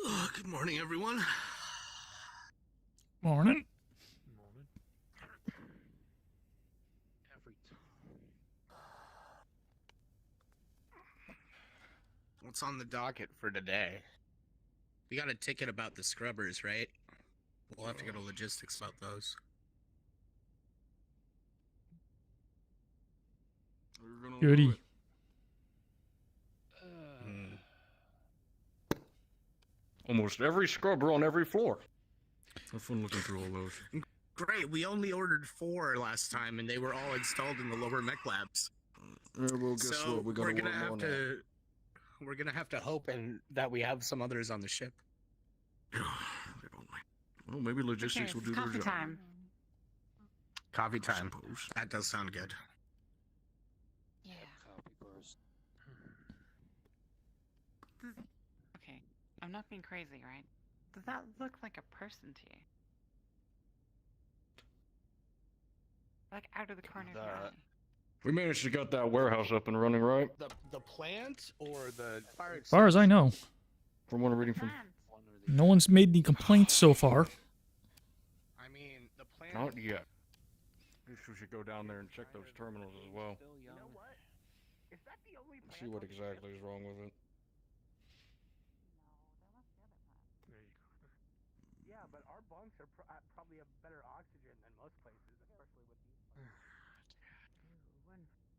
Good morning, everyone. Morning. Morning. Every time. What's on the docket for today? We got a ticket about the scrubbers, right? We'll have to go to logistics about those. Goody. Almost every scrubber on every floor. Have fun looking through all those. Great, we only ordered 4 last time, and they were all installed in the lower mech labs. Yeah, well, guess So what? we're gonna have to. We're gonna have to hope that we have some others on the ship. Well, maybe logistics will do their Coffee job. time. Coffee time. Suppose. That does sound good. Yeah. Okay, I'm not being crazy, right? Does that look like a person to you? Like out of the corner of your eye? We managed to get that warehouse up and running, right? The plant or the fire? As far as I know, From what I'm reading from. Plants. no one's made any complaints so far. I mean, the plant. Not yet. Guess we should go down there and check those terminals as well. You know what? Is that the only plant? See what exactly is wrong with it. Yeah, but our bunks are probably have better oxygen than most places, especially with these.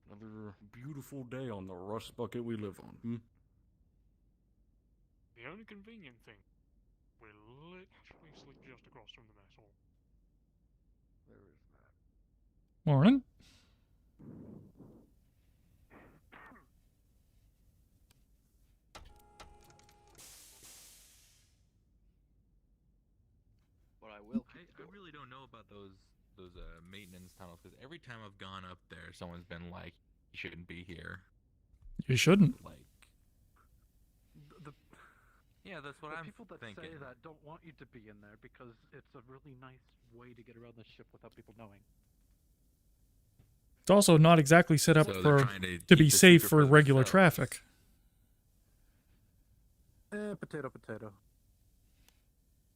Another beautiful day on the rust bucket we live on. Hmm? The only convenient thing, we're literally just across from the mess hall. There is that. Morning. What I will. I really don't know about those maintenance tunnels because every time I've gone up there, someone's been like, "You shouldn't be here." You shouldn't. Like, The yeah, that's what I'm people that thinking. say that don't want you to be in there because it's a really nice way to get around the ship without people knowing. It's also not exactly set up So they're for trying to to keep be the safe secret for regular themselves. traffic. Potato, potato.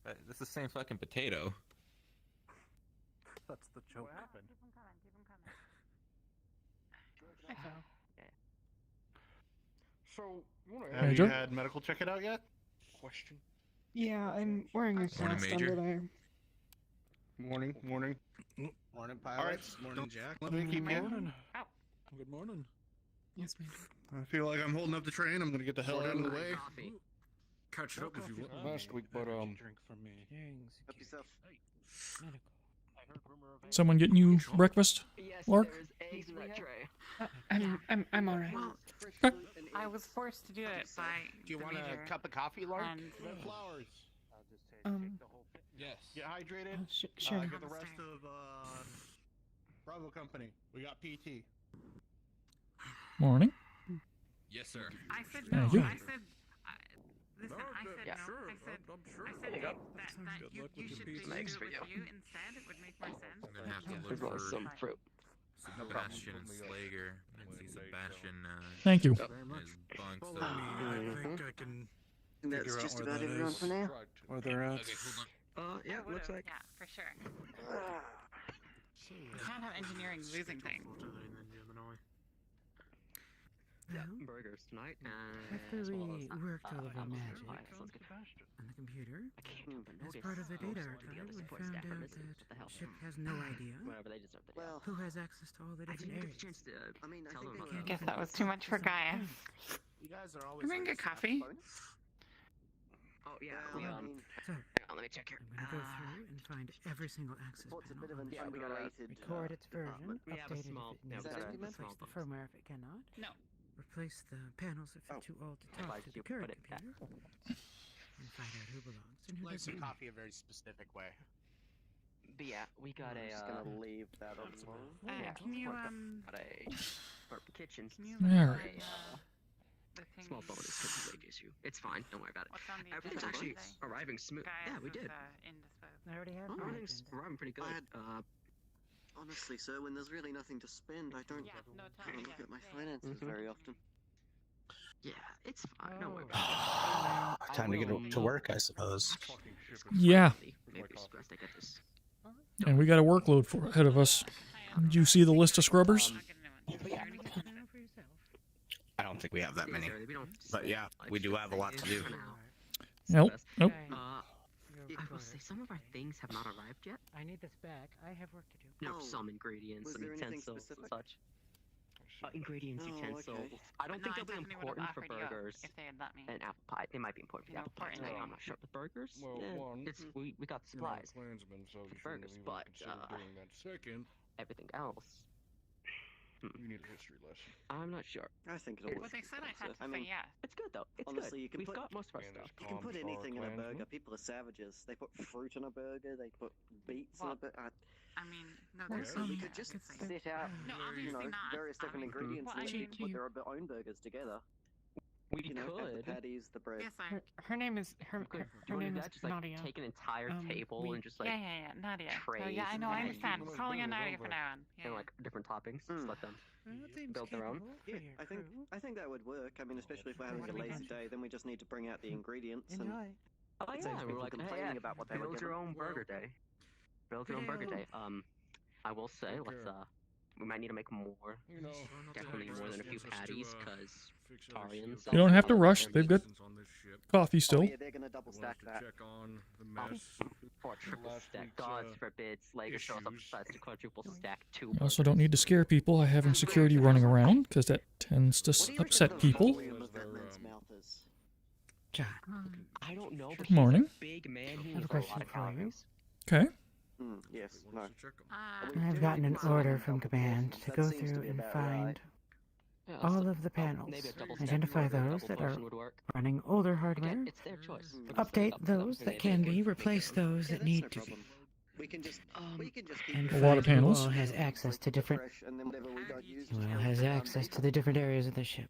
That's the same fucking potato. That's the joke. What happened? Keep them coming, keep them coming. So, you wanna Have Major? you had medical check it out yet? question? Yeah, I'm wearing a Morning, cast Major. under there. Morning, morning. Morning, pilots. Morning, Jack. Let me keep you. Morning. Ow. Good morning. Yes, Major. I feel like I'm holding up the train. I'm gonna get the hell out of the way. Catch it up if you want. Last week, but Drink from me. Help yourself. Someone getting you breakfast? Yes, Lark? there's eggs in that tray. I'm alright. Well, I was forced to do it by Do you the want a major, cup of coffee, Lark? and Flowers. Yes. Get hydrated. Sure. Get the rest of Bravo Company. We got PT. Morning. Yes, sir. I said Yeah, no. you- I said, listen, I said Yeah. no. Sure, I said, I'm sure. I said you go. that Good you luck with your should do pizza. Thanks it for with you. you instead. It would make more sense. I'm gonna have to As look well as for some fruit. Sebastian and Slager. I see Sebastian Thank you. Very much. his bunk. So I think I can. And that's Figure out just where about that everyone is. for now. Where they're at. okay, hold on. Yeah, I looks would've, like. Yeah, for sure. You can't have engineering losing things. Yeah, burgers tonight. After as well we as, worked all of our alcohol. magic Alright, sounds good. on the computer, I can't help but as notice part of the data most of the archive, other we support found staff are out missing. What the hell? that ship has no idea Whatever, they deserve it. Well, who has access to all the I different didn't get a areas. chance to I mean, I tell think them they about I guess that was too much for Gaia. You guys are always. Come in, get coffee. Oh, yeah, Well, we, I mean, So, hang on, let me check here. I'm going to go through and find every single access support's a panel bit of on an the Yeah, ship. we got a- underrated Record its version, department. We have a update small- it if yeah, it we needs got to, a replace small the box. firmware if it cannot, No. replace the panels if they're Oh. too old to I'd talk like to you the current put it back. computer, and find out who belongs and who Like some doesn't. coffee a very specific way. But yeah, we got I'm a, just gonna leave that alone. yeah, Can you got a kitchen. Can you There look it at is. the thing? Small bonus because of wage issue. It's fine, don't worry about it. What's on the Everything's agenda actually today? arriving smooth. Gaia's Yeah, we is, did. indisposed. I already have Oh, my everything's agenda. arriving pretty good. I had- Honestly, sir, when there's really nothing to spend, I don't Yeah, no, tell I me, look yeah, at my yeah. finances Mhm. very often. Yeah, it's fine. Don't worry about it. Time to get to work, I suppose. Fucking ship Yeah. Maybe you're surprised I get this. And we got a workload ahead of us. Did you see the list of scrubbers? I don't think we have that many. We don't But yeah, we do have a lot to do. For now. Nope. Nope. I will say some of our things have not arrived yet. I need this back. I have work to do. You know, Oh, some ingredients, was some there anything utensils and specific? such. Ingredients, Oh, utensils. okay. I don't think No, they'll be definitely would've important for offered you up burgers if they had let me. and apple pie. They might be important for the No, apple pie. important. I'm not sure. With burgers, Well, one, it's we got the You're not a supplies. Klansman, so you Burgers, shouldn't even but, consider doing that. Second, Everything else, you need a history lesson. I'm not sure. I think it'll Well, work. Well, they said I had to I say mean, yes. It's good though. It's Honestly, good. you can We've put- got most of our And stuff. there's You can put Comstar anything in a Klansman. burger. People are savages. They put fruit in a burger. They put beets in a Well, burger. I mean, no, We that's could just set out, No, you obviously know, not. various I different mean, ingredients well, and I let mean, people put their own burgers together. We You know, have the could. patties, the bread. yes, I. Her name is her, We could. her, Do you her want to name do is that? Just like Nadia. take an entire table we- and just like yeah, Nadia. So, trays yeah, I know, I and understand. patties. Calling her Bring it Nadia over. for now on. Yeah, and like different toppings. Mm. Just let them. build their own? Yeah, I think that would work. I mean, especially if we're having What a do we lazy do? day, then we just need to bring out the ingredients and Enjoy. Oh Saves yeah, we're people like, hey, complaining about what they were build your given. own burger day. Build your own burger day. I will say, let's we might need to make more. You know, Definitely more than a few patties, cause Tarians. You don't have to rush. They've got coffee oh, still. yeah, they're gonna double stack that. check on the mess. Or triple Last stack. week's, God forbid, Slager shows up issues. decides to quadruple stack 2 I also don't need to scare people by having security running around, because that tends to What do you reckon upset the people. volume of that man's mouth is? John, I don't know, but Good he's morning. a big man. He I have a needs a question lot of for you. calories. Okay. Yes, no. I've gotten an order from command to That go seems to through be and about find right. Yeah, all so- of the panels, maybe a double stack identify burger, those double that are portion would work. running older hardware, Again, it's their choice. Mm. We're just update up to them. those They- that can be, replace those Yeah, that that's need no to be, problem. We can just keep and A lot of find who panels. all has access to different, fresh, and then whatever we don't use, who just all bring has it down. access to the different areas of the ship.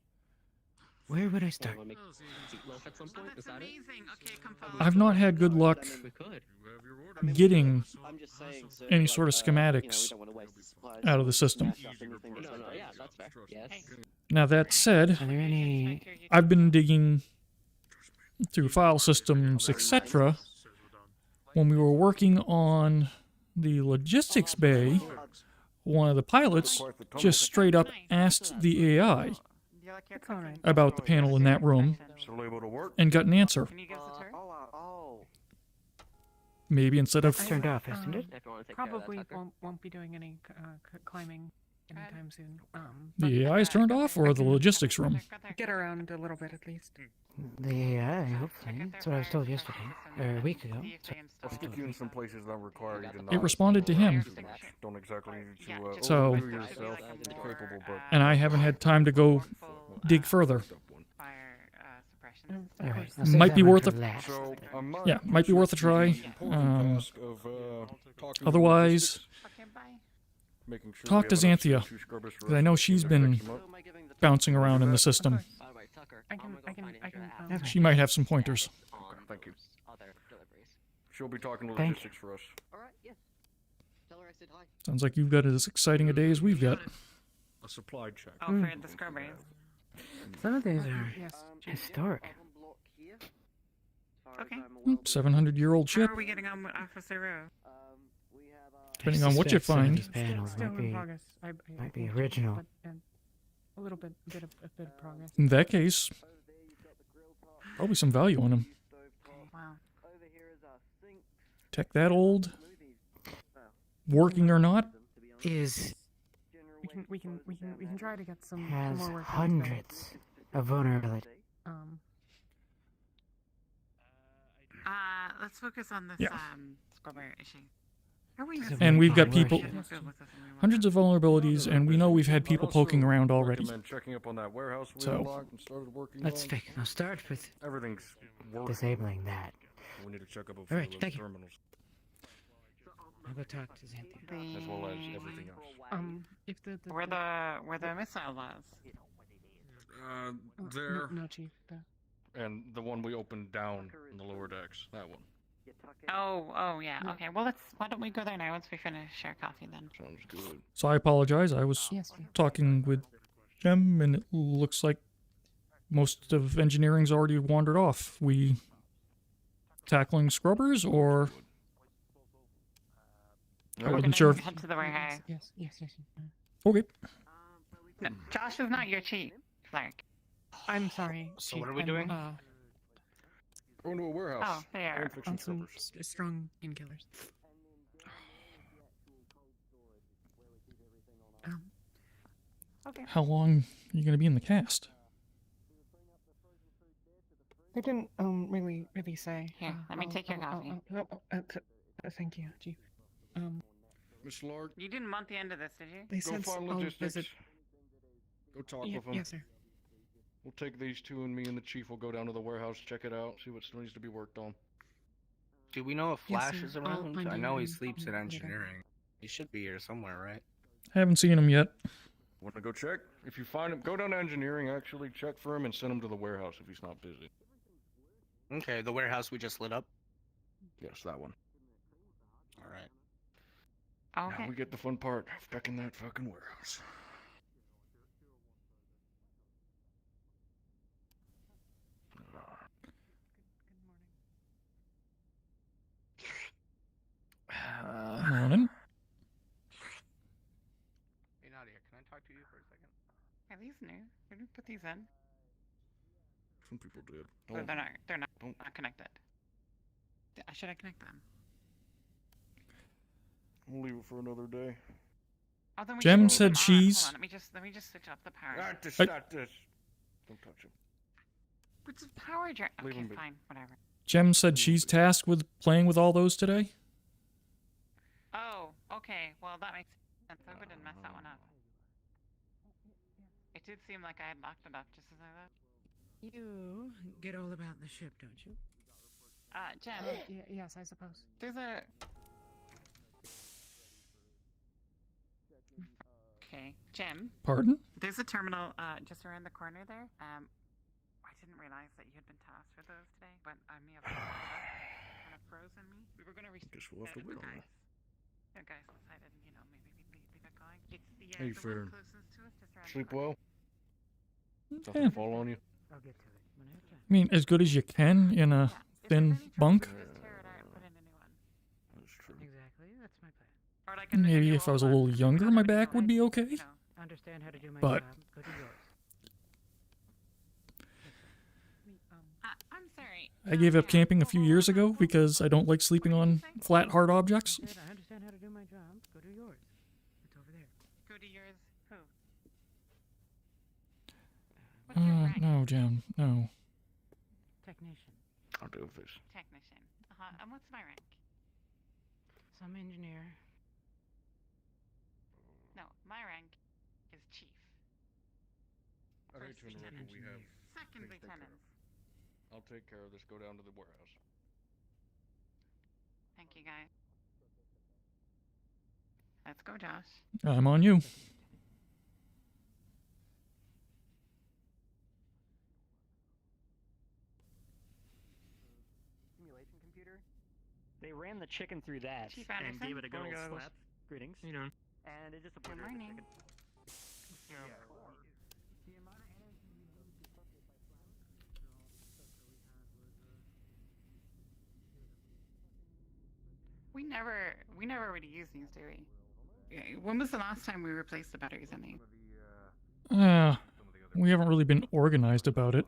Where would I start? Wanna make meatloaf at some Oh, point? Is that's that it? amazing. Okay, come forward. I've not had good luck We could. getting I'm just saying, so, any like, sort of you know, we schematics don't wanna waste the supplies, out of the so we system. mash up anything that's No, left over. yeah, that's fair. Yes. Now that said, Are there any? I've been digging through file systems, etc. When we were working on the logistics bay, one of the pilots just straight up asked the AI It's all right. about the panel in that room Still able to work? and got an answer. Can you give us a tour? Maybe instead of Turned off, isn't it? If you want to take care of Probably that, Tucker. won't be doing any climbing anytime soon. the AI is turned off or the logistics room. Get around a little bit at least. The AI, hopefully. That's what I was told yesterday, or a week ago. Let's get you in some places that require you to It not responded to him, don't exactly need to So- overdo yourself. You're capable, but and I haven't had time to go dig further. All right, I'll Might save be that one worth for a- last. So I might Yeah, might be worth a try. important task of, talking to Otherwise, logistics, Okay, bye. making sure talk we to have enough Xanthia, CO2 scrubbers for 'cause I us know to she's fix been them up. bouncing around in the system. All right, Tucker. I I'm can- gonna go I can- find I can, Andrea okay. after She might have some pointers. on Thank you. those Other deliveries. She'll be talking to Thank logistics for us. Alright, yeah. Tell her I said hi. Sounds like you've got as exciting a day as we've got. A supply check. Oh, for the scrubbers. Some of these are historic. Okay. 700-year-old How ship, are we getting on with Officer Rowe? depending on what you Suspect some of find. these panels might be original. A little bit of progress. In that case, probably some value on them. Wow. Tech that old, working or not, Is We can try to get some has more work. hundreds of vulnerability. Let's focus on this Yeah. scrubber issue. Are we and we've got Fine, people, Russian. hundreds of vulnerabilities, and we know we've had people poking around already. Recommend checking up on that warehouse we So- unlocked and started working Let's on. fix. I'll start with Everything's working. disabling that. We need to check up on Alright, those thank you. terminals, I'll go talk to Xanthia. as well as everything else. If the Where the missile was. There. No, Chief. And the one we opened down in the lower decks. That one. Oh yeah. No. Okay. Well, why don't we go there now once we finish our coffee then? Sounds good. So I apologize. I was Yes, Chief. talking with them, and it looks like most of engineering's already wandered off. We tackling scrubbers, or I wasn't sure. Head to the warehouse. Yes. Okay. No, Josh is not your chief, Clark. I'm sorry. So Chief, what are we I'm, doing? Going to a warehouse. Oh, there. And fixing On some scrubbers. strong painkillers. Okay. How long are you gonna be in the cast? They didn't really say. Here, let me take your coffee. Thank you, Chief. Miss Lark, You didn't want the end of this, did you? They go said find I'll logistics. visit. Go talk with them. Yes, sir. We'll take these two, and me and the chief will go down to the warehouse, check it out, see what still needs to be worked on. Do we know if Yes, Flash sir. is I'll around? find I him know he and sleeps in later. engineering. He should be here somewhere, right? Haven't seen him yet. Want to go check? If you find him, go down to engineering, actually, check for him, and send him to the warehouse if he's not busy. Okay, the warehouse we just lit up. Yes, that one. All right. Okay. Now we get the fun part of checking that fucking warehouse. Morning. Hey, Nadia, can I talk to you for a second? Are these new? Who did put these in? Some people did. Or they're not. They're not. Don't. Not connected. Should I connect them? We'll leave it for another day. Oh, then we Jem can leave said them on. she's- Hold on, let me just switch up the power. Not this, I- not this. Don't touch him. What's the power drain? Leave Okay, 'em be. fine, whatever. Jem said she's tasked with playing with all those today. Oh, okay. Well, that makes sense. I wouldn't mess that one up. It did seem like I had locked it up just as I thought. You get all about the ship, don't you? Jem, Yes, I suppose. there's a. Okay, Jem, Pardon? there's a terminal just around the corner there. I didn't realize that you had been tasked with those today, but I may have kind of frozen me. We were gonna reset. Guess we'll have to wait on that. The guys decided, maybe leave it going. It's the, How you the one feeling? closest to us, just around the Sleep corner. well? Yeah. Nothing fall on you? I'll get to it when I have time. I mean, as good as you can in a Yeah, if thin there's any trouble, bunk. just tear it out and put in a new one. That's true. Exactly, that's my plan. Or like a Maybe new if I was a old little one, 'cause younger, we don't my have any back would be lights, okay. you know. Understand how to do my But- job. Go do yours. I'm sorry. I gave up camping a few years ago because I don't like sleeping on flat, hard objects. I said I understand how to do my job. Go do yours. It's over there. Go to yours. Who? What's your rank? No, Jem, no. Technician. I'll do this. Technician. And what's my rank? Some engineer. No, my rank is chief. I hate to First interrupt, but we have. Second things to take care of. lieutenant. I'll take care of this. Go down to the warehouse. Thank you, guys. Let's go, Josh. I'm on you. Simulation computer. They ran the chicken through that Chief and Anderson? gave it a good Morning, old guys. slap. Greetings. You know. And it just Good aborted the morning. chicken. We never really use these, do we? Yeah, when was the last time we replaced the batteries in these? We haven't really been organized about it.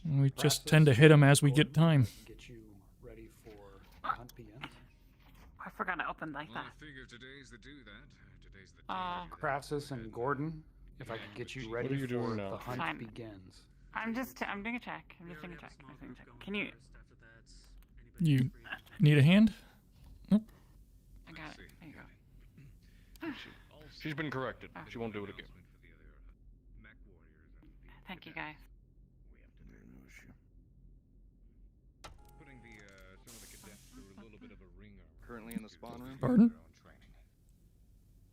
We just tend to hit them as we get time. Get you ready for the hunt begins. I forgot to open like that. I figure today's the do that. Today's the Craftsys and Gordon, if I could get you ready are you doing for now? the hunt Fine. begins. I'm doing a check. I'm just doing a check. Can you? You need a hand? Nope. I got it. There you go. She's been corrected. She won't do it again. Thank you, guys. Putting some of the cadets through a little bit of a ringer. Currently in the spawn room. Pardon?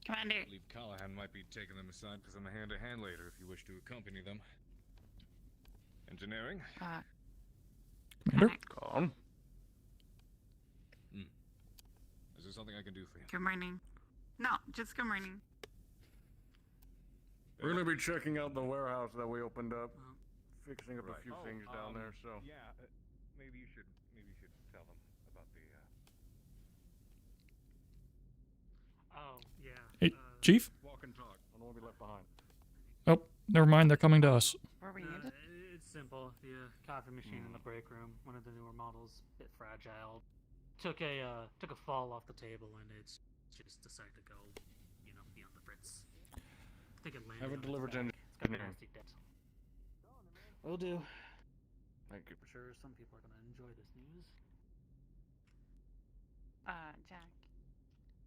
Commander. I believe Callahan might be taking them aside for some hand-to-hand later if you wish to accompany them. Engineering? Commander? Gone. Is there something I can do for you? Good morning. No, just good morning. We're gonna be checking out the warehouse that we opened up. fixing up a few things down there, so. Yeah, maybe you should tell them about the. Oh yeah. Hey, Chief? Walk and talk. I don't want to be left behind. Oh, never mind. They're coming to us. Were we needed? It's simple. The coffee machine in the break room, one of the newer models, bit fragile. Took a fall off the table and it's just decided to go, beyond the fritz. I think it landed. Have it on its delivered to back. It's got a engineering. nasty dent. Will do. Thank you. I'm sure some people are gonna enjoy this news. Jack.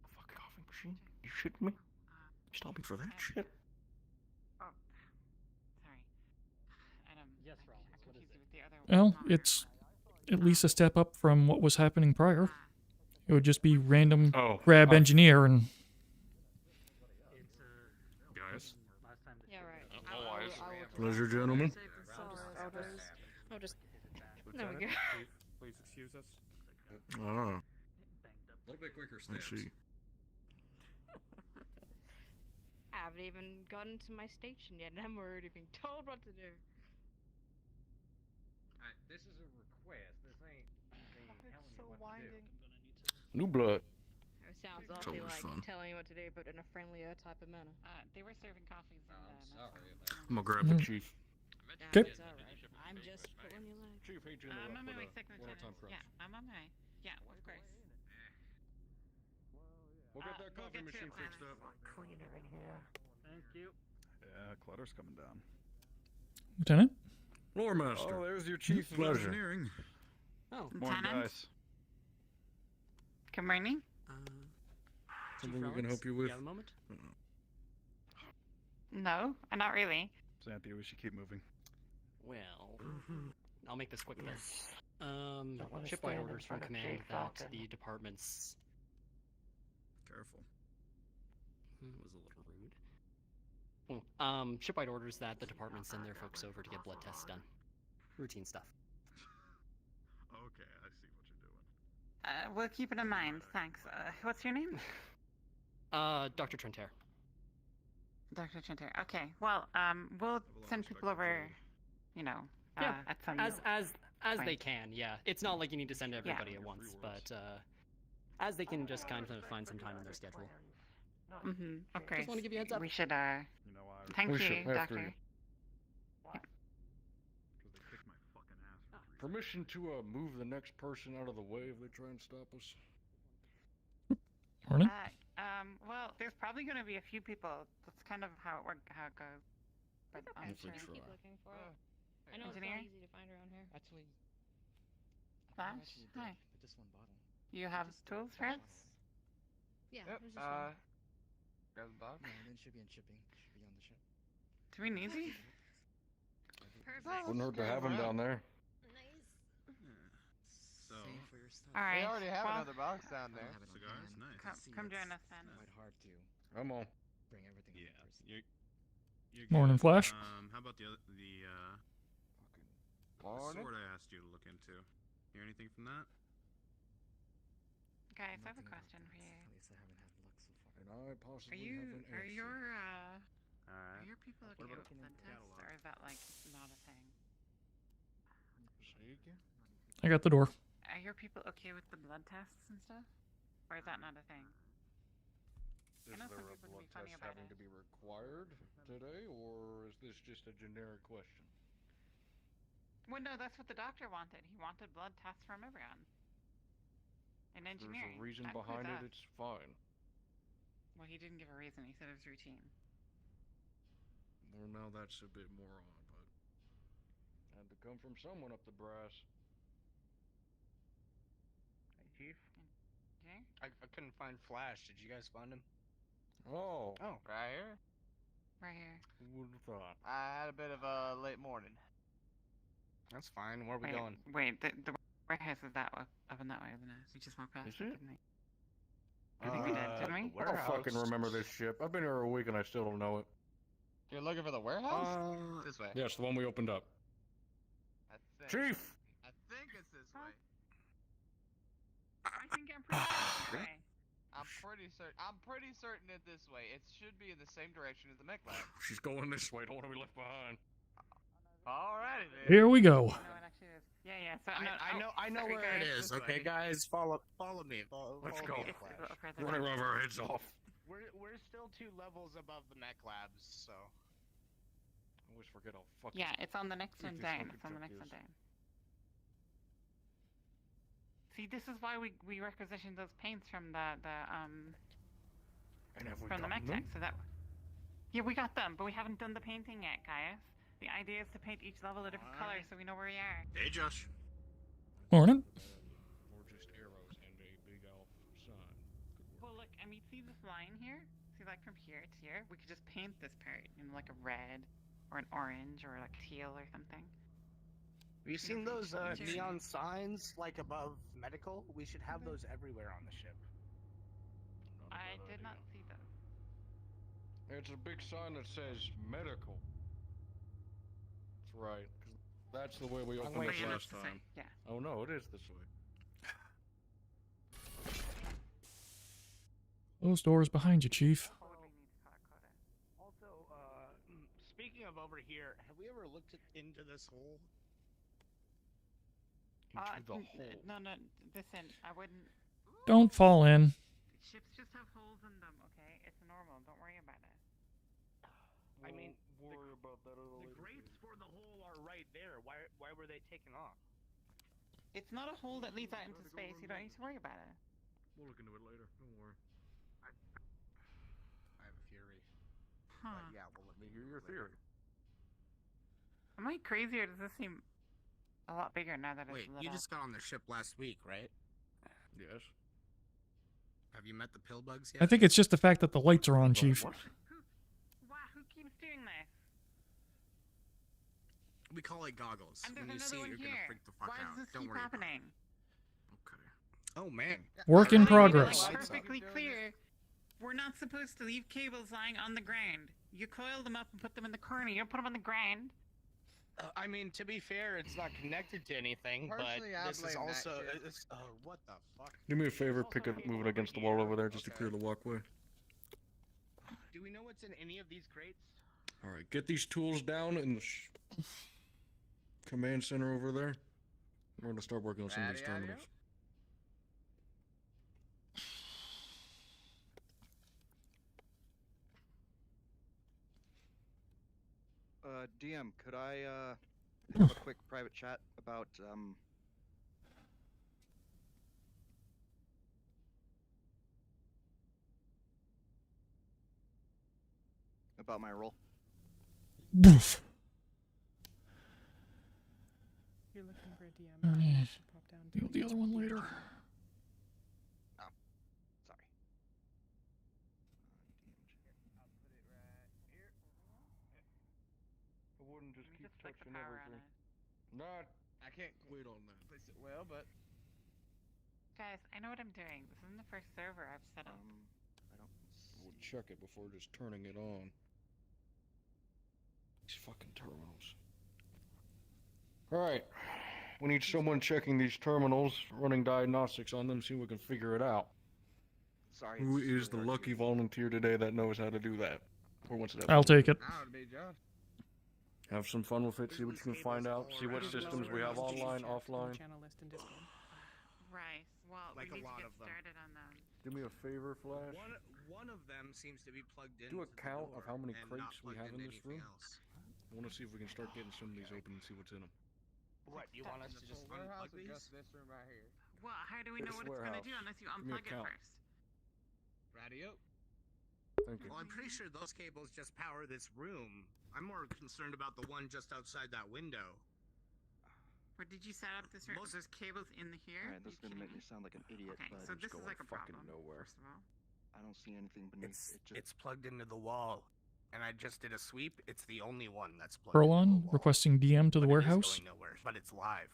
A fucking coffee machine? You shitting me? Stop me for that shit. Oh, sorry. Adam. Yes, I'm Rollins, what is confused with the other Well, one. it's at least a step up from what was happening prior. It would just be random grab engineer and... Guys. Yeah, right. Always. Pleasure, gentlemen. I'll just. There we go. Please excuse us. Ah. A little bit quicker I steps. see. I haven't even gotten to my station yet, and I'm already being told what to do. This is a request. This ain't me telling you what to do. New blood. It sounds It's awfully always like fun. telling you what to do, but in a friendlier type of manner. They were serving coffees. I'm gonna grab the chief. Okay. It's alright. I'm just pulling your leg. Chief, hate you I'm on my way, interrupt, second but one-time lieutenant. crunch. Yeah, I'm on my way. Yeah, of course. We'll get that we'll coffee get to machine it, fixed Lana. up. Cleaner in here. Thank you. Yeah, clutter's coming down. Lieutenant? Lore Master. Oh, there's your chief of Pleasure. engineering. Oh, Morning, Lieutenant? guys. Good morning. Something we can help you with? You have a moment? No, not really. Xanthia, we should keep moving. Well, I'll make this quick then. wanna Shipwide stand in orders from front of command Jay that Falcon. the department's Careful. was a little rude. Shipwide orders that the department send their folks over to get blood tests done. Routine stuff. Okay, I see what you're doing. We'll keep it in mind. Thanks. What's your name? Dr. Trentaire. Dr. Chinter. Okay. Well, we'll send people over, Yeah, at some as point. they can, yeah. It's not like you need to send everybody at once, but as they can just kind of find some time in their schedule. Mm-hmm. Okay. Just want to give you a heads up. We should, You know why? thank We you, should have Doctor. to. Because they kicked my fucking ass for 3 Permission to move the next person out of the way if they try and stop us. Morning? Well, there's probably going to be a few people. That's kind of how it goes. But I'm If we sure. try. keep looking for it. I know Engineer? it's not easy to find around here. Actually, Flash? Hi. just one bottle. You have tools for us? Yeah, Yep. there's just one. Grab the box. No, it should be in shipping. Should be on the ship. Do we need these? Perfect. Wouldn't hurt to have him down there. Nice. So, All right. we already have well, another box down there. Cigars? Nice. Come join us then. Quite hard to Come on. bring everything. Yeah. in person. You're Morning, good. Flash. How about the Morning. sword I asked you to look into? Hear anything from that? Guys, I have a Nothing about question for this. you. At least I haven't had luck so far. And I possibly Are you have an are answer. your are Alright. your people What okay about with blood tests, catalog? or is that like not a thing? Say again? I got the door. Are your people okay with the blood tests and stuff, or is that not a thing? Is know there some a people would blood be funny test about having it. to be required today, or is this just a generic question? Well, no, that's what the doctor wanted. He wanted blood tests from everyone. In If engineering. there's a reason that includes behind it, us. it's fine. Well, he didn't give a reason. He said it was routine. Well, now that's a bit more on, but had to come from someone up the brass. Hey, Chief. Okay. I couldn't find Flash. Did you guys find him? Oh, Right here. Right here. who would have thought? I had a bit of a late morning. That's fine. Where are we Wait, going? wait. The warehouse is that way, up and that way, isn't it? We just walked past Is it, it? didn't we? I think we did, didn't we? I don't fucking remember this ship. I've been here a week and I still don't know it. You're looking for the warehouse? This way. Yes, the one we opened up. I think. Chief! I think it's this way. I think I'm pretty sure it's this way. I'm pretty certain it's this way. It should be in the same direction as the mech lab. She's going this way. Don't want to be left behind. Alrighty then. Here we go. No, it actually is. Yeah. So I know sorry, where it guys. is. Okay, guys, follow me. Let's follow go. me, It's Flash. a little further Running back. over our heads off. We're still 2 levels above the mech labs, so. I always forget how fucking. Yeah, it's on the next Freak one this down. fucking It's on the truck next one is. down. See, this is why we requisitioned those paints from the And have we from the mech gotten tech, so that. Yeah, we got them, but we haven't done the painting yet, guys. The idea is to paint each level a different color so we know where we are. Hey, Josh. Morning. Or just arrows and a big elf sun. Well, look, I mean, see this line here? See, like from here to here? We could just paint this part in like a red, or an orange, or like teal or something. Have you seen those Cheers. neon signs like above medical? We should have those everywhere on the ship. I did not see those. It's a big sign that says medical. That's right. 'Cause that's the way we opened waiting this for it last to say, time. yeah. Oh no, it is this way. Those doors behind you, Chief. Totally needs color coded. Also, speaking of over here, have we ever looked into this hole? Into the n- hole. No, listen, I wouldn't. Don't fall in. Ships just have holes in them, okay? It's normal. Don't worry about it. I mean, worry about that at a the later grates date. for the hole are right there. Why were they taken off? It's not a hole that leads out into space. You don't need to worry about it. We'll look into it later. Don't worry. I have a theory. Huh. Yeah, well, let me Hear your theory. Am I crazy or does this seem a lot bigger now that it's Wait, lit you up? just got on the ship last week, right? Yes. Have you met the pillbugs yet? I think it's just the fact that the lights are on, Chief. What? Who keeps doing this? We call it goggles. And When there's you see another it, you're one gonna here. freak the fuck Why out. does this Don't keep worry about it. happening? Okay. Oh man. Work in I thought you made it progress. perfectly clear. We're not supposed to leave cables lying on the ground. You coil them up and put them in the corner. You don't put them on the ground. I mean, to be fair, it's not connected to anything, Partially, I but this is blame that also. shit. What the fuck? Do me a favor, pick it, move it against the wall over there just to clear the walkway. Do we know what's in any of these crates? All right, get these tools down in the command center over there. We're gonna start working on some of these Ready, terminals. DM, could I have a quick private chat about my role? Boof. You're looking for a DM. Oh, yeah. You should pop down to The other one later. Oh, sorry. I wouldn't just keep Just flick the touching power on everything. it. Not. I can't quit on that. Place it well, but Guys, I know what I'm doing. This isn't the first server I've set up. I don't. We'll check it before just turning it on. These fucking terminals. Alright. We need someone checking these terminals, running diagnostics on them, see if we can figure it out. Sorry. Who it's is the really hard lucky to- volunteer today that knows how to do that? Or wants to I'll take it. That would be Josh. have some fun with it, see what you can find out, see what systems we have online, offline. Channel list in Discord. Right. Well, Like we a need lot to of get them. started on them. Do me a favor, Flash. One of them seems to be plugged in. Do a count of how many and crates not we plugged have in into this anything room. else. I want to see if we can start getting some of these open and see what's in them. what you want us to just Warehouse unplug is these? just this room right here. Well, how do we know This what it's going to do warehouse. unless you Give me a unplug it count. first? Radio. Thank you. Well, I'm pretty sure those cables just power this room. I'm more concerned about the one just outside that window. Or did you set up this room? There's cables in here? Alright, this is You gonna kidding make me sound like an idiot, Okay, but so this is going like a fucking problem. nowhere. First of all. I don't see anything beneath It's it. Just it's plugged into the wall, and I just did a sweep. It's the only one that's plugged. Furlong into the wall. requesting DM to the But it is warehouse. going nowhere, but it's live.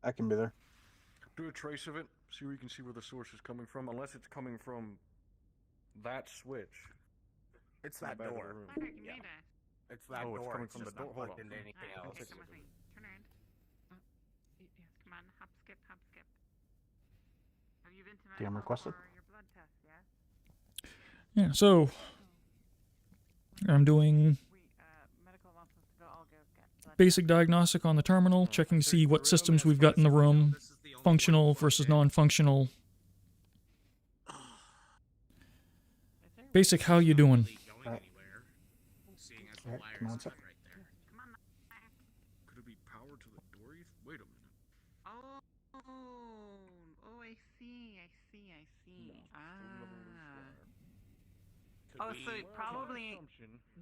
I can be there. Do a trace of it, see where you can see where the source is coming from, unless it's coming from that switch. It's in the that back of the door. room. Fire, give Yeah. me that. It's that Oh, it's door. coming It's from the just door. not Hold plugged on. into anything Alright, else. okay, come with me. Turn around. Oh, yes, come on. Hop, skip, hop, skip. Have you been to DM medical requested. for your blood test, yeah? Yeah, so I'm doing Medical wants us to go all go basic diagnostic on the terminal, checking to see what systems we've got in the room, functional versus non-functional. Basic, how you doing? Alright, come on, sir. Could it be power to the door? Wait a minute. Oh, I see. Could So we- it probably...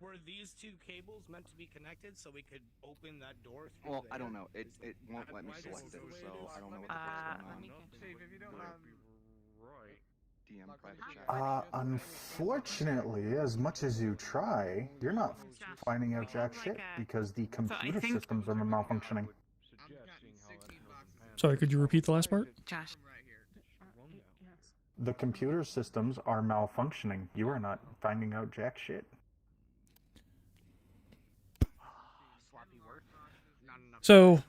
Were these two cables meant to be connected so we could open that door through Well, there? I don't know. It won't let me select it, so I don't know what the fuck's going on. Chief, if you don't Right. DM private chat. Unfortunately, as much as you try, you're not finding out jack shit because the computer systems are malfunctioning. Sorry, could you repeat the last part? Josh. The computer systems are malfunctioning. You are not finding out jack shit. So,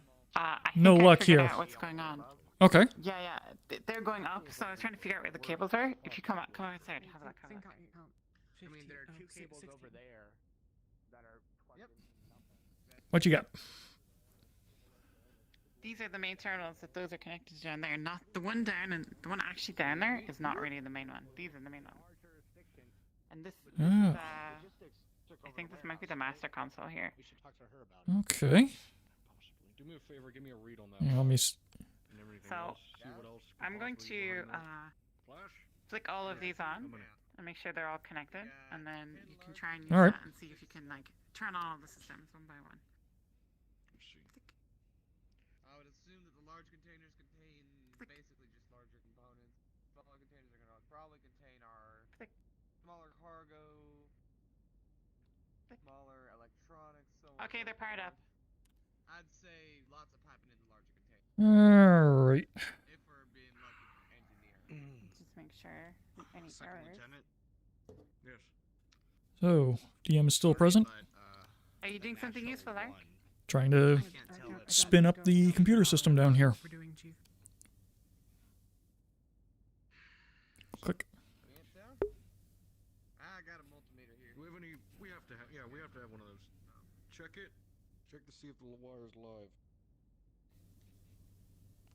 no I luck figured here. out what's going on. Okay. Yeah. They're going up, so I was trying to figure out where the cables are. If you come outside, have a look. I mean, there are two cables over there that are plugged into What you got? These are the main terminals that those are connected to down there. Not the one down, and the one actually down there is not really the main one. These are the main one. And this is, I think this might be the master console here. We should talk to her about it. Okay. Do me a favor, give me a read on that. Yeah, let me. And everything So, else. See what else could I'm going possibly be to behind that. Flash? flick all of these on and make sure they're all connected, and then you can try and use All right. that and see if you can like turn on all the systems one by one. I would assume that the large containers contain basically just larger components. Smaller containers are going to probably contain our smaller cargo, smaller electronics, so on. Okay, they're powered up. I'd say lots of piping in the larger containers. All right. If we're being lucky from engineer. Just make sure any errors. Yes. So, DM is still present. Are you doing something useful there? Trying to spin up the computer system down here. We're doing, Chief. Click. I got a multimeter here. Do we have any? We have to have one of those. Check it. Check to see if the wire's live.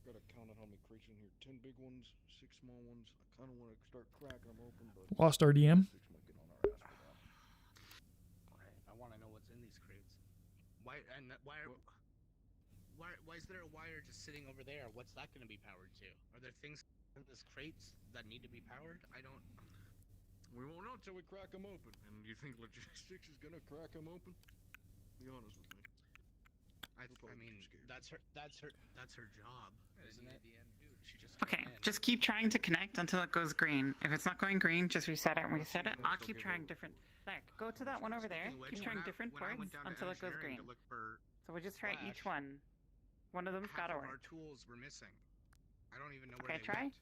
Gotta count out how many crates in here. 10 big ones, 6 small ones. I kind of want to start cracking them open, but Lost our DM. I want to know what's in these crates. Why is there a wire just sitting over there? What's that going to be powered to? Are there things in these crates that need to be powered? I don't. We won't know until we crack them open. And you think logistics is gonna crack them open? Be honest with me. I mean, that's her job, isn't it? She just Okay, just keep trying to connect until it goes green. If it's not going green, just reset it and reset it. I'll keep trying different. There, go to that one over there. Keep trying different ports until it goes green. So we'll just try each one. One of them's half gotta of our work. tools were missing. I don't even know where Okay, they try. went.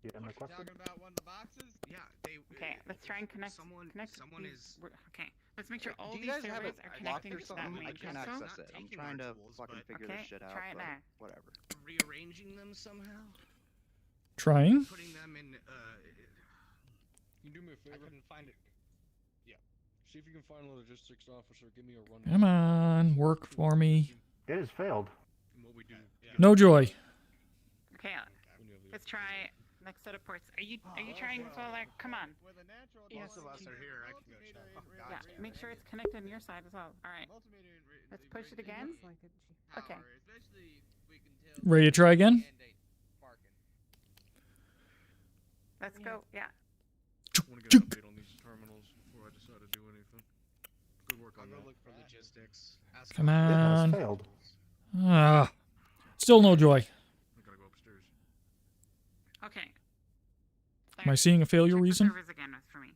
Yeah, my question. Talking about one of the boxes? Yeah, they. Okay, let's try and connect. Someone these- Okay, let's make sure all Do you these guys have servers it are locked connecting or to that something? main I can't console. access it. I'm trying to fucking figure this shit out, try it but now. whatever. Rearranging them somehow. Trying. Putting them in. You do me a favor. I couldn't find it. Yeah. See if you can find a logistics officer. Give me a run. Come on, work for me. It has failed. And what we do. No joy. Okay, let's try next set of ports. Are you trying full like? Come on. Most of us are here. I can go check. Yeah, make sure it's connected on your side as well. All right. Let's push it again. Okay. Ready to try again? Let's go. Yeah. I want to get an update on these terminals before I decide to do anything. Good work on I'll that. go look for logistics. Ask Come It has on. failed. Ah, still no joy. I gotta go upstairs. Okay. Am I seeing a failure Check reason? The servers again for me.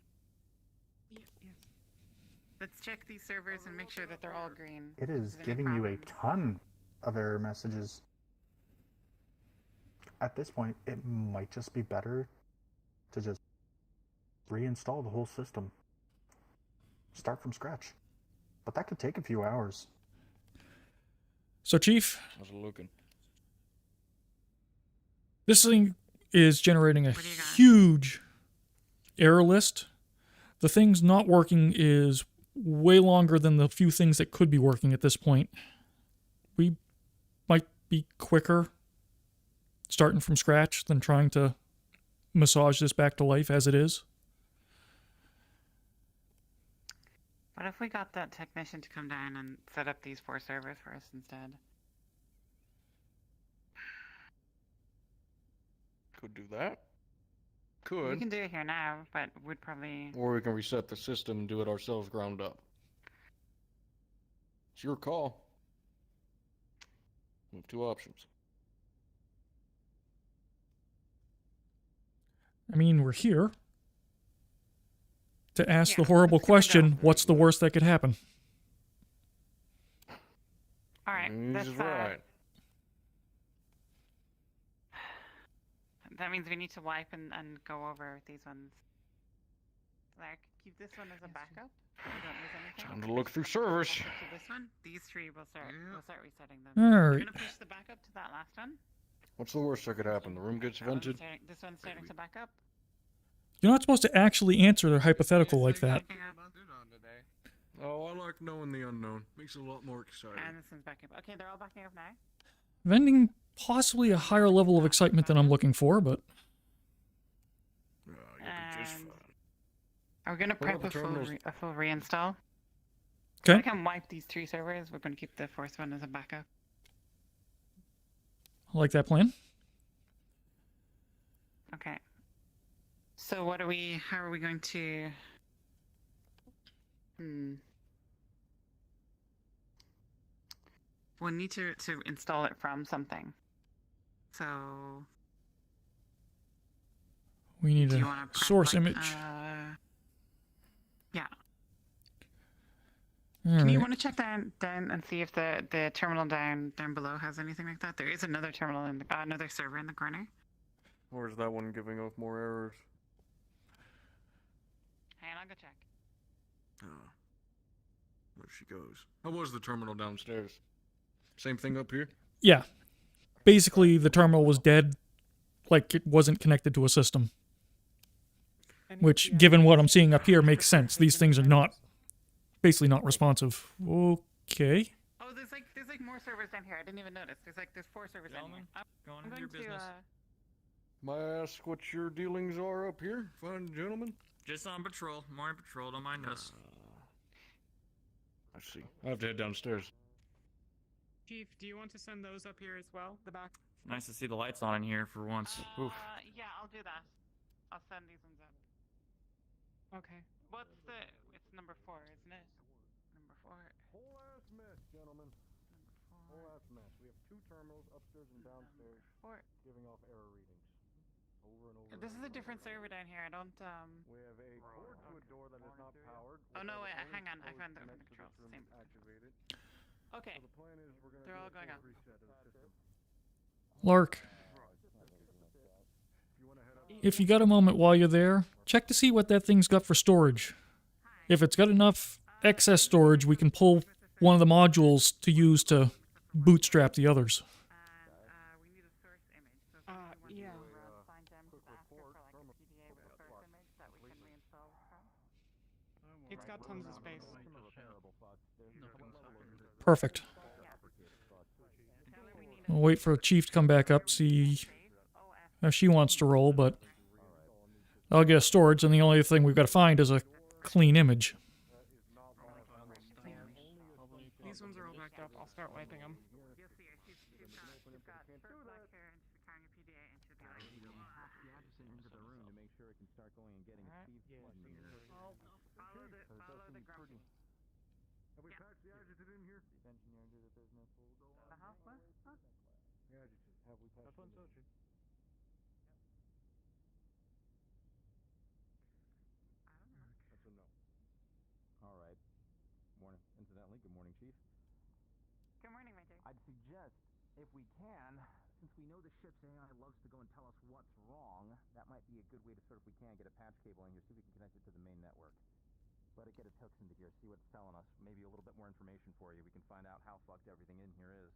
Let's check these servers and make sure that they're all green. It is If there's any giving you a problems. ton of error messages. At this point, it might just be better to just reinstall the whole system. Start from scratch. But that could take a few hours. So, Chief, How's it looking? this thing is generating a huge error list. The things not working is way longer than the few things that could be working at this point. be quicker starting from scratch than trying to massage this back to life as it is. What if we got that technician to come down and set up these 4 servers for us instead? Could do that. We Could. can do it here now, but we'd probably... Or we can reset the system and do it ourselves ground up. It's your call. We have 2 options. I mean, we're here to ask the horrible question, what's the worst that could happen? Alright, He's right. That means we need to wipe and go over these ones. Like, keep this one as a backup. So we don't lose anything. Time to look through servers. To this one, these 3 will start resetting them. Alright. You're gonna push the backup to that last one. What's the worst that could happen? The room gets vented? This one's starting to back up. You're not supposed to actually answer their hypothetical like that. Oh, I like knowing the unknown. Makes it a lot more exciting. And this one's backing up. Okay, they're all backing up now. Vending possibly a higher level of excitement than I'm looking for, but... Are we gonna prep a full reinstall? Okay. We can wipe these 3 servers. We're gonna keep the 4th one as a backup. I like that plan. Okay. So what are we? How are we going to? We'll need to install it from something. So. We need do you a wanna prep, source like, image. Yeah. All Can you right. want to check down and see if the terminal down below has anything like that? There is another terminal in the, another server in the corner. Or is that one giving off more errors? Hang on, I'll go check. Oh. There she goes. How was the terminal downstairs? Same thing up here? Yeah. Basically, the terminal was dead, like it wasn't connected to a system. Which, given what I'm seeing up here, makes sense. These things are not, basically not responsive. Okay. Oh, there's like more servers down here. I didn't even notice. There's 4 servers down here. I'm going to May I ask what your dealings are up here, fine gentlemen? Just on patrol. Morning patrol, don't mind us. I see. I have to head downstairs. Chief, do you want to send those up here as well? The back? Nice to see the lights on in here for once. Oof. Yeah, I'll do that. I'll send these ones up. Okay. What's the? It's number 4, isn't it? Number 4. Whole ass mess, gentlemen. Whole ass mess. We have 2 terminals upstairs and downstairs giving off error readings. Over and over. This is a different server down here. I don't. We have a cord to a door that is not powered. Oh no! Wait, hang on. I found the controls. Same. Activated. Okay. So the plan is we're gonna They're all going up. reset of the system. Lark, if you got a moment while you're there, check to see what that thing's got for storage. If it's got enough excess storage, we can pull one of the modules to use to bootstrap the others. Yeah. It's got tons of space. Perfect. We'll wait for the chief to come back up, see how she wants to roll, but I'll get a storage, and the only thing we've got to find is a clean image. These ones are all backed up. I'll start wiping them. Have we patched the adjutant in here? The engineer into the business will go on. The adjutant. Have we patched him in? That's a no. Alright. Morning. Incidentally, good morning, Chief. Good morning, Major. I'd suggest, if we can, since we know the ship's AI loves to go and tell us what's wrong, that might be a good way to sort of, if we can, get a patch cable in here, see if we can connect it to the main network. Let it get its hooks into gear, see what it's telling us. Maybe a little bit more information for you. We can find out how fucked everything in here is.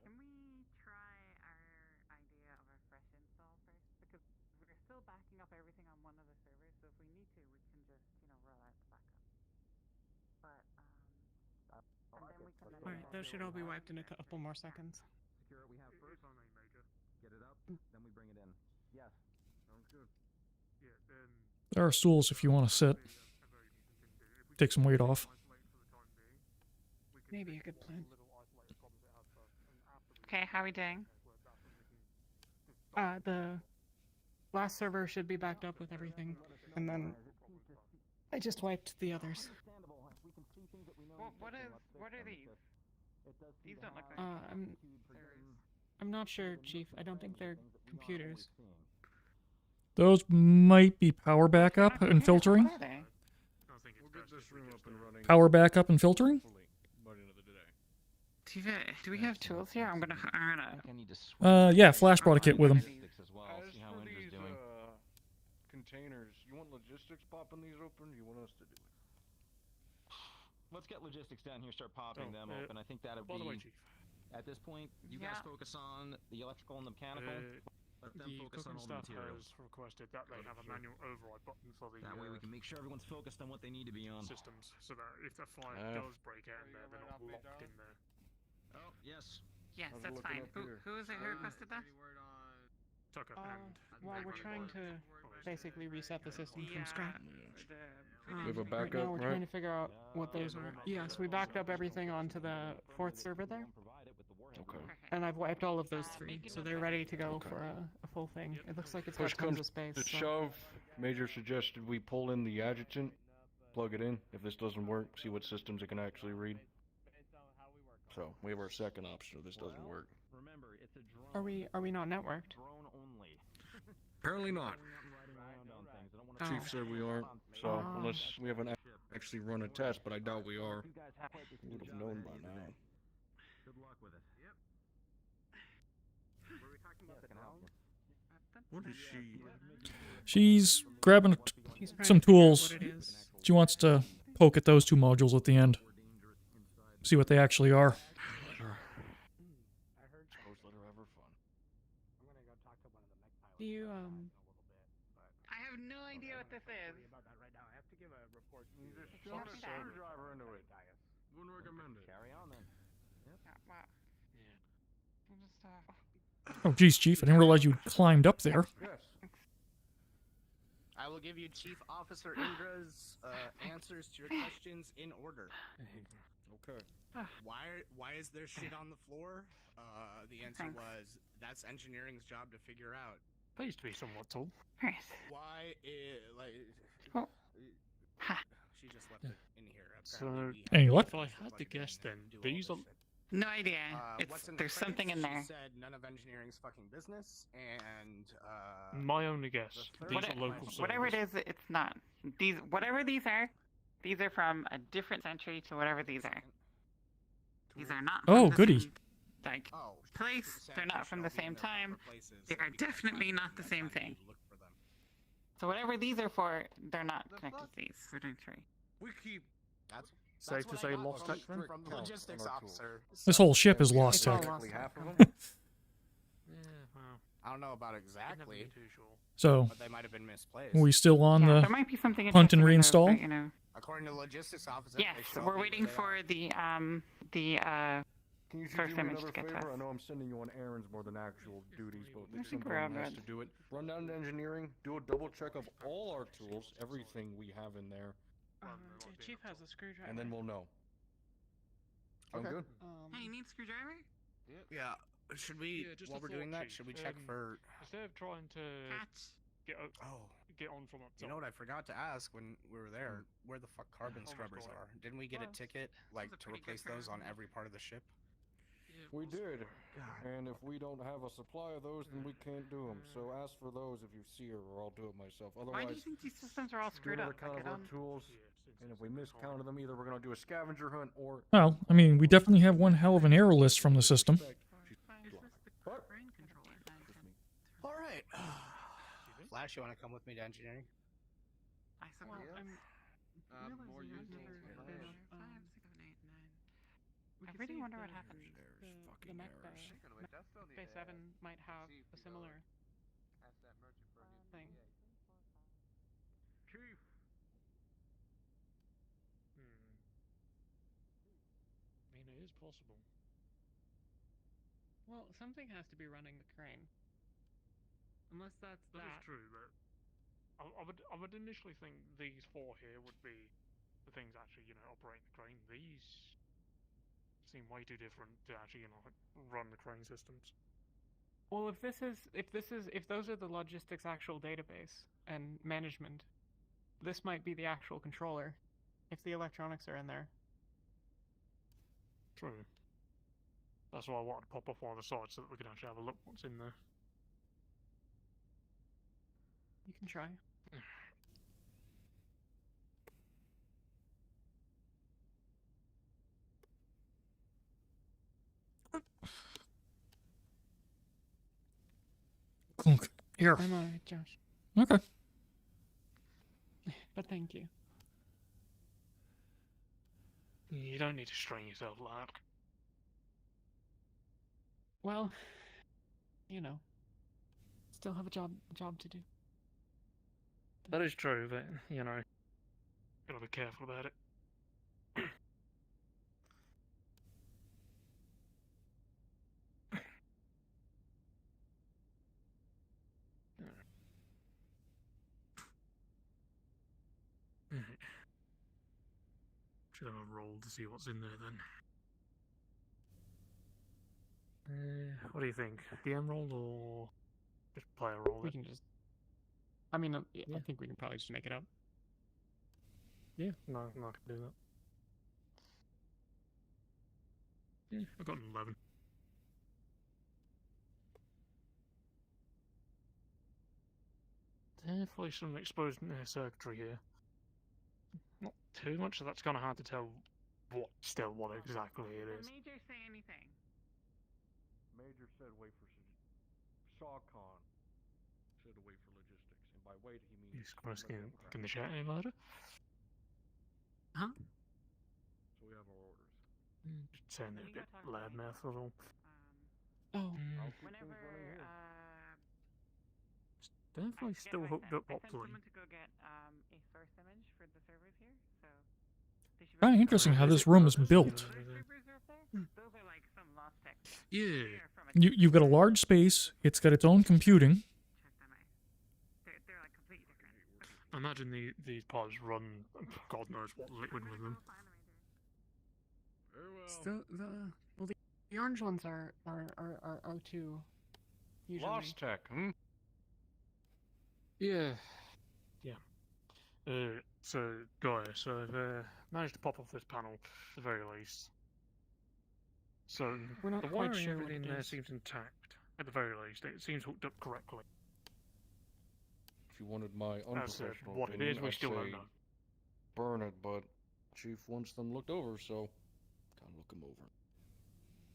Can we try our idea of a fresh install first? Because we're still backing up everything on one of the servers, so if we need to, we can just, roll out the backup. But, and then we can Alright, those should all be wiped in a couple more seconds. Secure what we have first. Get it up, then we bring it in. Yes. Sounds good. There are stools if you want to sit. Take some weight off. Maybe a good plan. Okay, how are we doing? The last server should be backed up with everything, and then I just wiped the others. What are these? These don't look like. I'm not sure, Chief. I don't think they're computers. Those might be power backup and filtering. What are they? We'll get this room up and running. Power backup and filtering? By the end of the day. Do we have tools here? I'm gonna. Yeah, Flash brought a kit with him. As for these containers, you want logistics popping these open? Or you want us to do it? Let's get logistics down here, start popping them open. I think that'll by the way, be. Chief. At this point, you guys focus on the electrical and the mechanical. Let them The focus on cooking all the staff materials. has requested that they have a manual override button for the That way we can make sure everyone's focused on what they need to be on. systems, so that if a fire does break out in there, they're not locked in there. Oh, yes. Yes, How's it that's looking fine. up Who here? is it who requested that? Tucker and Well, we're trying to basically reset the system from scratch. We have a Right backup, now, we're right? trying to figure out what those are. Yes, we backed up everything onto the 4th server there. Okay. And I've wiped all of those 3, so they're ready to go for a full thing. It looks like it's got Push tons comes of space. to so- shove. Major suggested we pull in the adjutant, plug it in. If this doesn't work, see what systems it can actually read. So we have our second option if this doesn't work. Remember, it's a drone. Are we not networked? Drone only. Apparently not. Oh. Chief said we aren't. So unless we haven't actually run a test, but I doubt we are. We would have known by now. Good luck with it. Yep. Were we talking about the drone? What is she? She's grabbing He's trying some to figure out tools. what it is. She wants to poke at those 2 modules at the end. See what they actually are. Sure. Suppose let her have her fun. Do you I have no idea what this is. You just shove a screwdriver into it. Wouldn't recommend it. Carry on then. Wow. Oh, geez, Chief. I didn't realize you climbed up there. Yes. I will give you Chief Officer Indra's answers to your questions in order. Okay. Why is there shit on the floor? The answer was that's engineering's job to figure out. Pleased to be somewhat tall. Right. Why is like? Oh. She just left it in here. So, Apparently Hey, what? if I had to guess, then these are. No idea. What's in the There's something in credits? there. She said none of engineering's fucking business, and My only guess. These are local Whatever it servers. is, it's not. Whatever these are from a different century to whatever these are. These are not. Oh, from the goody. same, like place. They're not from the same time. They are definitely not the same thing. So whatever these are for, they're not connected to these. We're doing 3. We keep. Safe to say lost tech then? from the logistics officer. This whole ship is lost It's all tech. lost Half of tech. them. Yeah, well, I don't know about exactly, too sure. So, but they might have been misplaced. are we still on Yeah, the there might be something hunt and interesting in those, reinstall? but, you know. According to the logistics officer. Yes, they show we're me waiting what for the Can you first do me image another to get to favor? us. I know I'm sending you on errands more than actual duties, but I if think we're all someone has good. to do it. Run down to engineering, do a double check of all our tools, everything we have in there, the Chief has a screwdriver. and then we'll know. Sound good? Hey, you need a screwdriver? Yeah. Should we, Yeah, just while a we're doing thought, that, Chief. should we check for? Instead of trying to get on from up top. You know what I forgot to ask when we were there? Where the fuck carbon scrubbers are? Didn't we get a ticket like to replace those on every part of the ship? We did, and if we don't have a supply of those, then we can't do them. So ask for those if you see her, or I'll do it myself. Why do you Otherwise, think these systems are all do screwed another up? count Like, of our tools, and if we miscounted them, either we're gonna do a scavenger hunt or. Well, I mean, we definitely have one hell of an error list from the system. All right. Flash, you want to come with me to engineering? I suppose. More use I really wonder what happened. The mech bay. Bay 7 might have a similar thing. Chief. I mean, it is possible. Well, something has to be running the crane. Unless that's that. That is true, but I would initially think these four here would be the things actually, operating the crane. These seem way too different to actually, run the crane systems. Well, if those are the logistics actual database and management, this might be the actual controller, if the electronics are in there. True. That's why I wanted to pop off one of the sides so that we can actually have a look what's in there. You can try. Clunk. Here. I'm alright, Josh. Okay. But thank you. You don't need to strain yourself like that. Well, still have a job to do. That is true, but, gotta be careful about it. Should have a roll to see what's in there then. What do you think? DM roll or just player roll? We can just. I mean, I think we can probably just make it up. Yeah, no, I can do that. Yeah, I got an 11. Definitely some exposed circuitry here. Not too much, so that's kind of hard to tell what exactly it is. Did Major say anything? Major said wait for SawCon. Said wait for logistics, and by wait he means. He's can the chat any louder? Huh? So we have our orders. Just saying they're a bit loudmouth or all. Whenever Definitely still hooked up I sent properly. someone to go get a source image for the servers here, so they should be Kind of interesting how this room is built. servers are up there. Those are like some lost tech. Yeah. You've got a large space. It's got its own computing. They're like completely different. I imagine these pods run God knows what liquid with them. Still, the orange ones are O2. Usually. Lost tech, Yeah. So, guys, I've managed to pop off this panel at the very least. So, We're not the quite wiring sure what everything it there is. seems intact. At the very least, it seems hooked up correctly. If you wanted my That's it. unprofessional What it opinion, is, we I'd still don't say know. burn it, but Chief wants them looked over, so gotta look them over.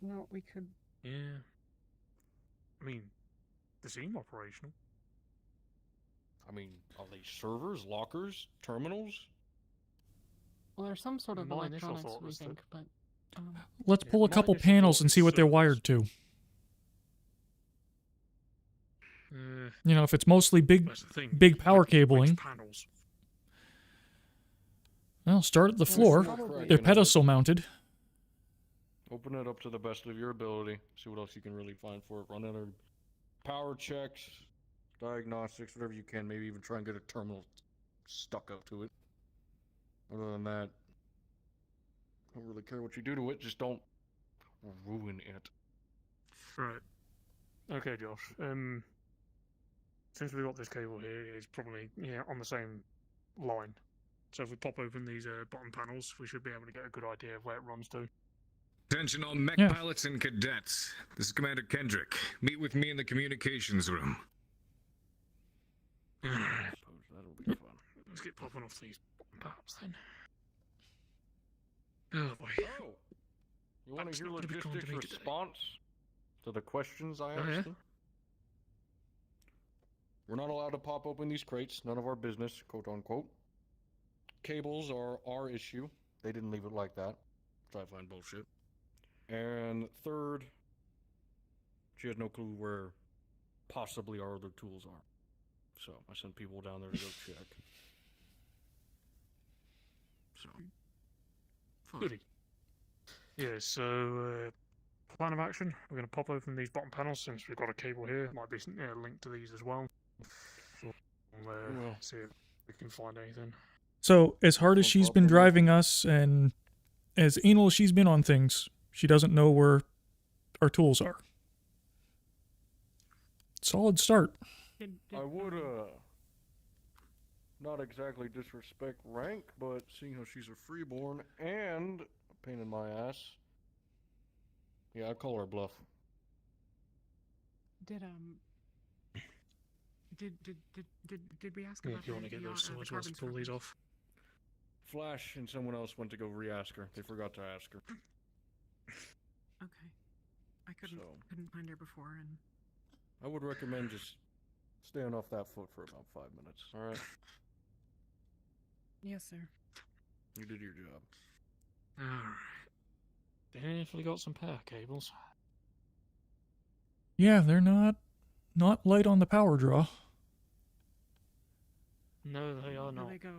No, we could. Yeah. I mean, they seem operational. I mean, are they servers, lockers, terminals? Well, there's some sort of My initial electronics, thought we was that- think, but. Let's pull a my couple initial panels thought and was see what they're servers. wired to. Uh, If it's mostly big That's the thing. big power Which cabling, panels? well, start at the Well, floor. probably They're gonna pedestal mounted. Open it up to the best of your ability. See what else you can really find for it. Run other power checks, diagnostics, whatever you can. Maybe even try and get a terminal stuck up to it. Other than that, I don't really care what you do to it. Just don't ruin it. Right. Okay, Josh. Since we've got this cable here, it's probably on the same line. So if we pop open these bottom panels, we should be able to get a good idea of where it runs to. Attention all mech Yeah. pilots and cadets. This is Commander Kendrick. Meet with me in the communications room. I suppose that'll be fun. Let's get popping off these bottom panels then. Oh boy. Oh, you want That's to hear not gonna be fun to logistics me today. response to the questions I Oh, asked yeah? them? We're not allowed to pop open these crates. None of our business, quote unquote. Cables are our issue. They didn't leave it like that, which I find bullshit. And third, she has no clue where possibly our other tools are. So I sent people down there to go check. So. Goody. Yeah, so plan of action. We're going to pop open these bottom panels since we've got a cable here. Might be linked to these as well. We'll see if we can find anything. So, as hard as she's been driving us and as anal as she's been on things, she doesn't know where our tools are. Solid start. I would, not exactly disrespect rank, but seeing how she's a freeborn and a pain in my ass, yeah, I'd call her a bluff. Did we ask Yeah, about if you want to get those swords, let's pull these off. Flash and someone else went to go re-ask her. They forgot to ask her. Okay. I couldn't find her before, and I would recommend just staying off that foot for about 5 minutes. All right. yes, sir. You did your job. Alright. Definitely got some power cables. Yeah, they're not light on the power draw. No, they are Where not. they go?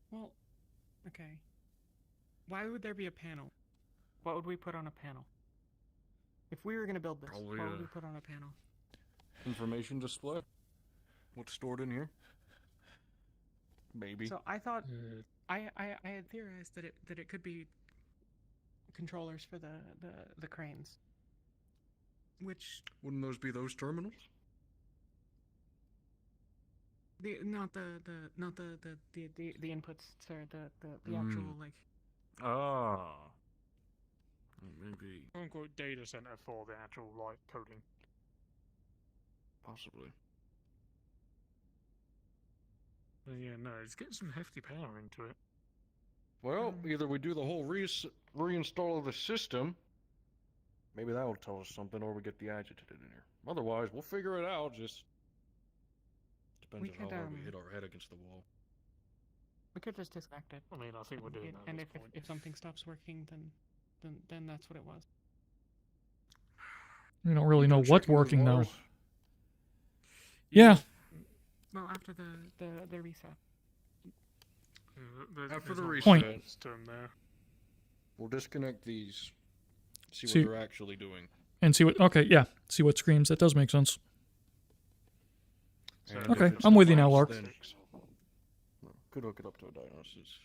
Well, okay. Why would there be a panel? What would we put on a panel? If we were going to build this, Probably, what would we put on a panel? Information display. What's stored in here? Maybe. So I thought I had theorized that it could be controllers for the cranes. Which Wouldn't those be those terminals? not the inputs, sir. The actual like. Ah. Maybe. Quote data center for the actual like coding. Possibly. But yeah, no, it's getting some hefty power into it. Well, either we do the whole reinstall of the system. Maybe that will tell us something, or we get the agitated in here. Otherwise, we'll figure it out. Just depends on how hard we hit our head against the wall. We could just disconnect it. I mean, I think we're doing that. And if something stops working, then that's what it was. We don't really know what's working though. Yeah. Well, after the reset. After the reset, Point. We'll disconnect these. See See- what they're actually doing. And see what. Okay, yeah. See what screams. That does make sense. And Okay, if it's I'm with you now, flash, Lark. then could hook it up to a diagnosis.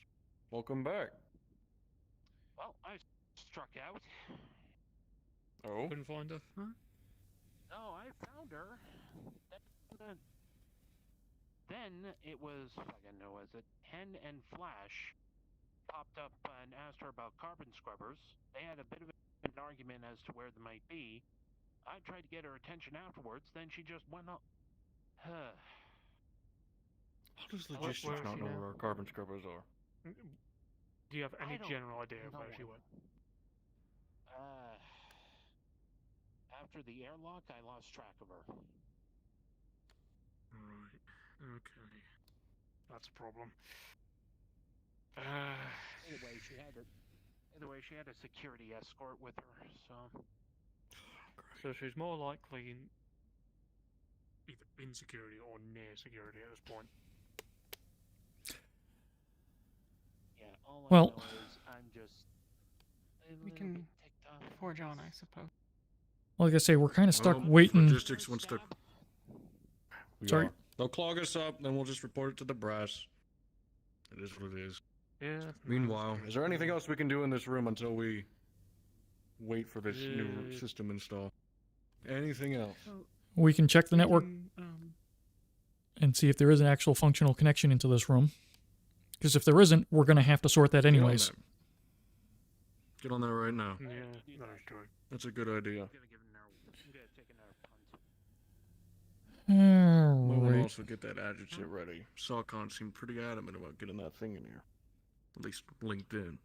Welcome back. Well, I struck out. Oh? Couldn't find her. Huh? No, I found her. Then it was, fucking know, was it Hen and Flash popped up and asked her about carbon scrubbers. They had a bit of an argument as to where they might be. I tried to get her attention afterwards, then she just went up. How does logistics not know where our carbon scrubbers are? Do you have any general idea of where she went? After the airlock, I lost track of her. Right. Okay. That's a problem. Anyway, she had a security escort with her, so. So she's more likely either in security or near security at this point. Yeah, all Well- I know is I'm just a We little can bit ticked off. forge on, I suppose. Like I say, we're kind of stuck Well, waiting. Logistics wants to. We Sorry? are. They'll clog us up, then we'll just report it to the brass. It is what it is. Yeah. Meanwhile, is there anything else we can do in this room until we wait for this new system install? Anything else? We can check the network Um, and see if there is an actual functional connection into this room. Because if there isn't, we're going to have to sort that anyways. Get on that right now. Yeah, that is true. That's a good idea. We want to Alright. also get that adjutant ready. Salcon seemed pretty adamant about getting that thing in here. At least linked in.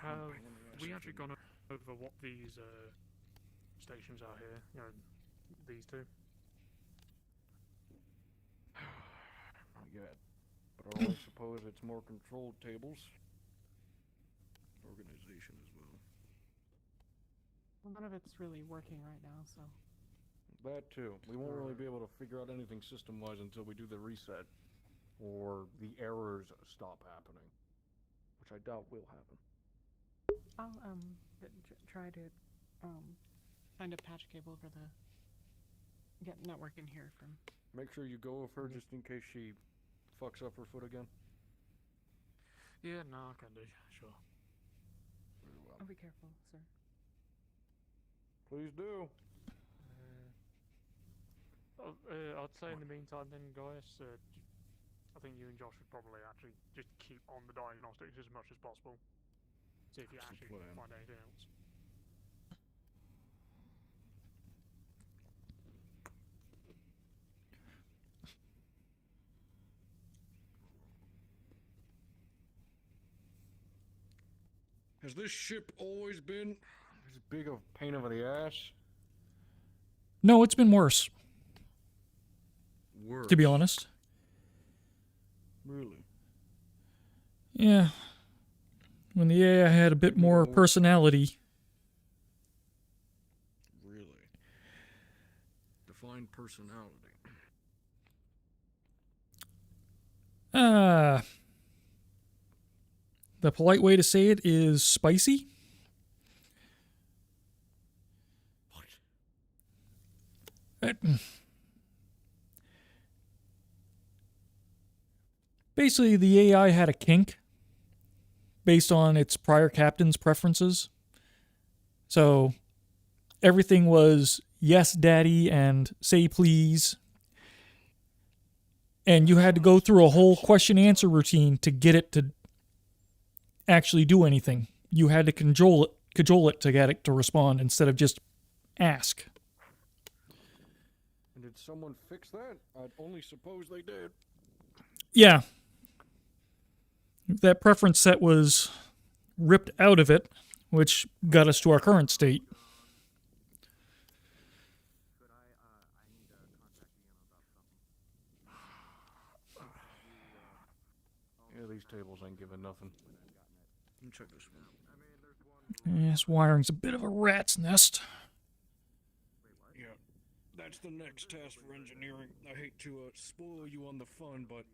Have we actually gone over what these stations are here? You know, these two? Not yet. But I suppose it's more controlled tables. Organization as well. well, none of it's really working right now, so. That too. We won't really be able to figure out anything system-wise until we do the reset. or the errors stop happening, which I doubt will happen. I'll try to find a patch cable for the network in here from. Make sure you go with her just in case she fucks up her foot again. Yeah, no, I can do. Sure. Very well. I'll be careful, sir. Please do. I'd say in the meantime then, guys, I think you and Josh would probably actually just keep on the diagnostics as much as possible. See if you That's the actually plan. find anything else. Has this ship always been as big of a pain in the ass? No, it's been worse. Worse. To be honest. Really? Yeah. When the AI had a bit more personality. Really? Define personality. The polite way to say it is spicy. What? Basically, the AI had a kink based on its prior captain's preferences. So everything was yes, daddy, and say please. And you had to go through a whole question-answer routine to get it to actually do anything. You had to cajole it to get it to respond instead of just ask. And did someone fix that? I'd only suppose they did. Yeah. That preference set was ripped out of it, which got us to our current state. Yeah, these tables ain't giving nothing. Let me check this one. This wiring's a bit of a rat's nest. Yeah, that's the next task for engineering. I hate to spoil you on the fun, but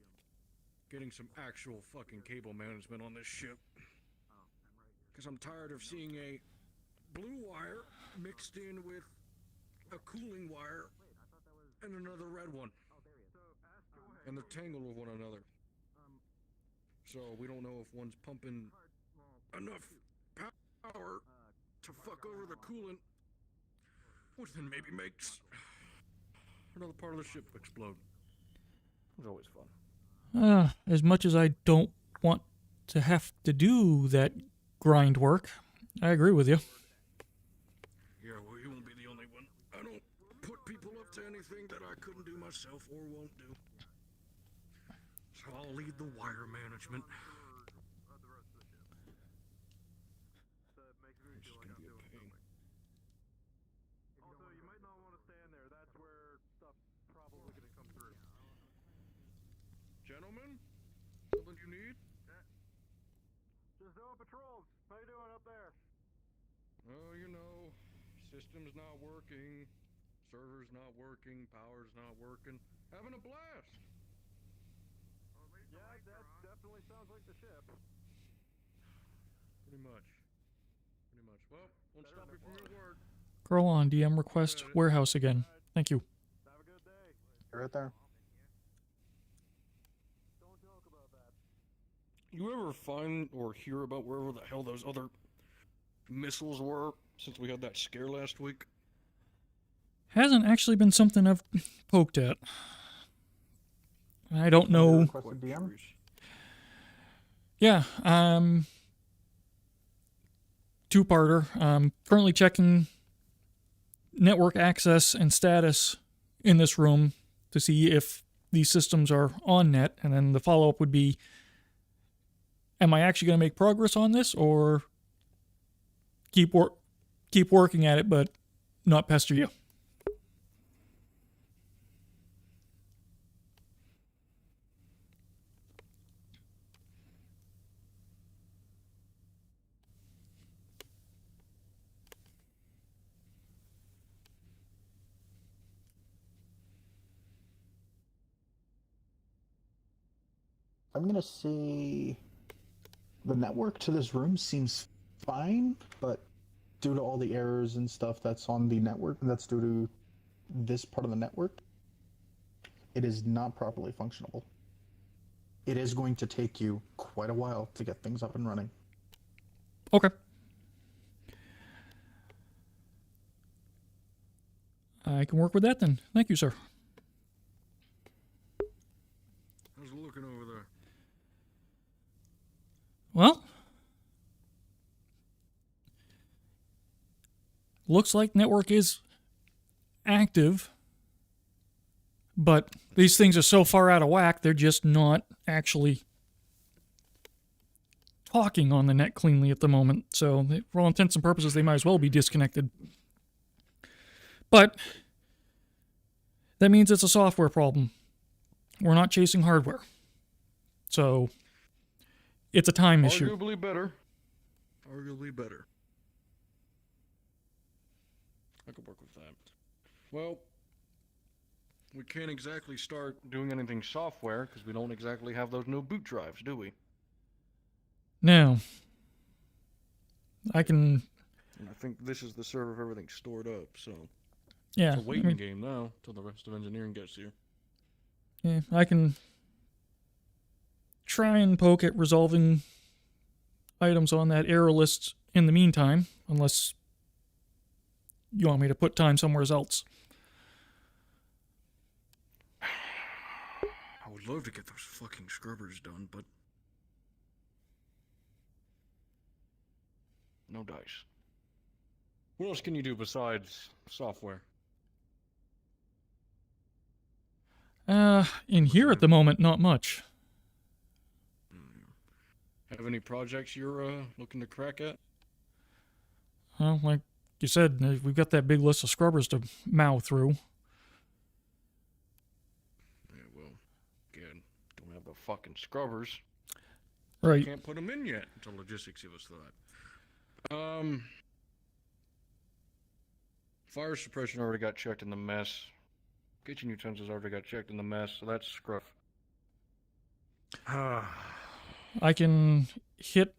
getting some actual fucking cable management on this ship. Because I'm tired of seeing a blue wire mixed in with a cooling wire and another red one. And they're tangled with one another. So we don't know if one's pumping enough power to fuck over the coolant, which then maybe makes another part of the ship explode. It's always fun. As much as I don't want to have to do that grind work, I agree with you. Yeah, well, you won't be the only one. I don't put people up to anything that I couldn't do myself or won't do. So I'll lead the wire management. This is gonna be a pain. Also, you might not want to stand there. That's where stuff's probably going to come through. Gentlemen, something you need? Just doing patrols. How you doing up there? Oh, you know, system's not working, server's not working, power's not working. Having a blast! Yeah, that definitely sounds like the ship. Pretty much. Pretty much. Well, won't stop you from your work. Girl on DM request warehouse again. Thank you. Have a good day. You're right there. Don't joke about that. You ever find or hear about wherever the hell those other missiles were since we had that scare last week? Hasn't actually been something I've poked at. I don't know. Requested DM? Yeah, two-parter. Currently checking network access and status in this room to see if these systems are on net, and then the follow-up would be, am I actually going to make progress on this, or keep working at it but not pester you? I'm gonna say the network to this room seems fine, but due to all the errors and stuff that's on the network, and that's due to this part of the network, it is not properly functionable. It is going to take you quite a while to get things up and running. Okay. I can work with that then. Thank you, sir. How's it looking over there? Well, looks like network is active, but these things are so far out of whack, they're just not actually talking on the net cleanly at the moment. So for all intents and purposes, they might as well be disconnected. But that means it's a software problem. We're not chasing hardware. So it's a time issue. Arguably better. Arguably better. I could work with that. Well, we can't exactly start doing anything software because we don't exactly have those new boot drives, do we? Now, I can... And I think this is the server of everything stored up, so... Yeah, it's a waiting game now till the rest of engineering gets here. Yeah, I can try and poke at resolving items on that error list in the meantime, unless you want me to put time somewhere else. I would love to get those fucking scrubbers done, but... no dice. What else can you do besides software? In here at the moment, not much. Have any projects you're looking to crack at? Well, like you said, we've got that big list of scrubbers to mow through. Yeah, well, again, don't have the fucking scrubbers. Right. Can't put them in yet until logistics give us that. Fire suppression already got checked in the mess. Kitchen utensils already got checked in the mess, so that's scruff. I can hit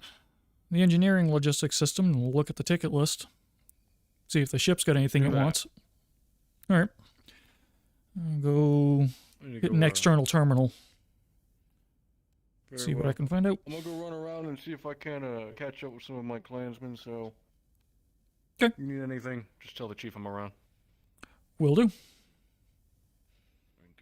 the engineering logistics system and look at the ticket list. See if the ship's got anything it wants. Alright. Go hit an external terminal. See what I can find out. I'm gonna go run around and see if I can catch up with some of my clansmen, so... Okay. You need anything, just tell the chief I'm around. Will do. Thank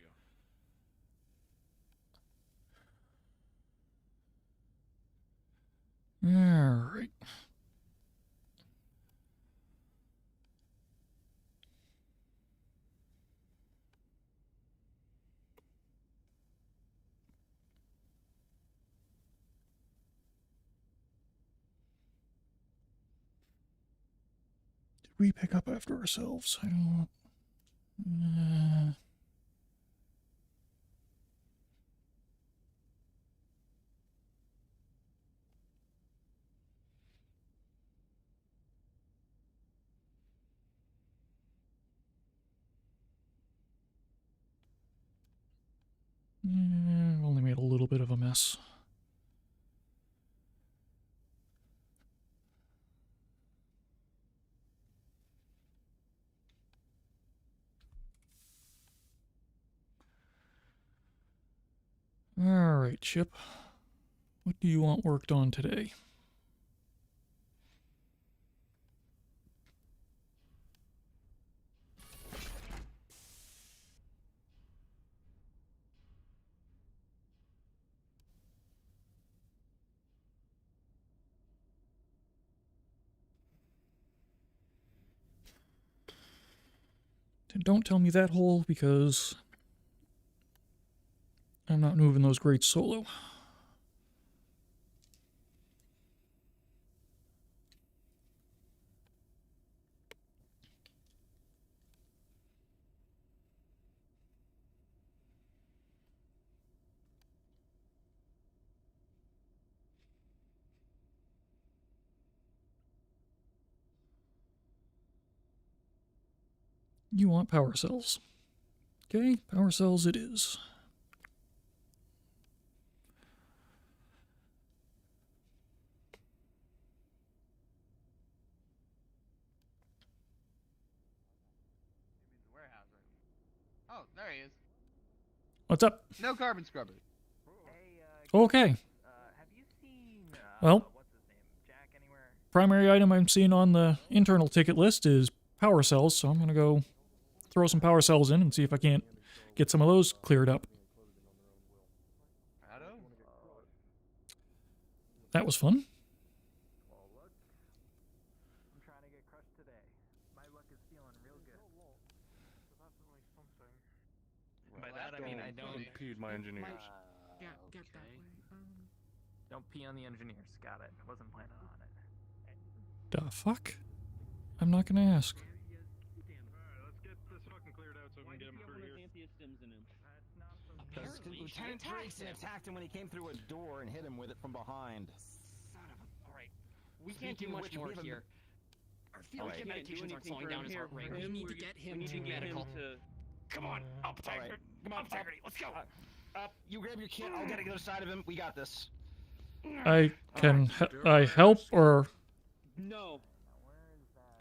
you. Alright. Did we pick up after ourselves? I don't... only made a little bit of a mess. Alright, Chip. What do you want worked on today? Don't tell me that hole, because I'm not moving those grates solo. You want power cells. Okay, power cells it is. Oh, there he is. What's up? No carbon scrubber. Okay. Well, primary item I'm seeing on the internal ticket list is power cells, so I'm going to go throw some power cells in and see if I can't get some of those cleared up. That was fun. By that I mean I don't impede my engineers. Get that way. Don't pee on the engineers. Got it. I wasn't planning on it. The fuck? I'm not going to ask. Let's get this fucking cleared out so we can get him through here. Because Lieutenant Brigson attacked him when he came through a door and hit him with it from behind. Alright. We can't do much more here. Our field meditations aren't slowing down his heart rate. We need to get him to medical. Come on, up integrity. Come on, integrity. Let's go. Up. You grab your kit. I'll get to the other side of him. We got this. I can I help or... No.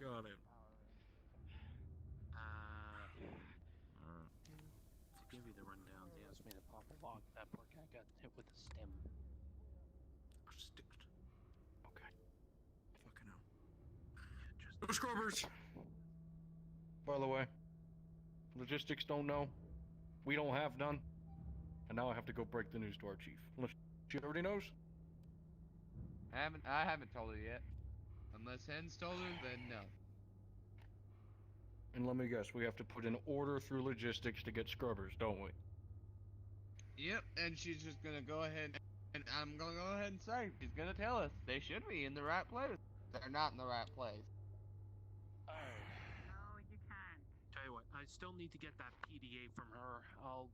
Got it. To give you the rundown, the estimated pop log, that poor guy got hit with a stem. Sticked. Okay. Fucking hell. No scrubbers! By the way, logistics don't know. We don't have none. And now I have to go break the news to our chief. Unless she already knows. I haven't told her yet. Unless Hen's told her, then no. And let me guess, we have to put an order through logistics to get scrubbers, don't we? Yep, and she's just gonna go ahead, and I'm gonna go ahead and say, she's gonna tell us they should be in the right place. They're not in the right place. No, you can't. Tell you what, I still need to get that PDA from her. I'll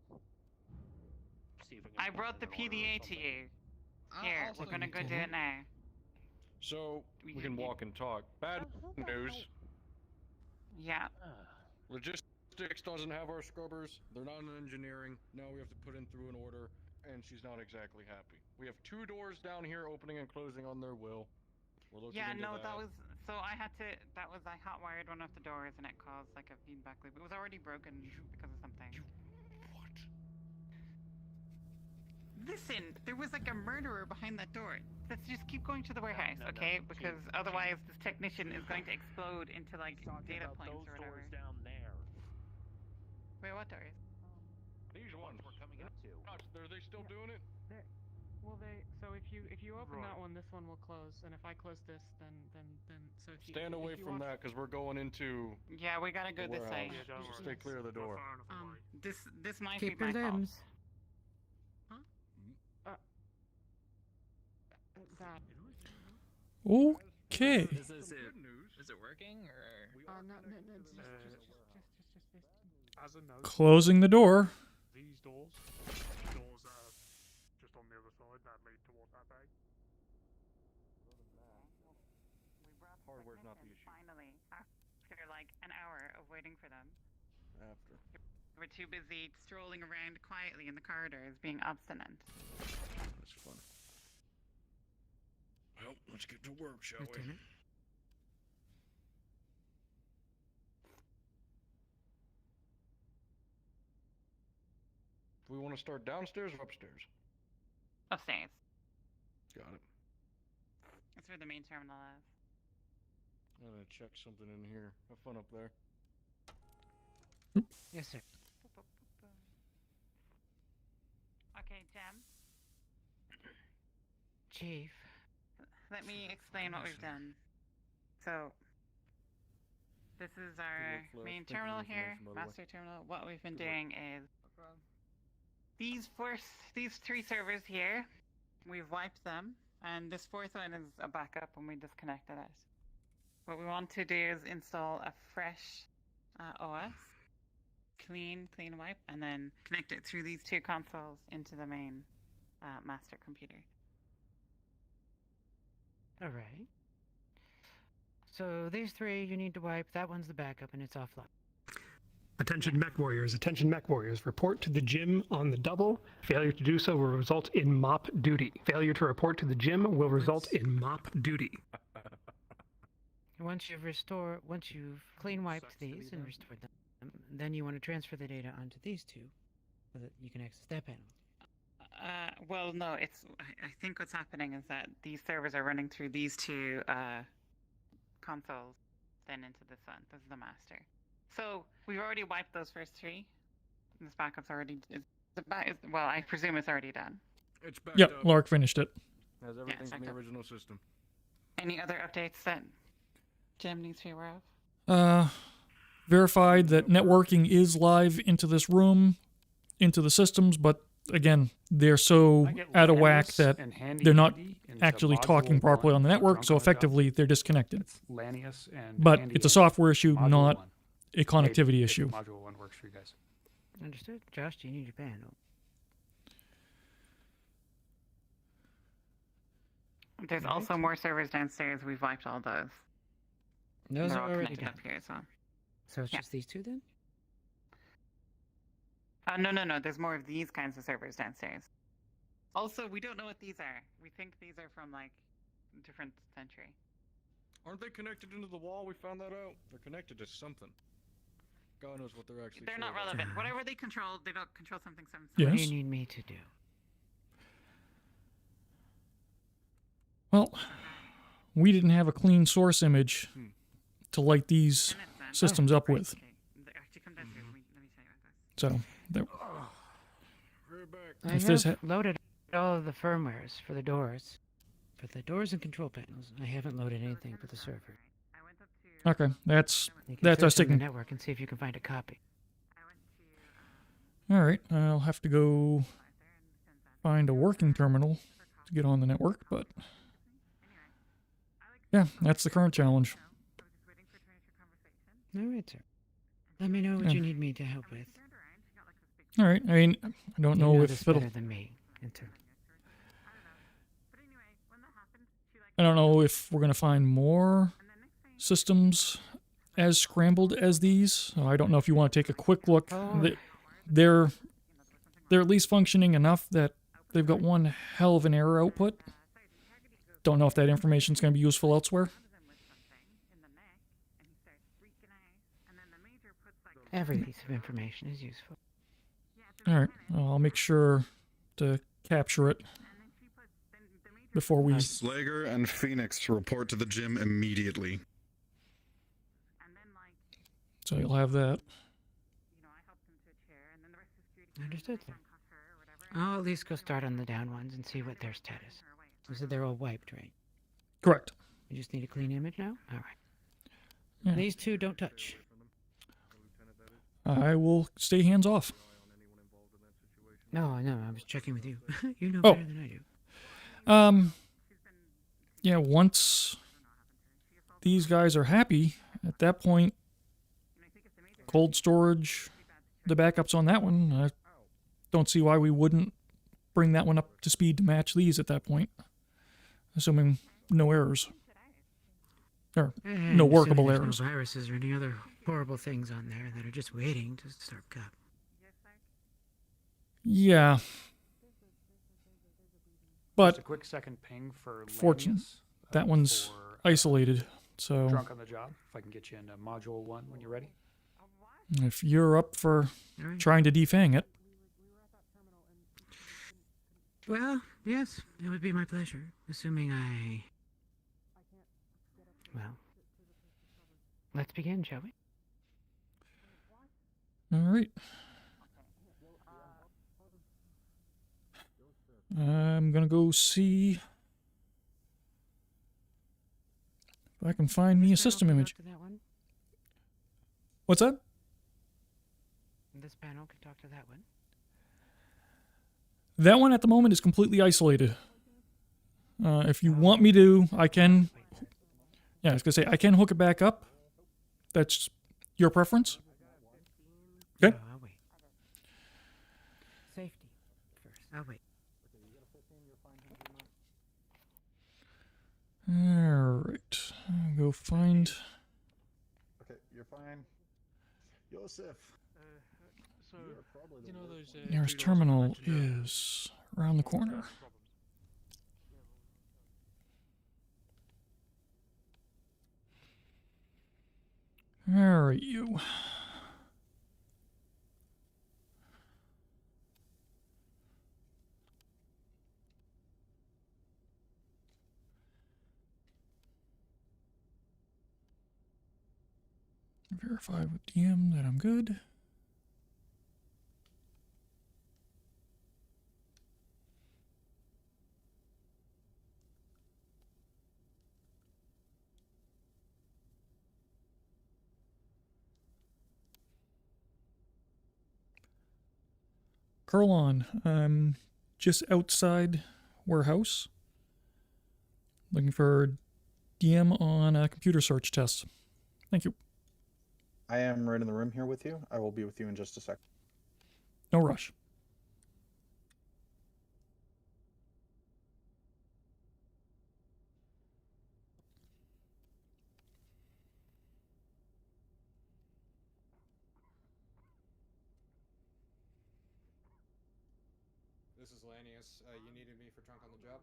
see if I brought the PDA to you. Here, we're gonna go do it now. So, we can walk and talk. Bad news. Yeah. Logistics doesn't have our scrubbers. They're not in engineering. Now we have to put in through an order, and she's not exactly happy. We have 2 doors down here opening and closing on their will. We're looking into that was... So I had to... I hot-wired one of the doors, and it caused, like, a feedback loop. It was already broken because of something. What? Listen, there was, like, a murderer behind that door. Let's just keep going to the warehouse, okay? Because otherwise this technician is going to explode into, like, data points or whatever. down there. Wait, what doors? These ones we're coming up to. Are they still doing it? Well, so if you open that one, this one will close, and if I close this, then so if you Stand away from that, because we're going into... Yeah, we gotta go this way. Just stay clear of the door. This might Keep be your my fault. limbs. That. Okay. Is it working or? No, As a note, Closing the door. these doors just on the other side that lead toward that bay. Hardware's not the issue. Finally, after like an hour of waiting for them. After. We're too busy strolling around quietly in the corridors, being obstinate. That's fun. Well, let's get to work, shall we? Do we want to start downstairs or upstairs? Upstairs. Got it. That's where the main terminal is. I'm gonna check something in here. Have fun up there. Yes, sir. Okay, Jem. Chief. Let me explain what we've done. So, this is our main terminal here, master terminal. What we've been doing is these 3 servers here, we've wiped them, and this 4th one is a backup when we disconnected it. What we want to do is install a fresh OS, clean wipe, and then connect it through these 2 consoles into the main master computer. Alright. So these 3 you need to wipe. That one's the backup and it's offline. Attention mech warriors, attention mech warriors. Report to the gym on the double. Failure to do so will result in mop duty. Failure to report to the gym will result in mop duty. Once you've clean wiped these and restored them, then you want to transfer the data onto these two so that you can access that panel. Well, no, it's. I think what's happening is that these servers are running through these two consoles, then into this one. This is the master. So we've already wiped those first three. This backup's already. Well, I presume it's already done. It's backed Yep, up. Lark finished it. Has everything it's from the backed up. original system. Any other updates that Jim needs to be aware of? Verified that networking is live into this room, into the systems, but again, they're so out of whack that they're not actually talking properly on the network, so effectively they're disconnected. Lanius and But Handy it's a and software issue, Module not 1. a connectivity Hey, issue. Module 1 works for you guys. Understood. Josh, do you need your panel? There's also more servers downstairs. We've wiped all those. Those They're are all already connected done. up here as well. So it's just these two then? No. There's more of these kinds of servers downstairs. Also, we don't know what these are. We think these are from like a different century. Aren't they connected into the wall? We found that out. They're connected to something. God knows what they're actually. They're not relevant. Whatever they control, they don't control something. What do you need me to do? Well, we didn't have a clean source image to light these systems up with. So, there, I if there's have loaded all of the firmwares for the doors. For the doors and control panels, I haven't loaded anything for the server. okay, that's You can our search on the sticking. network and see if you can find a copy. All right, I'll have to go find a working terminal to get on the network, but yeah, that's the current challenge. All right, sir. Let me know what Yeah. you need me to help with. All right, I mean, I don't You know this if it'll. better than me. Enter. I don't know if we're gonna find more systems as scrambled as these. So I don't know if you want to take a quick look. They're at least functioning enough that they've got one hell of an error output. Don't know if that information is going to be useful elsewhere. Every piece of information is useful. All right, I'll make sure to capture it before we. Slager and Phoenix report to the gym immediately. So you'll have that. Understood, sir. I'll at least go start on the down ones and see what their status. You said they're all wiped, right? Correct. You just need a clean image now? Alright. Yeah. These two don't touch. I will stay hands off. No, I know. I was checking with you. You know Oh. better than I do. Yeah, once these guys are happy, at that point, cold storage, the backups on that one, I don't see why we wouldn't bring that one up to speed to match these at that point. Assuming no errors. Or no And workable assuming errors. there's no viruses or any other horrible things on there that are just waiting to start up. Yeah. But Just a quick second ping for fortunate, Lanius, that one's isolated, so Drunk on the job. If I can get you into module 1 when you're ready. if you're up for Alright. trying to defang it, Well, yes, it would be my pleasure, assuming I... Well, let's begin, shall we? all right. I'm gonna go see if I can find me a system image. To that one? What's that? This panel can talk to that one. That one at the moment is completely isolated. If you want me to, I can. Yeah, I was gonna say I can hook it back up. That's your preference. Okay. No, I'll wait. Safety first. I'll wait. All right. Go find. Okay, you're fine. Yosef. So, you know those Nearest terminal is around the corner. All right, you. Verify with DM that I'm good. Curlon, I'm just outside warehouse. Looking for DM on a computer search test. Thank you. I am right in the room here with you. I will be with you in just a sec. No rush. This is Lanius. You needed me for trunk on the job?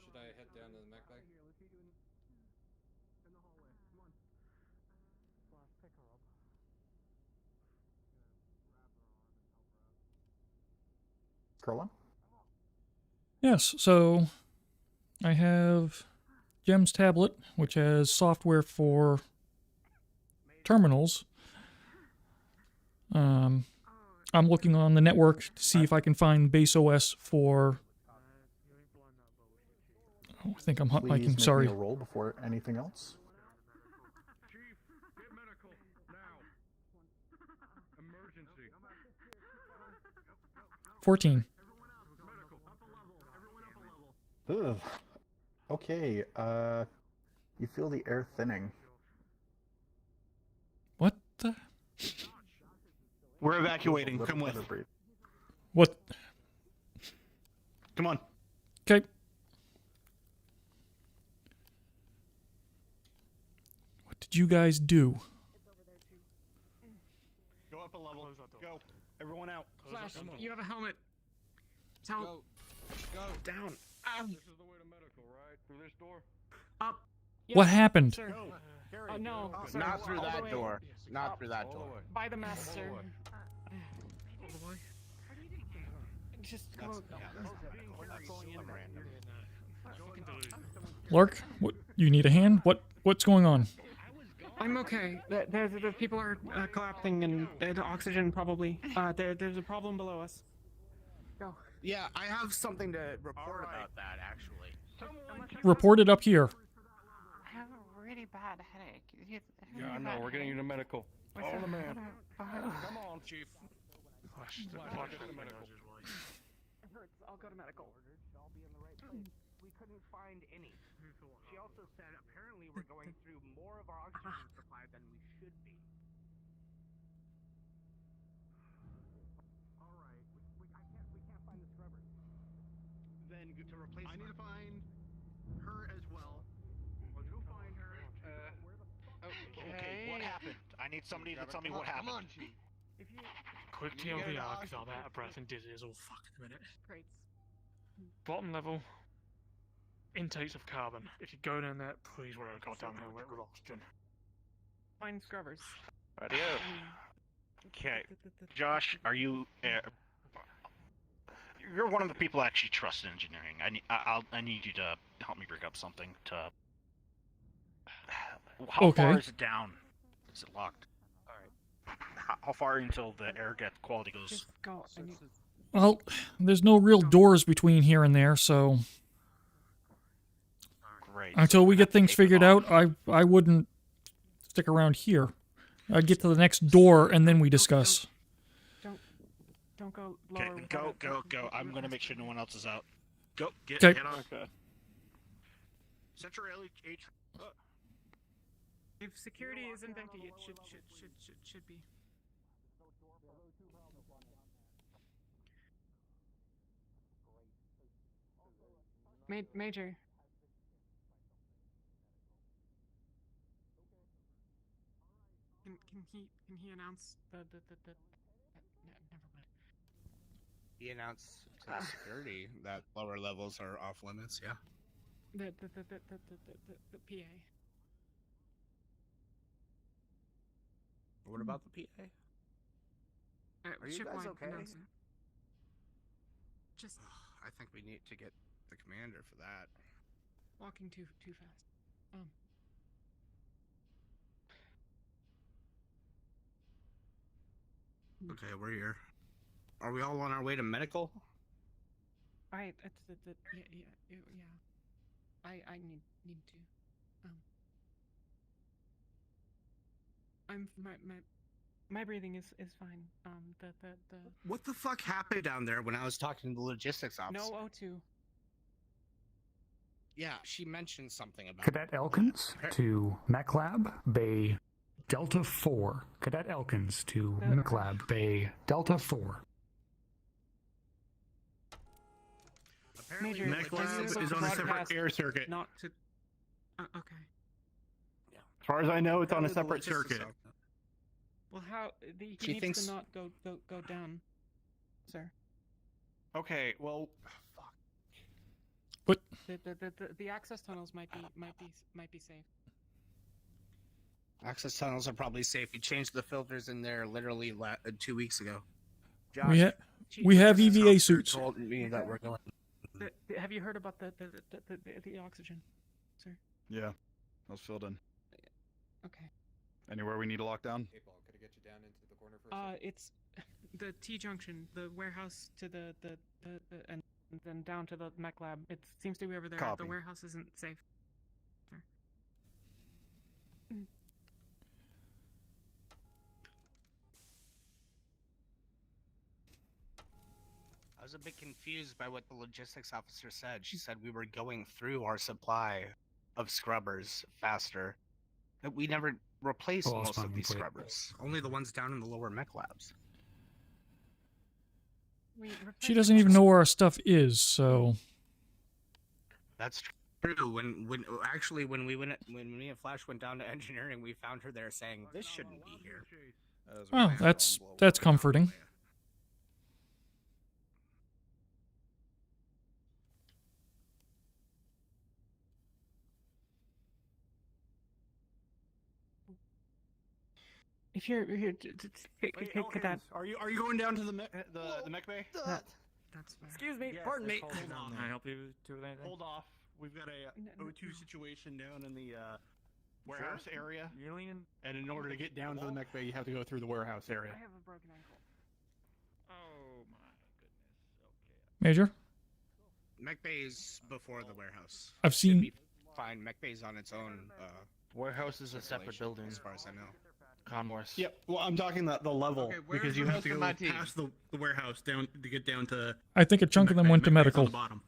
Should I head down to the mech bay? Curlon? Yes, so I have Gem's tablet, which has software for terminals. I'm looking on the network to see if I can find base OS for... Oh, I think I'm hot Please miking, make sorry. me a roll before anything else. 14. Ugh. Okay, you feel the air thinning. What the? We're evacuating. Come with. What? Come on. Okay. What did you guys do? Go up a level. Go. Everyone out. Flash, you have a helmet. Tell. Go. Down. This is the way to medical, right? Through this door? Up. What happened? Sir. No. Sir. Not through All the that way. door. Not through that door. By the mess, sir. Just go. Lark, what? You need a hand? What's going on? I'm okay. The people are collapsing and the oxygen probably. There's a problem below us. Go. Yeah, I have something to report about that, actually. Report it up here. I have a really bad headache. Yeah, I know. We're getting you to medical. Follow the man. Come on, Chief. It hurts. I'll go to medical. I'll be in the right place. We couldn't find any. She also said apparently we're going through more of our oxygen supply than we should be. All right, we can't find the scrubbers. Then to replace. I need to find her as well. Let's go find her. Okay, what happened? I need somebody to tell me what happened. Come on, Chief. If you Quick TLDR, because I'm out of breath and dizzy as all fuck in a minute. crates. Bottom level, intakes of carbon. If you go down there, please wear a goddamn helmet with oxygen. Find scrubbers. Radio. Okay. Josh, are you... you're one of the people I actually trust in engineering. I need you to help me rig up something to... How far is it down? Is it locked? Alright. How far until the air quality goes? Just go. Well, there's no real doors between here and there, so... Great. Until we get things figured out, I wouldn't stick around here. I'd get to the next door, and then we discuss. Don't go Okay, lower. go. I'm gonna make sure no one else is out. Go, get Okay. on. Okay. Central H. If security isn't empty, it should be. Major. Can he announce the never mind. He announced to the security that lower levels are off limits, yeah. The PA. What about the PA? Are you guys okay? Just I think we need to get the commander for that. Walking too fast. Okay, we're here. Are we all on our way to medical? Alright, that's yeah. I need to. My breathing is fine. The What the fuck happened down there when I was talking to the logistics officer? no O2. Yeah, she mentioned something about Cadet Elkins to Mech Lab, Bay Delta 4. Cadet Elkins to Mech Lab, Bay Delta 4. Apparently, Major, Lab is on a separate air circuit. Not to. Okay. As far as I know, it's on a separate circuit. Well, how he She needs thinks- to not go down, sir. Okay, well, What? The access tunnels might be safe. Access tunnels are probably safe. You changed the filters in there literally 2 weeks ago. We have EVA suits. Told me that we're going. Have you heard about the oxygen, sir? Yeah, I was filled in. Okay. Anywhere we need to lock down? Could I get you down into the corner for a second? It's the T junction, the warehouse to the and then down to the mech lab. It seems to be over there. Copy. The warehouse isn't safe. Sir. I was a bit confused by what the logistics officer said. She said we were going through our supply of scrubbers faster. That we never replaced Oh, I'll most spawn of these complete. scrubbers. Only the ones down in the lower mech labs. She doesn't even know where our stuff is, so That's true. When me and Flash went down to engineering, we found her there saying this shouldn't be here. well, that's comforting. If you're here, take that. Are you going down to the mech bay? That's fine. Excuse me, Yes, pardon me. hold on. Can I help you with anything? Hold off. We've got a O2 situation down in the warehouse area, You're leaning. and in order to get down to the mech bay, you have to go through the warehouse area. I have a broken ankle. Oh my goodness. Major, Mech bay's before the warehouse. I've Should seen- be fine. Mech bay's on its own. Warehouse is a separate circulation, building. as far as I know. Conmorse. Yep. Well, I'm talking the level Okay, where's because you the have to rest of go my team? past the warehouse down to get down to. I think a chunk of them went to Mech bay's on medical. the bottom.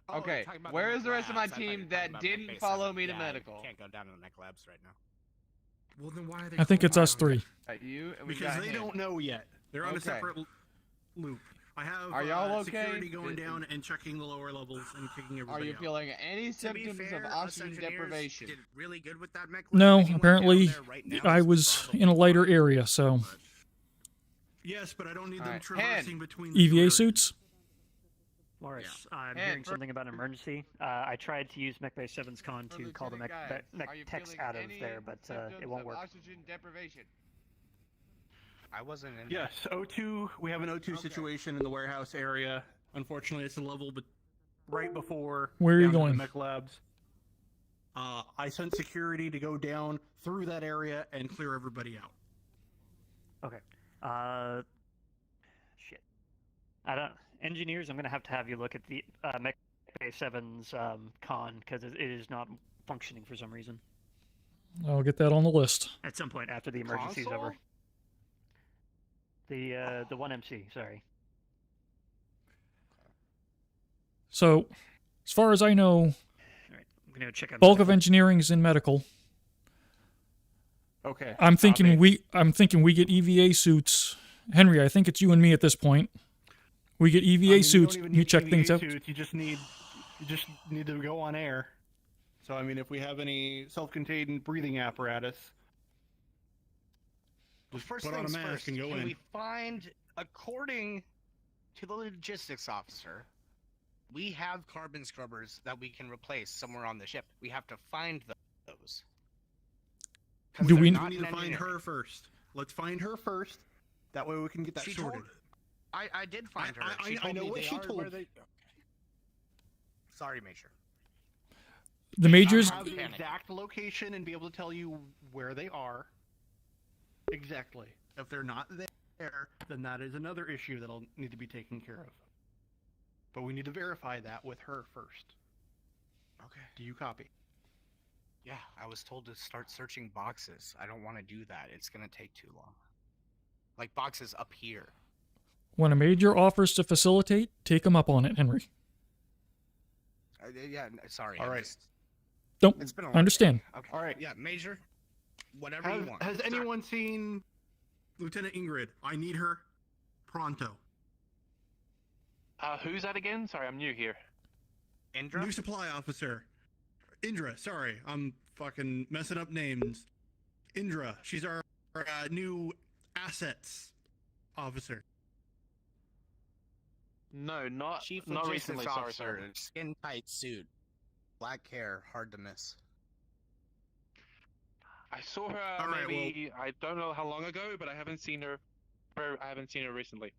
Oh, Okay, talking about where the is the rest of my mech labs. I thought you were team talking that about didn't mech follow base. me to Yeah, medical? Can't go down to the mech labs right now. Well, then why are they? I think it's us three. You and we Because got they him. don't know yet. They're on a Okay. separate loop. I have Are y'all okay? security going down and checking the lower levels and kicking Are everybody you out. feeling any To be symptoms fair, of us oxygen engineers deprivation? did really good with that mech lab. No, Anyone apparently down there right now I is was probably in a lighter fine. area, so Yes, but I don't need them Alright, traversing Hen. between the EVA two suits. Morris, I'm Hey, hearing something about an emergency. I tried to use MechBay 7's con to call the Lieutenant Guy, mech are you techs feeling out of any there, but symptoms it won't of work. Oxygen deprivation. I wasn't in. Yes, O2. We have an O2 situation in the warehouse area. Unfortunately, it's a level but right before. Where are you down to going? The mech labs. I sent security to go down through that area and clear everybody out. Okay. Shit. I don't. Engineers, I'm gonna have you look at the MechBay 7's con because it is not functioning for some reason. I'll get that on the list. At some point after the emergency's over. The 1MC, sorry. So, as far as I know, All right, I'm gonna check out. bulk of engineering is in medical. Okay. I'm thinking we get EVA suits. Henry, I think it's you and me at this point. We get EVA suits. You check things out. Suits, you just need to go on air. So I mean, if we have any self-contained breathing apparatus, Well, just first put on a things mask first, and go can in. we find, according to the logistics officer, we have carbon scrubbers that we can replace somewhere on the ship. We have to find those. 'Cause Do they're we- not We in need to find engineering. her first. Let's find her first. That way we can get that She sorted. told. I did find her. I She told know me what they she are told. where they- Sorry, Major. The Major's... Have the exact location and be able to tell you where they are. Exactly. If they're not there, then that is another issue that'll need to be taken care of. But we need to verify that with her first. Okay. Do you copy? Yeah, I was told to start searching boxes. I don't want to do that. It's going to take too long. Like boxes up here. When a Major offers to facilitate, take him up on it, Henry. Yeah, sorry. All right. Don't It's been a long understand. day. Okay. All right. Yeah, Major. Whatever Has, you want. has anyone seen Lieutenant Ingrid? I need her pronto. Who's that again? Sorry, I'm new here. Indra? New supply officer. Indra, sorry. I'm fucking messing up names. Indra. She's our new assets officer. No, not Chief not Logistics recently. Sorry, Officer, sorry. skin tight suit, black hair, hard to miss. I saw her All right, maybe I don't know how long ago, but I haven't seen her. I haven't seen her recently.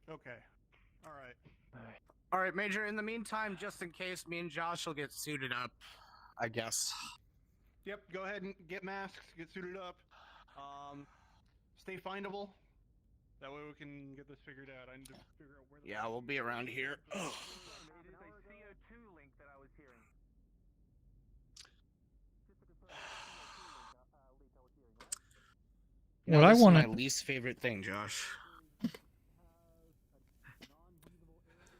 Okay. All right. All right, Major. In the meantime, just in case, me and Josh will get suited up, I guess. Yep, go ahead and get masks, get suited up. Stay findable. That way we can get this figured out. I need to figure out where the... Yeah, we'll be around here. It is a CO2 link that I was hearing. What I This is want my to... least favorite thing, Josh.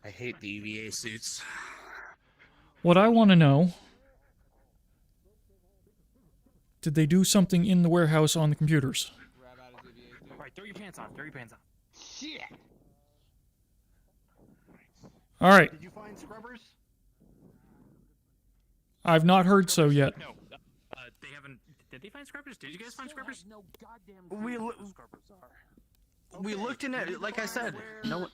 I hate the EVA suits. What I want to know... Did they do something in the warehouse on the computers? Alright, throw your pants on. Throw your pants on. Shit! Alright. Did you find scrubbers? I've not heard so yet. No, they haven't. Did they find scrubbers? Did you guys find scrubbers? No goddamn We looked in it, like I said. No one...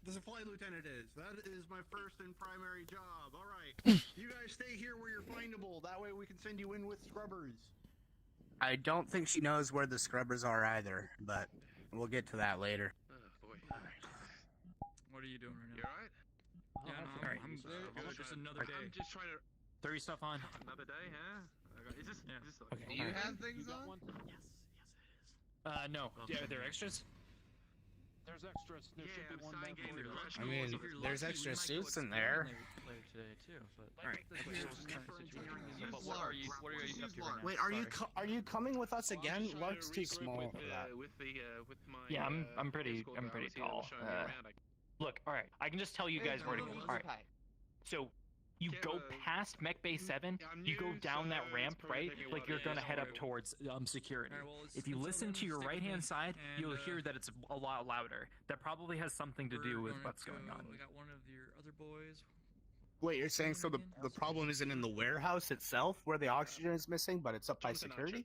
The supply lieutenant is. That is my first and primary job. All right. You guys stay here where you're findable. That way we can send you in with scrubbers. I don't think she knows where the scrubbers are either, but we'll get to that later. Oh boy. What are you doing right now? You alright? Yeah, no, Alright. I'm good. Just another day. I'm just trying to... Throw your stuff on. Another day, huh? Is this... Yeah. Is this like... Okay. Do you Alright. have things on? No. Yeah, are there extras? There's extras. There should be one sign there game for you. I mean, there's extra suits in there. Later today too, but Alright. What are you up to right now? Wait, are you coming with us again? Lark's too small for that. With my... yeah, I'm pretty tall. Look, all right, I can just tell you guys where to go. All right, so you go past Mech Bay 7, you go down that ramp, right? Like you're gonna head up towards security. If you listen to your right-hand side, you'll hear that it's a lot louder. That probably has something to do with what's going on. We got one of your other boys. Wait, you're saying so the problem isn't in the warehouse itself where the oxygen is missing, but it's up by security?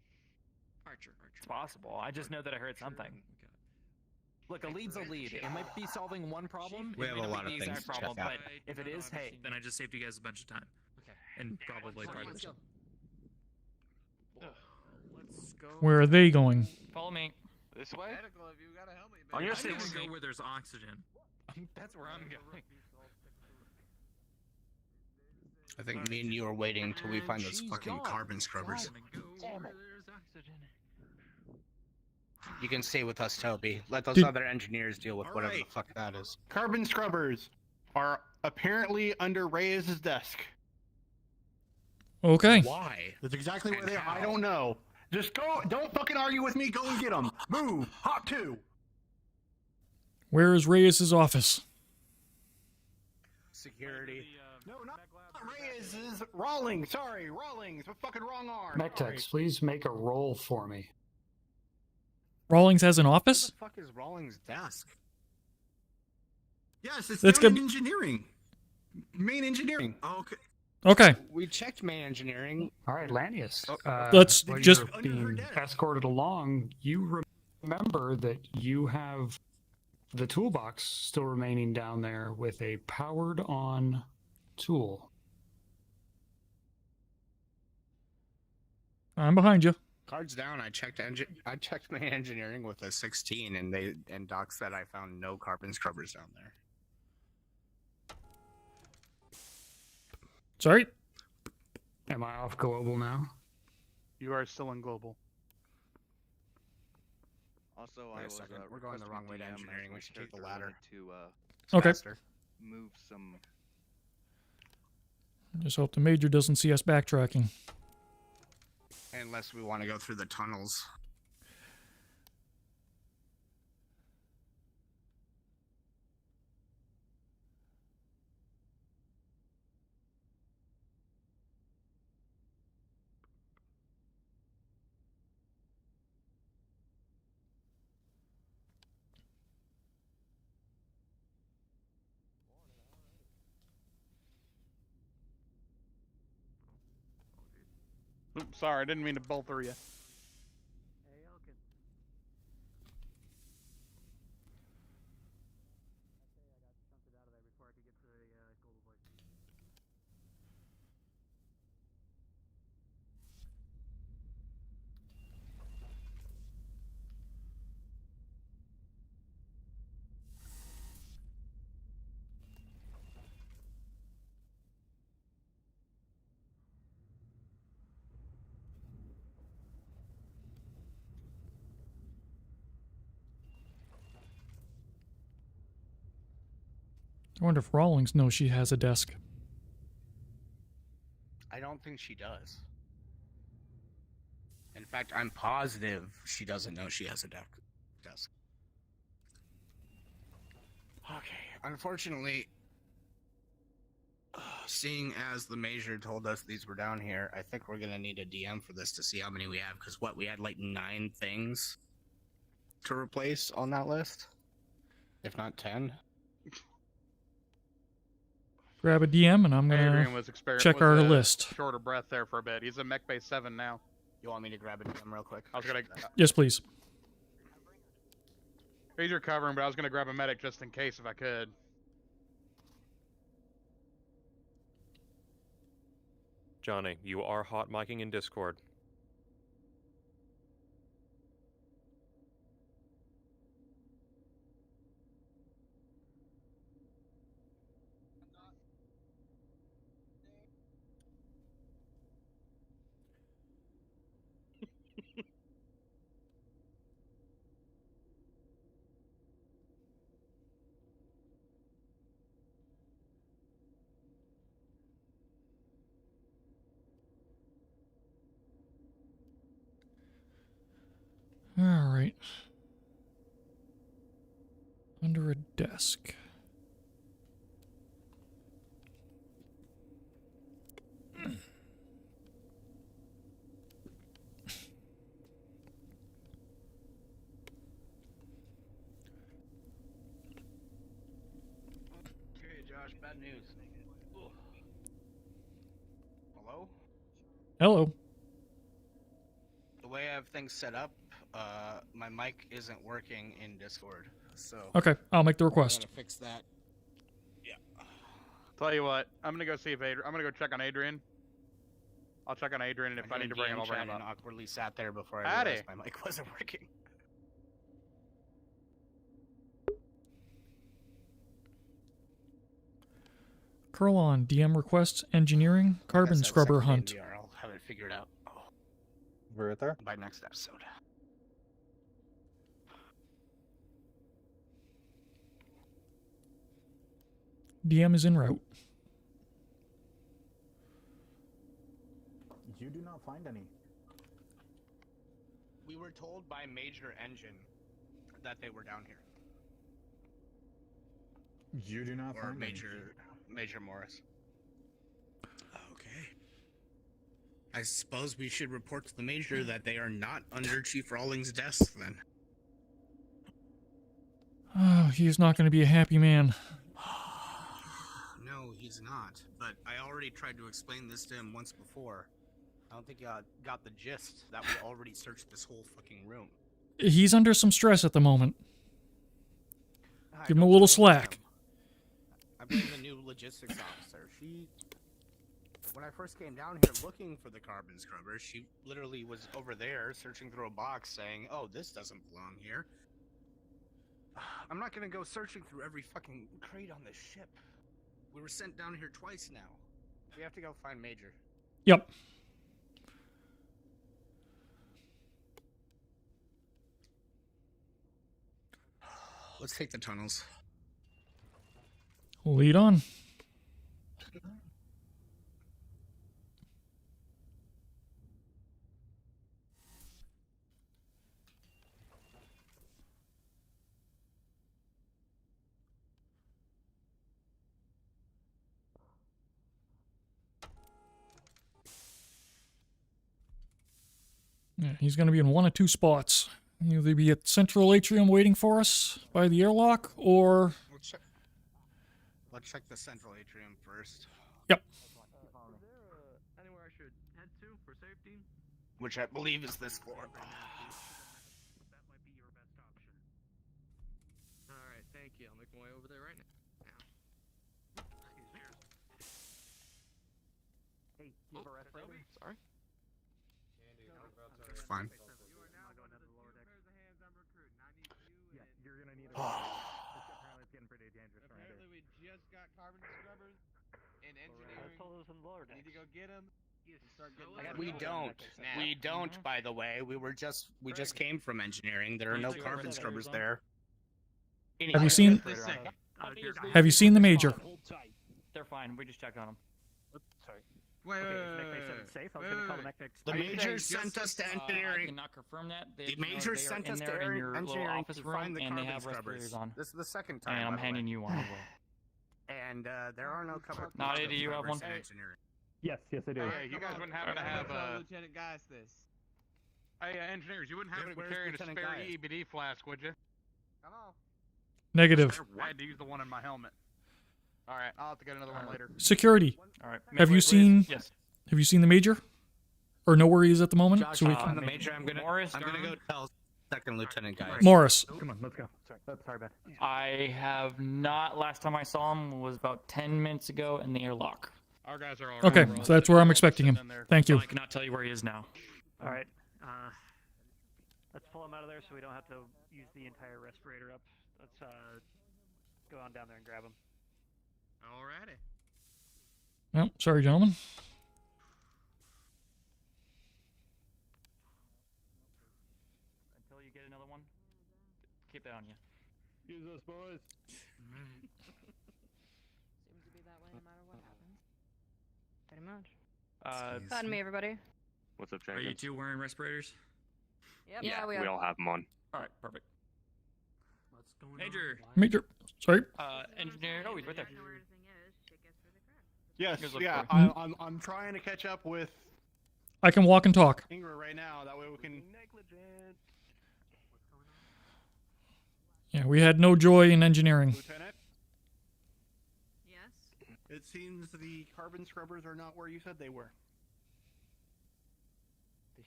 Archer. It's possible. I just know that I heard something. Look, a lead's a lead. It might be solving one problem. We it have may a not lot be of the things exact to problem, check out. but if it is, hey, then I just saved you guys a bunch of time. Okay. And probably progress. Let's go. Where are they going? Follow me. This way? Medical, if you got a helmet, On your I'm gonna six. go Go where there's oxygen. That's where I'm going. I think me and you are waiting until we find those fucking carbon scrubbers. Damn it. There's oxygen. You can stay with us, Toby. Let those Did- other engineers deal with whatever the Alright. fuck that is. Carbon scrubbers are apparently under Reyes' desk. Okay. Why? That's exactly where And they are. how? I don't know. Just go. Don't fucking argue with me. Go and get them. Move. Hop 2. Where is Reyes' office? Security. No, not Reyes. Is Rawlings. Sorry, Rawlings. My fucking wrong arm. MechTechs, please make a roll for me. Rawlings has an office? What the fuck is Rawlings' desk? Yes, it's That's down in good. engineering. Main engineering. Okay. Okay. We checked main engineering. All right, Lanius. Let's while just- you're being escorted along. You remember that you have the toolbox still remaining down there with a powered-on tool. I'm behind you. Cards down. I checked main engineering with a 16, and Doc said I found no carbon scrubbers down there. Sorry? Am I off global now? You are still in global. Also, Wait a second. We're going the wrong way to engineering. We should take the ladder. To, It's Okay. faster. move some. Just hope the Major doesn't see us backtracking. Unless we want to go through the tunnels. Oops, sorry, I didn't mean to bolt through you. I wonder if Rawlings knows she has a desk. I don't think she does. In fact, I'm positive she doesn't know she has a desk. Okay, unfortunately, seeing as the Major told us these were down here, I think we're gonna need a DM for this to see how many we have, because we had like 9 things to replace on that list, if not 10. Grab a DM and I'm Adrian gonna was check our list. Short of breath there for a bit. He's in mech base 7 now. You want me to grab a DM real quick? I was gonna. Yes, please. He's recovering, but I was gonna grab a medic just in case if I could. Johnny, you are hot micing in Discord. All right. Under a desk. Okay, Josh, bad news. Ugh. Hello? Hello. The way I have things set up, my mic isn't working in Discord, so... Okay, I'll make the I'm request. gonna fix that. Yeah. Tell you what, I'm gonna go see if I'm gonna go check on Adrian. I'll check on Adrian, and if I need to bring him, I'll bring him up. Awkwardly sat there before I Howdy. realized my mic wasn't working. Curl on DM requests engineering carbon scrubber hunt. I'll have it figured out. Right there. By next episode. DM is en route. You do not find any. We were told by Major Engine that they were down here. You do not Or find Major Morris. Okay. I suppose we should report to the Major that they are not under Chief Rawlings' desk then. Oh, he's not going to be a happy man. No, he's not. But I already tried to explain this to him once before. I don't think he got the gist that we already searched this whole fucking room. He's under some stress at the moment. I Give him a don't little blame slack. him. I blame the new logistics officer. When I first came down here looking for the carbon scrubber, she literally was over there searching through a box saying, oh, this doesn't belong here. I'm not gonna go searching through every fucking crate on this ship. We were sent down here twice now. We have to go find Major. Yep. Let's take the tunnels. Lead on. Yeah, he's going to be in one of two spots. He'll either be at Central Atrium waiting for us by the airlock, or... Let's check the Central Atrium first. Yep. Anywhere I should head to for safety? Which I believe is this floor. That might be your best option. Alright, thank you. I'll make my way over there right now. Hey, you have a respirator? Sorry. It's fine. Yeah, you're gonna need a apparently it's getting pretty dangerous right Apparently we just got carbon scrubbers and engineering. Need to go get them. We don't. We don't, by the way. We just came from engineering. There are no carbon scrubbers there. Have you seen the Major? They're fine. We just checked on them. Sorry. Wait, safe. I was gonna call the mech. The Major sent us to I engineering. cannot confirm that. The Major sent us to engineering to find the carbon scrubbers. On. This is the second time. And I'm by the handing way. you one as well. And there are no carbon Naughty, do you have one? Yes, I do. Yeah, you guys wouldn't happen to have Lieutenant Gaius this. Hey, engineers, you wouldn't happen to be Where's carrying a Lieutenant spare Gaius? EBD flask, would you? Come on. Negative. I had to use the one in my helmet. All right, I'll have to get another one later. Security. All right. Have you seen? Yes. Have you seen the Major? Or know where he is at the moment? Josh, So we on can... the Major, I'm gonna go tell Second Lieutenant Gaius. Morris. Come on, let's go. Sorry, Ben. I have not. Last time I saw him was about 10 minutes ago in the airlock. Our guys are all Okay, right. so that's where I'm expecting him. Thank you. I cannot tell you where he is now. All right. Let's pull him out of there so we don't have to use the entire respirator up. Let's go on down there and grab him. Alrighty. Well, sorry, gentlemen. Until you get another one, keep that on you. Use us, boys. Seems to be that way no matter what happens. Pretty much. Pardon me, everybody. What's up, Are you Jenkins? two wearing respirators? Yep. Yeah, we we are. all have them on. All right, perfect. Major. Major. Sorry. Engineer. Oh, he's right there. Yes, Here's a yeah. story. I'm trying to catch up with I can walk and talk. Ingrid right now. That way we can. Yeah, we had no joy in engineering. Lieutenant, Yes. it seems the carbon scrubbers are not where you said they were.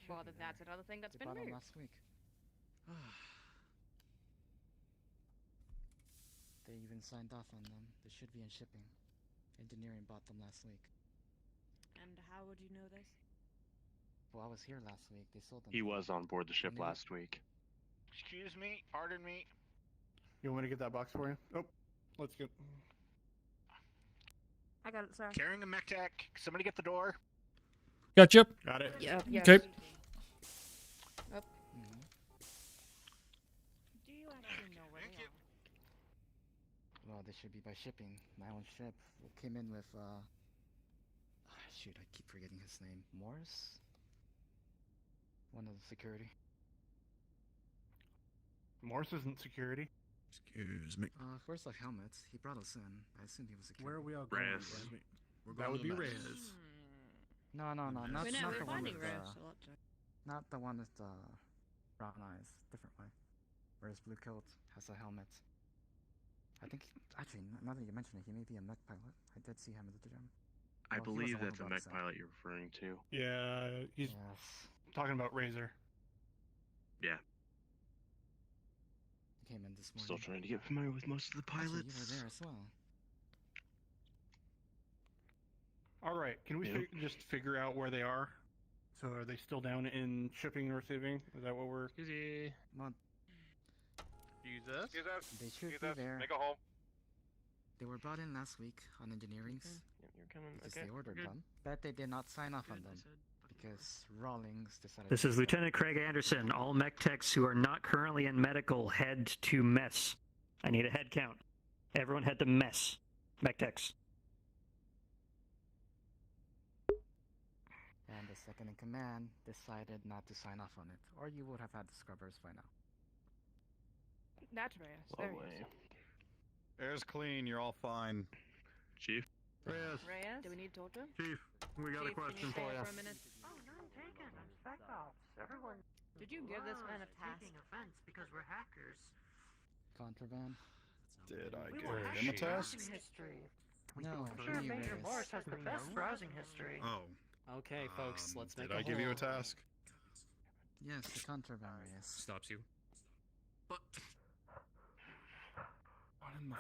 Well, then that's another thing that's been bought them moved. last week. They even signed off on them. They should be in shipping. Engineering bought them last week. And how would you know this? Well, I was here last week. They sold them. He was on board the ship Maybe- last week. Excuse me, pardon me. You want me to get that box for you? Oh, let's go. I got it, sir. Carrying a mech tech. Somebody get the door. Gotcha. Got it. Yeah. Yes. Okay. Up. Do you actually know where they are? Well, they should be by shipping. My own ship came in with, shoot, I keep forgetting his name. Morris? One of the security. Morris isn't security. Excuse me. Where's the helmets? He brought us in. I assumed he was security. Where are we all going? Rez. That would be Rez. No, not We're the one finding with Rez the, a lot, Jack. not the one with the brown eyes. Different way. Whereas Blue Coat has a helmet. I think, actually, now that you mention it, he may be a mech pilot. I did see him at the gym. I Well, he was believe the one that's who a brought mech us in. pilot you're referring to. Yeah, he's Yes. talking about Razor. Yeah. He came in this morning. Still trying to get familiar with most of the Actually, pilots. you were there as well. All right, can we just figure out where they are? So are they still down in shipping and receiving? Is that what we're? Well, Use us. they should be there. Make a hole. They were brought in last week on engineering's. You're coming. Because Okay. they ordered Good. them. But they did not sign off on them. Because Rawlings decided This to is sign. Lieutenant Craig Anderson. All mech techs who are not currently in medical head to mess. I need a head count. Everyone head to mess. Mech techs. And the second in command decided not to sign off on it. Or you would have had the scrubbers by now. That's Reyes. There he is. Air's clean. You're all fine. Chief. Reyes. Reyes? Do we need to talk to him? Chief, we got a Chief, can question you for stay you. for a minute? Oh, none taken. I'm spec ops. Everyone. Did you give this man a task? Taking offense because we're hackers. Contraband? Did I We give were him a hacking task? browsing history. No, I'm sure me, Major Reyes. Morris has the best browsing history. Oh. Okay, folks, let's make Did I give you a task? Yes, the contraband, yes. Stops you. What in the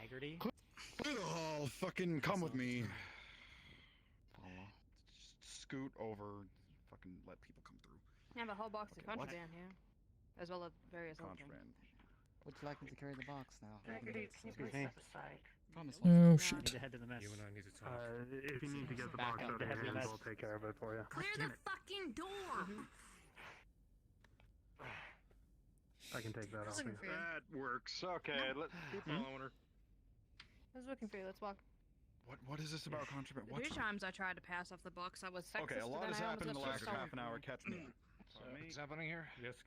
Haggerty. Clear the hall. Fucking come with me. Scoot over. Fucking let people come through. I have a whole box of Okay, what? contraband here, as well as various other things. Contraband. Would you like me to carry the box now? Haggerty, keep Excuse my me. stuff aside. Promise. Oh, Need shit. to head to the mess. You and I need to talk. If you need to get the Back box up out to of head to your the hands, mess. I'll take care of it for you. Clear the fucking door! I can take that off you. Looking for you. That works. Okay, let's keep following her. I was looking for you. Let's walk. What is this about contraband? The What? 3 times I tried to pass off the box, I was sexist. Okay, a lot and has then I happened in the almost last got half an hour. Catch me. What's happening here? Yes.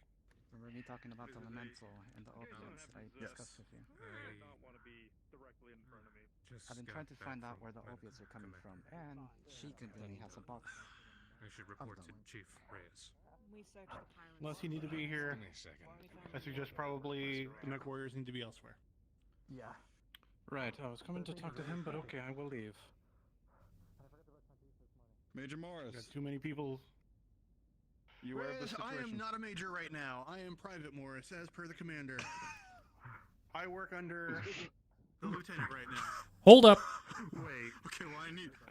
Remember me talking about the elemental and the opiates that I discussed with you? I don't want to be directly in front of me. I've been trying to find out where the opiates are coming from, and she conveniently has a box. I should report to them. Chief Reyes. We searched the pilots. Unless you need to be here, Give me a second. I suggest probably the mech warriors need to be elsewhere. Yeah. Right, I was coming to talk to him, but okay, I will leave. Major Morris. Got too many people. You aware of the Reyes, I situation? am not a major right now. I am Private Morris, as per the commander. I work under the lieutenant right now. Hold up. Wait. Okay, well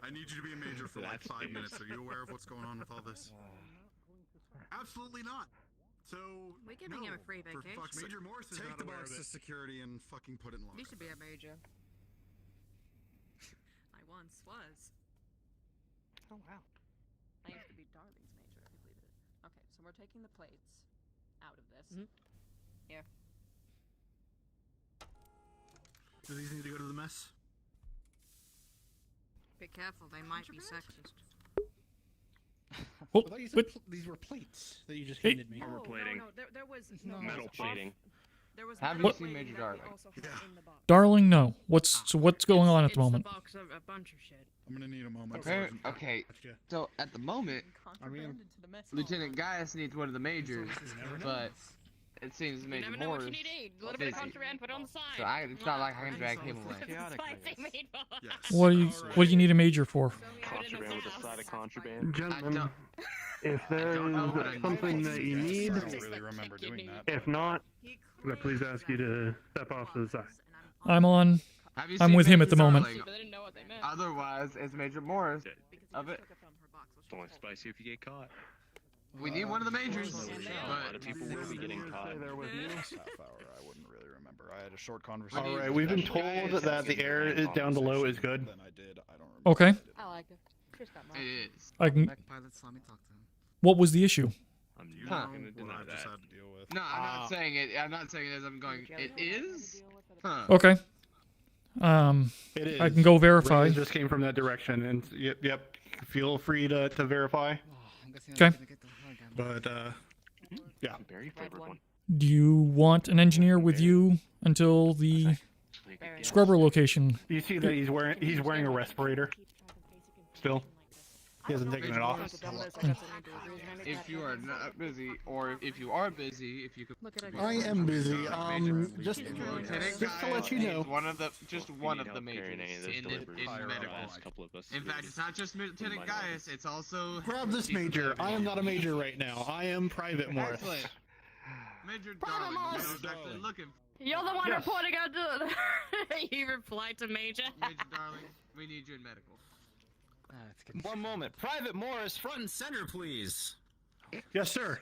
I need you to be a major for like 5 minutes. Are you aware of what's going on with all this? Absolutely not. So We're giving him a free for vacation. fuck's sake, Major Morris is Take not the aware box of to it. security and fucking put it in locker. You should be a major. I once was. Oh, wow. I used to be Darling's major, if you believe it. Okay, so we're taking the plates out of this. Here. Do these need to go to the mess? Be careful, they might be sexist. Oh, I thought you said but these were plates that you just Hey. handed me. Armor No, plating. no, there was Metal plating. There was Have metal you seen plating Major that we Darling? also had in the box. Darling, no. What's going on at the moment? It's a box of a bunch of shit. I'm gonna need a moment. Okay, Sergeant. okay, Gotcha. so at the moment, Contraband into the mess hall. Lieutenant Gaius needs one of the majors, but it seems You Major never know what you Morris need aid. A little bit of busy. contraband, put it on the side. So it's not like I can drag him away. Spicy meatball. Yes. What do you need a major for? Contraband with a side of contraband. Gentlemen, if don't there's know what I something need. that you need, I don't really remember doing that. if not, I please ask you to step off to the side. I'm on. Have you I'm seen with him Major at the moment. Darling? But I didn't know what they meant. Otherwise, it's Major Morris of it. It's only spicy if you get caught. We need one of the majors, A lot but of people will be getting caught. There with you. Last half hour, I wouldn't really remember. I had a short conversation. All right, we've been told that the air is down below is good. Then I did. I don't remember. Okay. I like it. Just got mine. it is. I can. Mech pilot saw me talk to him. What was the issue? I'm Huh. not going to What deny I just that. had to deal with. No, I'm not saying it. I'm not saying it as I'm going. It is. Huh. Okay. It is. I can go verify. Reyes just came from that direction, and yep. Feel free to verify. I'm guessing Okay. I'm gonna get the hard But yeah. Very favorite one. Do you want an engineer with you until the scrubber location? You see that he's wearing a respirator. Still, he hasn't taken it off. If you are not busy, or if you are busy, if you could. I am busy. Just Lieutenant to let you Gaius know. needs one of the don't majors carry any of this in deliveries for the medical. last couple of us. In fact, it's not just Lieutenant Gaius. It's also. Grab this major. I am not a major right now. I am Private Morris. Excellent. Major Darling, the one I was actually looking. You're the one Yes. reporting out to he replied to Major. Major Darling, we need you in medical. it's getting One moment. Private Morris, front and center, please. Yes, sir.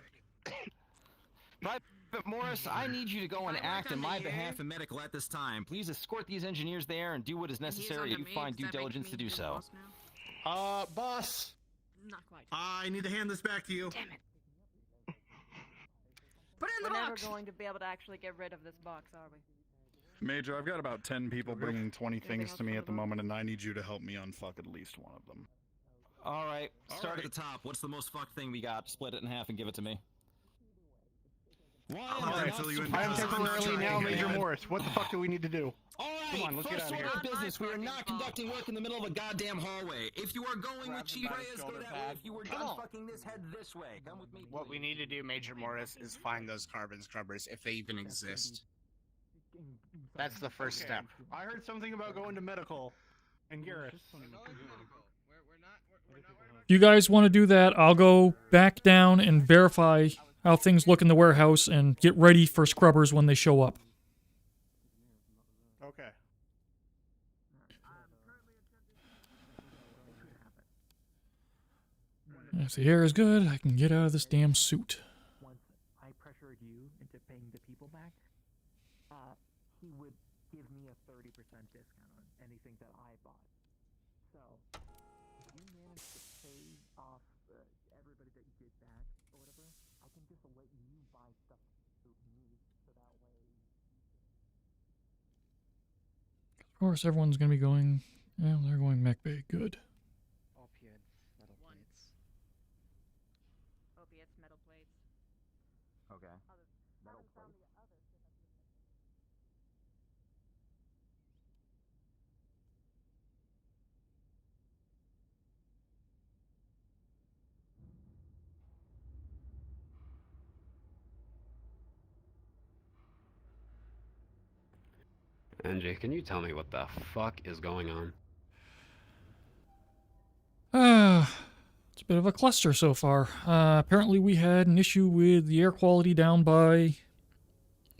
But Morris, I need you to go and act on my behalf in medical at this time. Please escort these engineers there and do what is necessary if you find due diligence to do so. Boss. Not quite. I need to hand this back to you. Damn it. Put it in the We're box. never going to be able to actually get rid of this box, are we? Major, I've got about 10 people bringing 20 things to me at the moment, and I need you to help me unfuck at least one of them. All right, start at the top. What's the most fucked thing we got? Split it in half and give it to me. Alright, I am temporarily now Major Morris. What the fuck do we need to do? Come on, let's get out of here. First order of business, we are not conducting work in the middle of a goddamn hallway. If you are going with Chief Reyes, go that way. If you were done fucking this, head this way. Come with me, What we need to do, Major Morris, is find those carbon scrubbers, if they even exist. That's the first step. I heard something about going to medical and Garrett. If you guys want to do that, I'll go back down and verify how things look in the warehouse and get ready for scrubbers when they show up. Okay. If the air is good, I can get out of this damn suit. Once I pressured you into paying the people back, he would give me a 30% discount on anything that I bought. So, if you manage to pay off everybody that you get back or whatever, I can just let you buy stuff through me, so that way. Of course, everyone's going to be going... Well, they're going mech bay. Good. Opiates, metal plates. Opiates, metal plates. Okay. Metal plates. NJ, can you tell me what the fuck is going on? It's a bit of a cluster so far. Apparently we had an issue with the air quality down by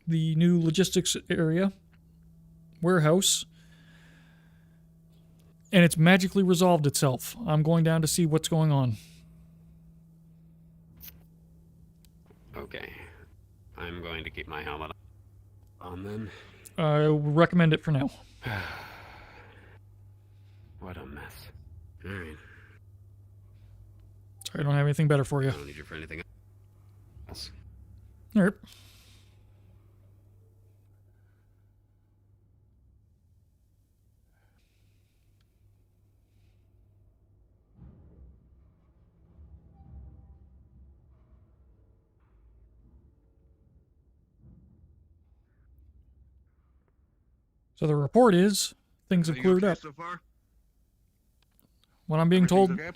the new logistics area, warehouse, and it's magically resolved itself. I'm going down to see what's going on. Okay. I'm going to keep my helmet on then. I recommend it for now. What a mess. Alright. Sorry, I don't have anything better for you. I don't need you for anything else. Alright. So the report is things have cleared up. So far? What I'm being told, Okay?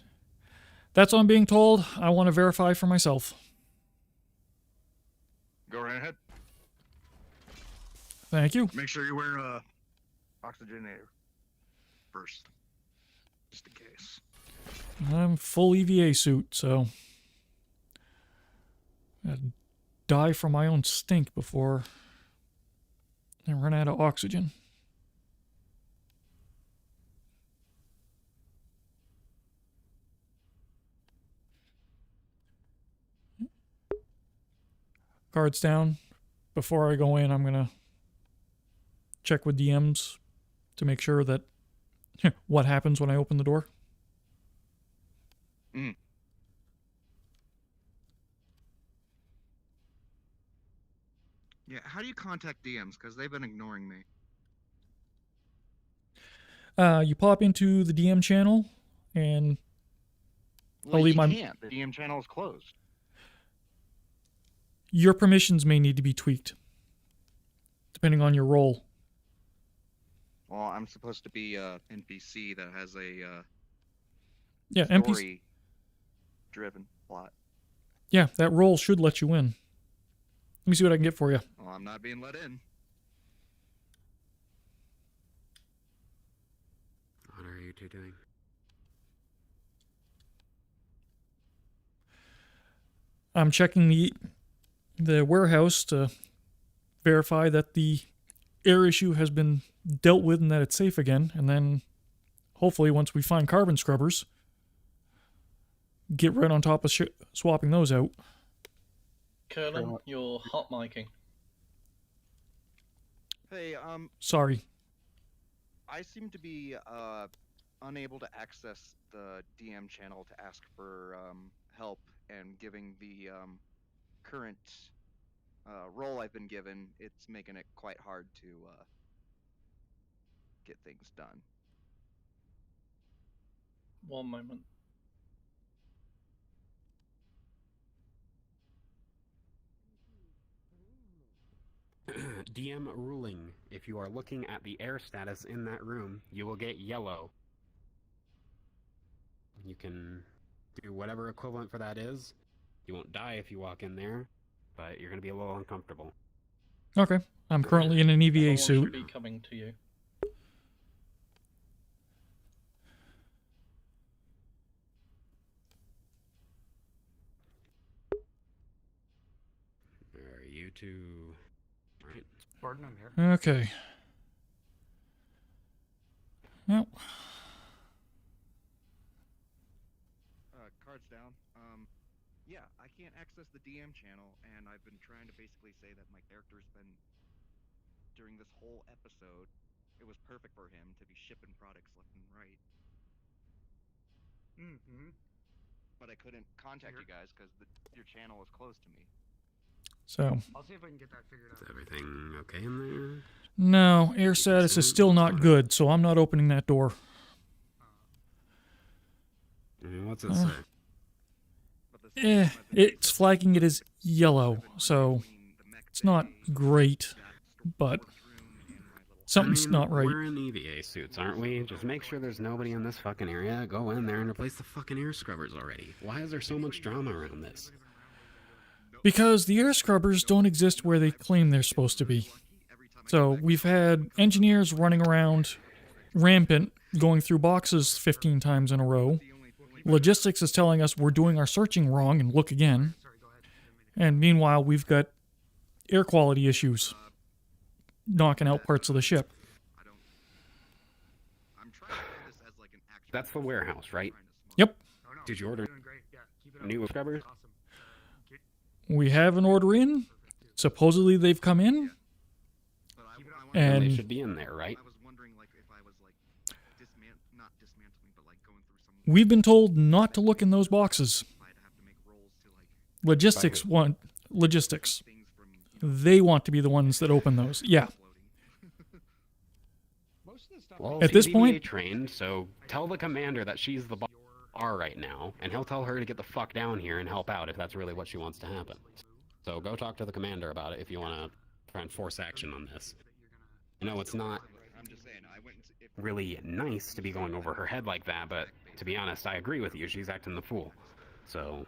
that's what I'm being told. I want to verify for myself. Go right ahead. Thank you. Make sure you wear a oxygenator first, just in case. I'm full EVA suit, so I'd die from my own stink before I run out of oxygen. Guards down. Before I go in, I'm going to check with DMs to make sure that what happens when I open the door. Mm. Yeah, how do you contact DMs? Because they've been ignoring me. You pop into the DM channel, and I'll leave my... can't. The DM channel is closed. Your permissions may need to be tweaked, depending on your role. Well, I'm supposed to be a NPC that has a Yeah, NPC. story-driven plot. Yeah, that role should let you in. Let me see what I can get for you. Well, I'm not being let in. What are you two doing? I'm checking the warehouse to verify that the air issue has been dealt with and that it's safe again, and then hopefully once we find carbon scrubbers, get right on top of swapping those out. Curlin, you're hot micing. Hey, Sorry. I seem to be unable to access the DM channel to ask for help, and giving the current role I've been given, it's making it quite hard to get things done. One moment. DM ruling. If you are looking at the air status in that room, you will get yellow. You can do whatever equivalent for that is. You won't die if you walk in there, but you're going to be a little uncomfortable. Okay. I'm currently in an EVA Someone suit. should be coming to you. Are you two... Right. Gordon, I'm here. Okay. Well, Cards down. Yeah, I can't access the DM channel, and I've been trying to basically say that my character's been, during this whole episode, it was perfect for him to be shipping products left and right. But I couldn't contact you guys because your channel was closed to me. so I'll see if I can get that figured out. Is everything okay in there? no, air status is still not good, so I'm not opening that door. What's it say? It's flagging it as yellow, so it's not great, but something's not right. We're in EVA suits, aren't we? Just make sure there's nobody in this fucking area. Go in there and replace the fucking air scrubbers already. Why is there so much drama around this? Because the air scrubbers don't exist where they claim they're supposed to be. So we've had engineers running around rampant, going through boxes 15 times in a row. Logistics is telling us we're doing our searching wrong and look again. And meanwhile, we've got air quality issues knocking out parts of the ship. That's the warehouse, right? Yep. Did you order new scrubbers? We have an order in. Supposedly they've come in. And they And should be in there, right? we've been told not to look in those boxes. Logistics want logistics. They want to be the ones that open those. Yeah. Well, At this she's point- EVA trained, so tell the commander that she's the bar right now, and he'll tell her to get the fuck down here and help out if that's really what she wants to happen. So go talk to the commander about it if you want to try and force action on this. I know it's not really nice to be going over her head like that, but to be honest, I agree with you. She's acting the fool. So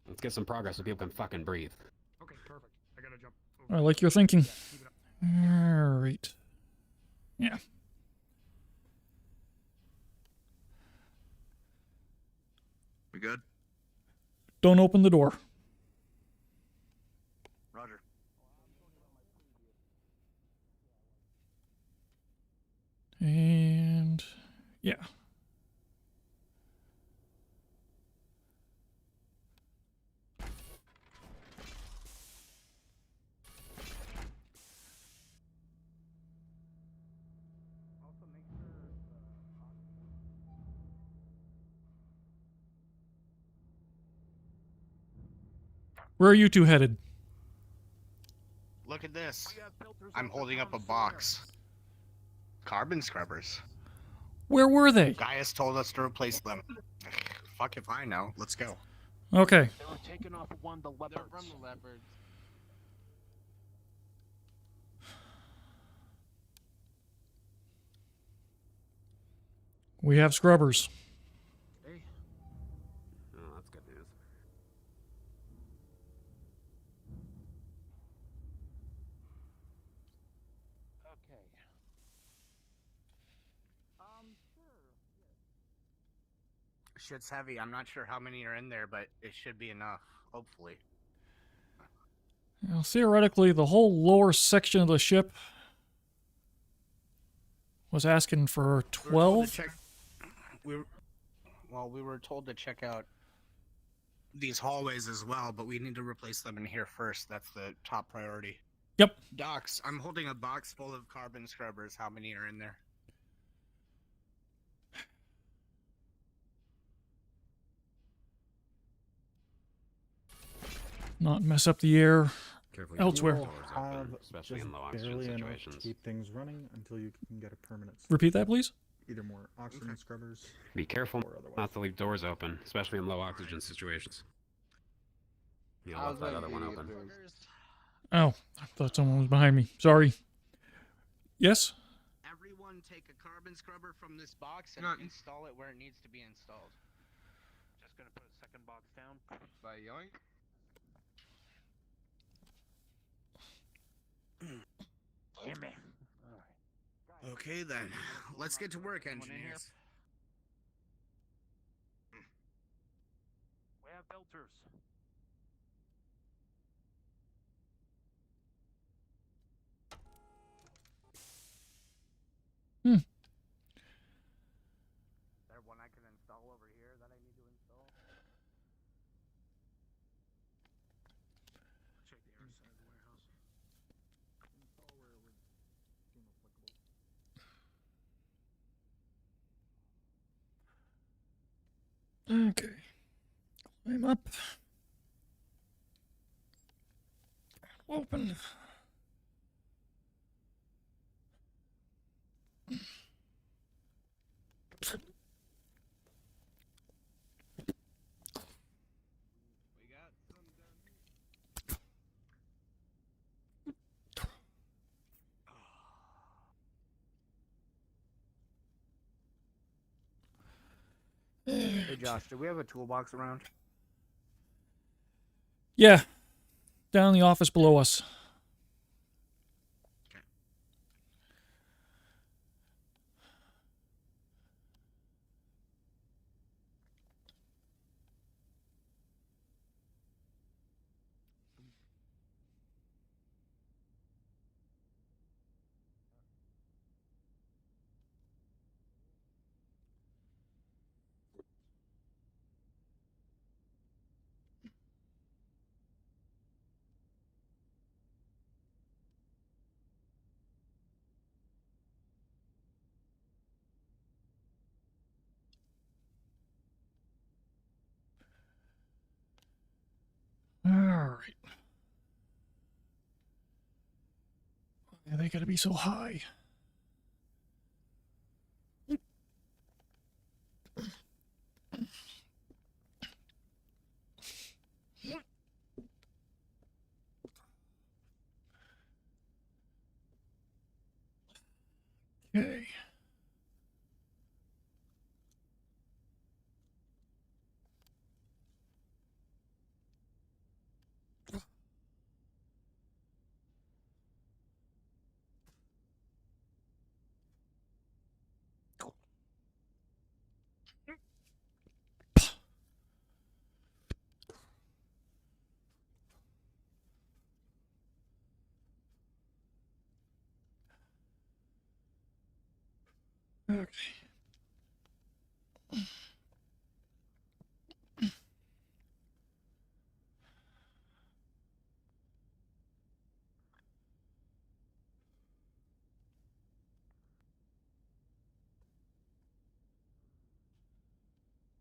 let's get some progress so people can fucking breathe. Okay, perfect. I gotta jump. I like your thinking. All right. Yeah. We good? Don't open the door. Roger. And yeah. Where are you two headed? Look at this. I'm holding up a box. Carbon scrubbers. Where were they? Gaius told us to replace them. Fuck if I know. Let's go. Okay. They were taken off of one of the leopards. They're from the leopards. We have scrubbers. Oh, that's good news. Okay. Shit's heavy. I'm not sure how many are in there, but it should be enough. Hopefully. Now, theoretically, the whole lower section of the ship was asking for 12. We were told to check out these hallways as well, but we need to replace them in here first. That's the top priority. Yep. Docs, I'm holding a box full of carbon scrubbers. How many are in there? Not mess up the air Careful, elsewhere. you have especially in low oxygen barely enough to situations. keep things running until you can get a permanent. Repeat that, please. Either more oxygen scrubbers. Be careful not to leave doors open, especially in low oxygen situations. You left that other one open. Oh, I thought someone was behind me. Sorry. Yes? Everyone take a carbon scrubber from this box and install it where it needs to be installed. Just gonna put a second box down. By yoink. Gimme. Okay then, let's get to work, engineers. We have filters. Hmm. Is there one I can install over here that I need to install? Check the air side of the warehouse. Install where it would seem applicable. Okay. Climb up. Open. Hey Josh, do we have a toolbox around? Yeah. Down in the office below us. All right. Yeah, they gotta be so high. Okay. Okay.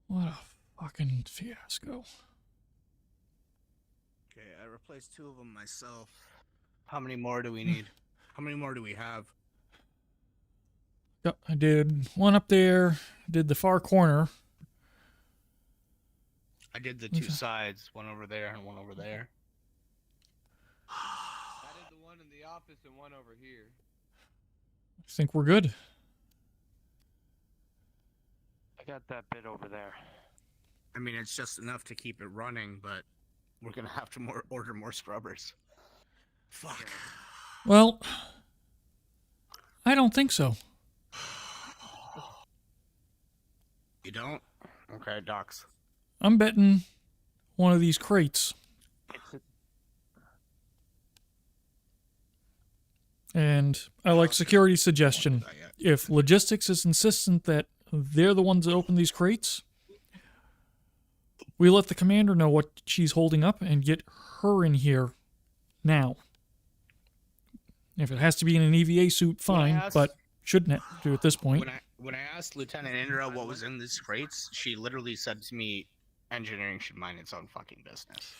What a fucking fiasco. Okay, I replaced 2 of them myself. How many more do we need? How many more do we have? Yep, I did one up there, did the far corner. I did the 2 sides, one over there and one over there. I did the one in the office and one over here. I think we're good. I got that bit over there. I mean, it's just enough to keep it running, but we're gonna have to order more scrubbers. Fuck. Well, I don't think so. You don't? Okay, docs. I'm betting one of these crates. And I like security's suggestion. If logistics is insistent that they're the ones that open these crates, We let the commander know what she's holding up and get her in here now. If it has to be in an EVA suit, fine, but shouldn't have to at this point. When I asked Lieutenant Indra what was in these crates, she literally said to me, engineering should mind its own fucking business.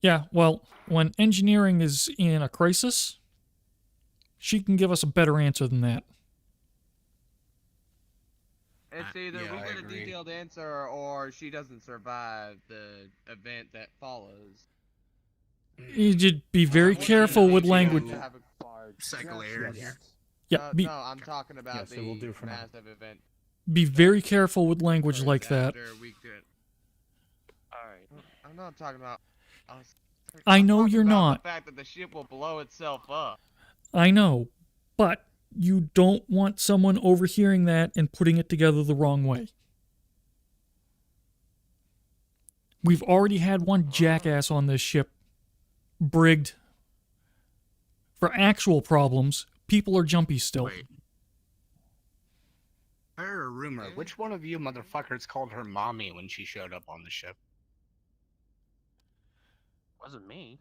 Yeah, well, when engineering is in a crisis, she can give us a better answer than that. It's either we get a detailed answer or she doesn't survive the event that follows. You should be very careful with language. Cycle air here. Yeah, no, I'm talking about the massive event. Be very careful with language like that. Alright, I'm not talking about us. I know you're not. The fact that the ship will blow itself up. I know, but you don't want someone overhearing that and putting it together the wrong way. We've already had one jackass on this ship brigged for actual problems. People are jumpy still. Wait. I heard a rumor. Which one of you motherfuckers called her mommy when she showed up on the ship? Wasn't me.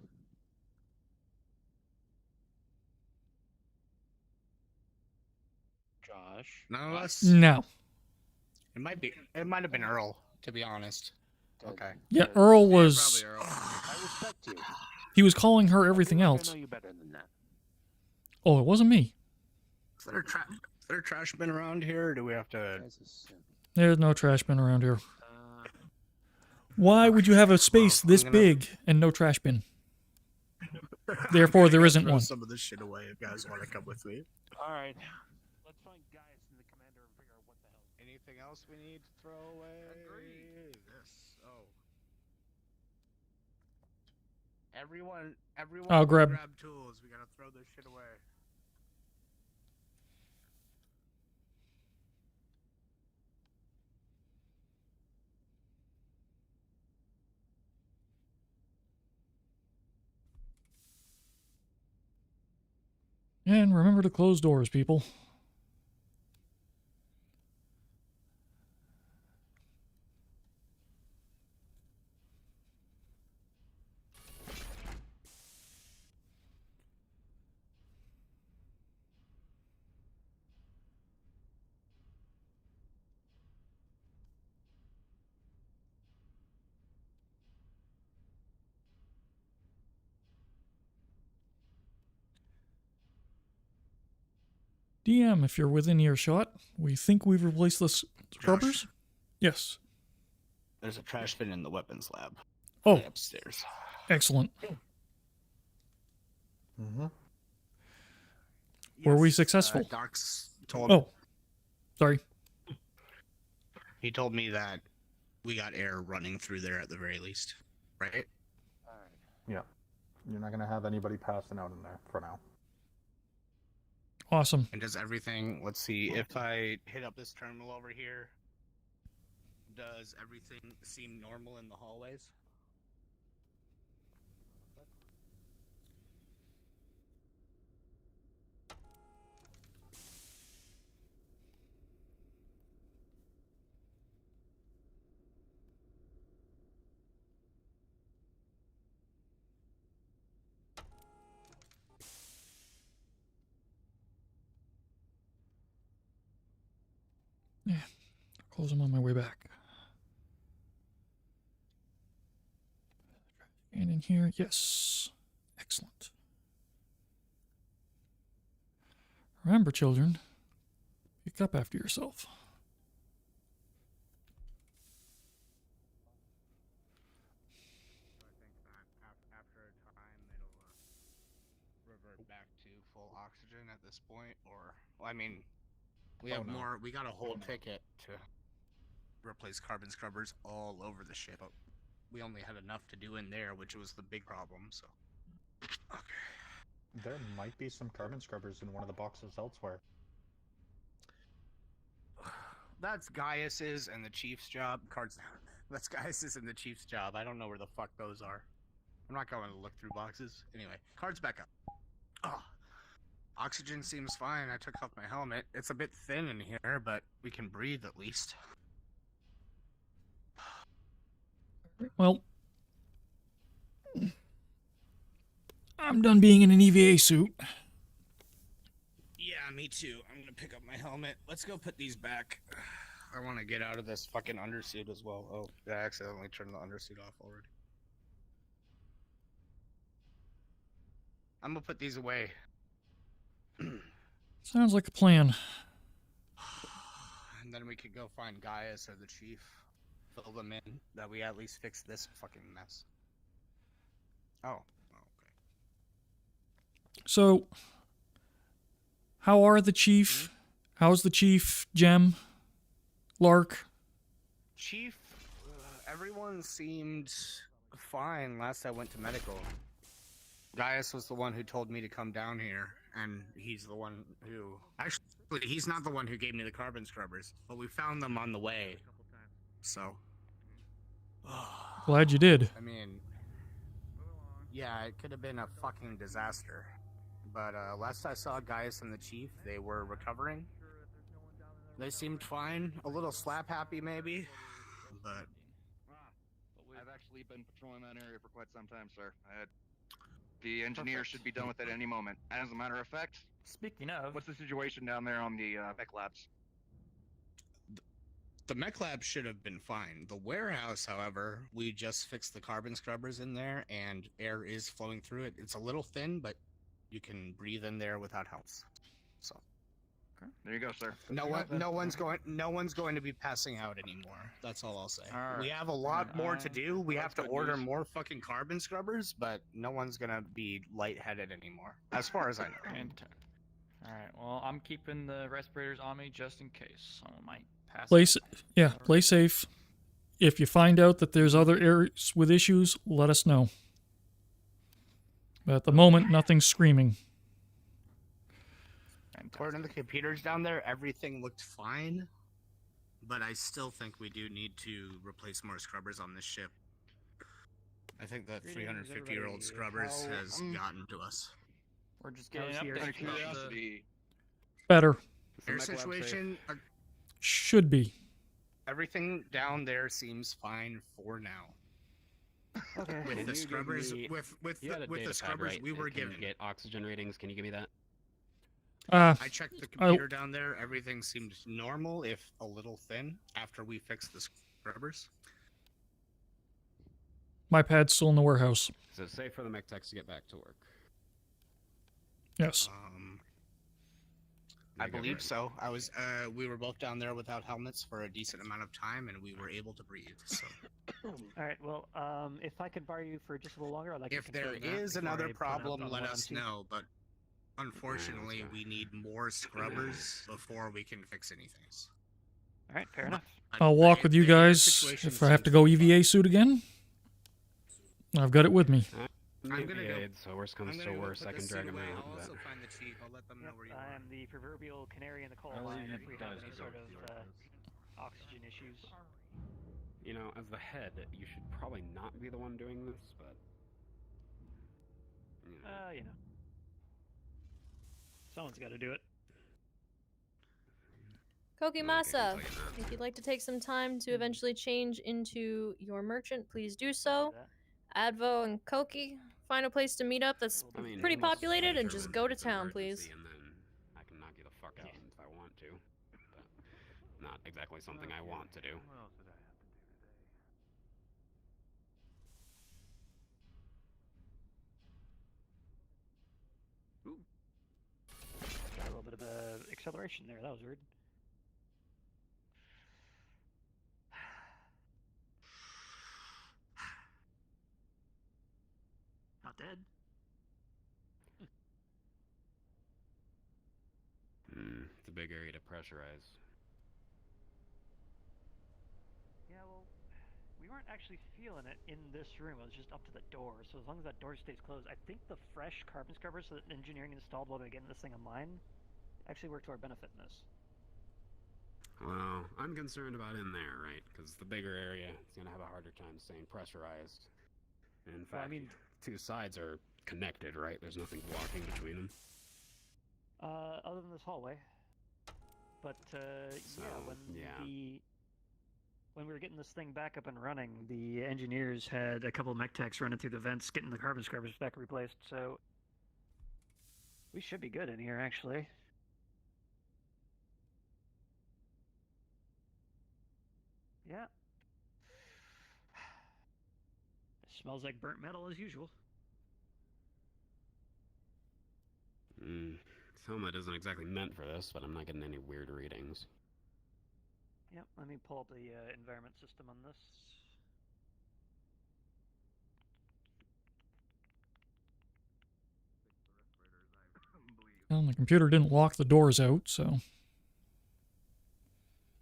Josh. None of us? No. It might have been Earl, to be honest. Okay. Yeah, Earl was... I respect you. He was calling her everything else. I know you better than that. Oh, it wasn't me. Is there a trash bin around here, or do we have to... There's no trash bin around here. Why would you have a space this big and no trash bin? Therefore, there isn't throw one. Some of this shit away if you guys want to come with me. Alright. Let's find Gaius and the commander and figure out what the hell. Anything else we need to throw away? Agreed. Yes. Oh. Everyone I'll grab tools. We gotta throw this shit away. And remember to close doors, people. DM, if you're within earshot, we think we've replaced the scrubbers. Yes. There's a trash bin in the weapons lab. Oh. Upstairs. Excellent. Mm-hmm. Were we successful? Doc's told. Oh. Sorry. He told me that we got air running through there at the very least. Right? Yeah. You're not gonna have anybody passing out in there for now. Awesome. And does everything, let's see, if I hit up this terminal over here, does everything seem normal in the hallways? Yeah. Close them on my way back. And in here, yes. Excellent. Remember, children, pick up after yourself. After a time, it'll revert back to full oxygen at this point, or, well, I mean, we have more. We got a whole ticket to replace carbon scrubbers all over the ship. But we only had enough to do in there, which was the big problem. So, okay. There might be some carbon scrubbers in one of the boxes elsewhere. That's Gaius's and the chief's job. Cards. That's Gaius's and the chief's job. I don't know where the fuck those are. I'm not going to look through boxes. Anyway, cards back up. Oh. Oxygen seems fine. I took off my helmet. It's a bit thin in here, but we can breathe at least. Well, I'm done being in an EVA suit. Yeah, me too. I'm gonna pick up my helmet. Let's go put these back. I want to get out of this fucking undersuit as well. Oh, I accidentally turned the undersuit off already. I'm gonna put these away. Sounds like a plan. And then we could go find Gaius or the chief. Fill them in. That we at least fix this fucking mess. Oh. So, how are the chief? How's the chief, Jem? Lark? Chief, everyone seemed fine last I went to medical. Gaius was the one who told me to come down here, and he's the one who... Actually, he's not the one who gave me the carbon scrubbers, but we found them on the way, so... Glad you did. I mean... Yeah, it could have been a fucking disaster. But last I saw Gaius and the chief, they were recovering. They seemed fine. A little slap happy, maybe. But... I've actually been patrolling that area for quite some time, sir. The engineer should be done with it any moment. As a matter of fact, speaking of, what's the situation down there on the mech labs? The mech lab should have been fine. The warehouse, however, we just fixed the carbon scrubbers in there, and air is flowing through it. It's a little thin, but you can breathe in there without helps. So, okay. There you go, sir. No one's going to be passing out anymore. That's all I'll say. Alright. We have a lot more to do. We have to order more fucking carbon scrubbers, but no one's gonna be lightheaded anymore, as far as I know. Alright, well, I'm keeping the respirators on me just in case someone might pass. Play safe. If you find out that there's other areas with issues, let us know. But at the moment, nothing's screaming. According to the computers down there, everything looked fine, but I still think we do need to replace more scrubbers on this ship. I think that 350-year-old scrubbers has gotten to us. We're just getting updates. Better. Air situation, Should be. everything down there seems fine for now. Okay. With the scrubbers, with the scrubbers we were given. Get oxygen ratings. Can you give me that? I checked the computer down there. Everything seemed normal, if a little thin, after we fixed the scrubbers. My pad's still in the warehouse. Is it safe for the mech techs to get back to work? Yes. I believe so. We were both down there without helmets for a decent amount of time, and we were able to breathe. So. All right. Well, if I could borrow you for just a little longer, I'd like. If to there confirm that is before another I put out problem, the let one us on two. know. But unfortunately, we need more scrubbers before we can fix anything. All right. Fair enough. I'll walk with you guys if I have to go EVA suit again. I've got it with me. I'm gonna go. So worst comes to worst, I can drag him out. I'll also find the chief. I'll let them know where you I are. am the proverbial canary in the coal mine if we have any sort of oxygen issues. You know, as the head, you should probably not be the one doing this, but... You know. Someone's got to do it. Kokimasa, if you'd like to take some time to eventually change into your merchant, please do so. Advo and Koki, find a place to meet up that's pretty populated and just go to town, please. And then I can knock you the fuck out if I want to. But not exactly something I want to do. Ooh. Got a little bit of acceleration there. That was weird. Not dead. It's a big area to pressurize. Yeah, well, we weren't actually feeling it in this room. It was just up to the door. So as long as that door stays closed, I think the fresh carbon scrubbers that engineering installed while we were getting this thing online actually worked to our benefit in this. Well, I'm concerned about in there, right? Because the bigger area is going to have a harder time staying pressurized. And in fact, I mean, two sides are connected, right? There's nothing blocking between them. other than this hallway. But yeah, when when we were getting this thing back up and running, the engineers had a couple of mech techs running through the vents, getting the carbon scrubbers back replaced, so we should be good in here, actually. Yeah. It smells like burnt metal as usual. This helmet isn't exactly meant for this, but I'm not getting any weird readings. Yep, let me pull up the environment system on this. Well, the computer didn't lock the doors out, so...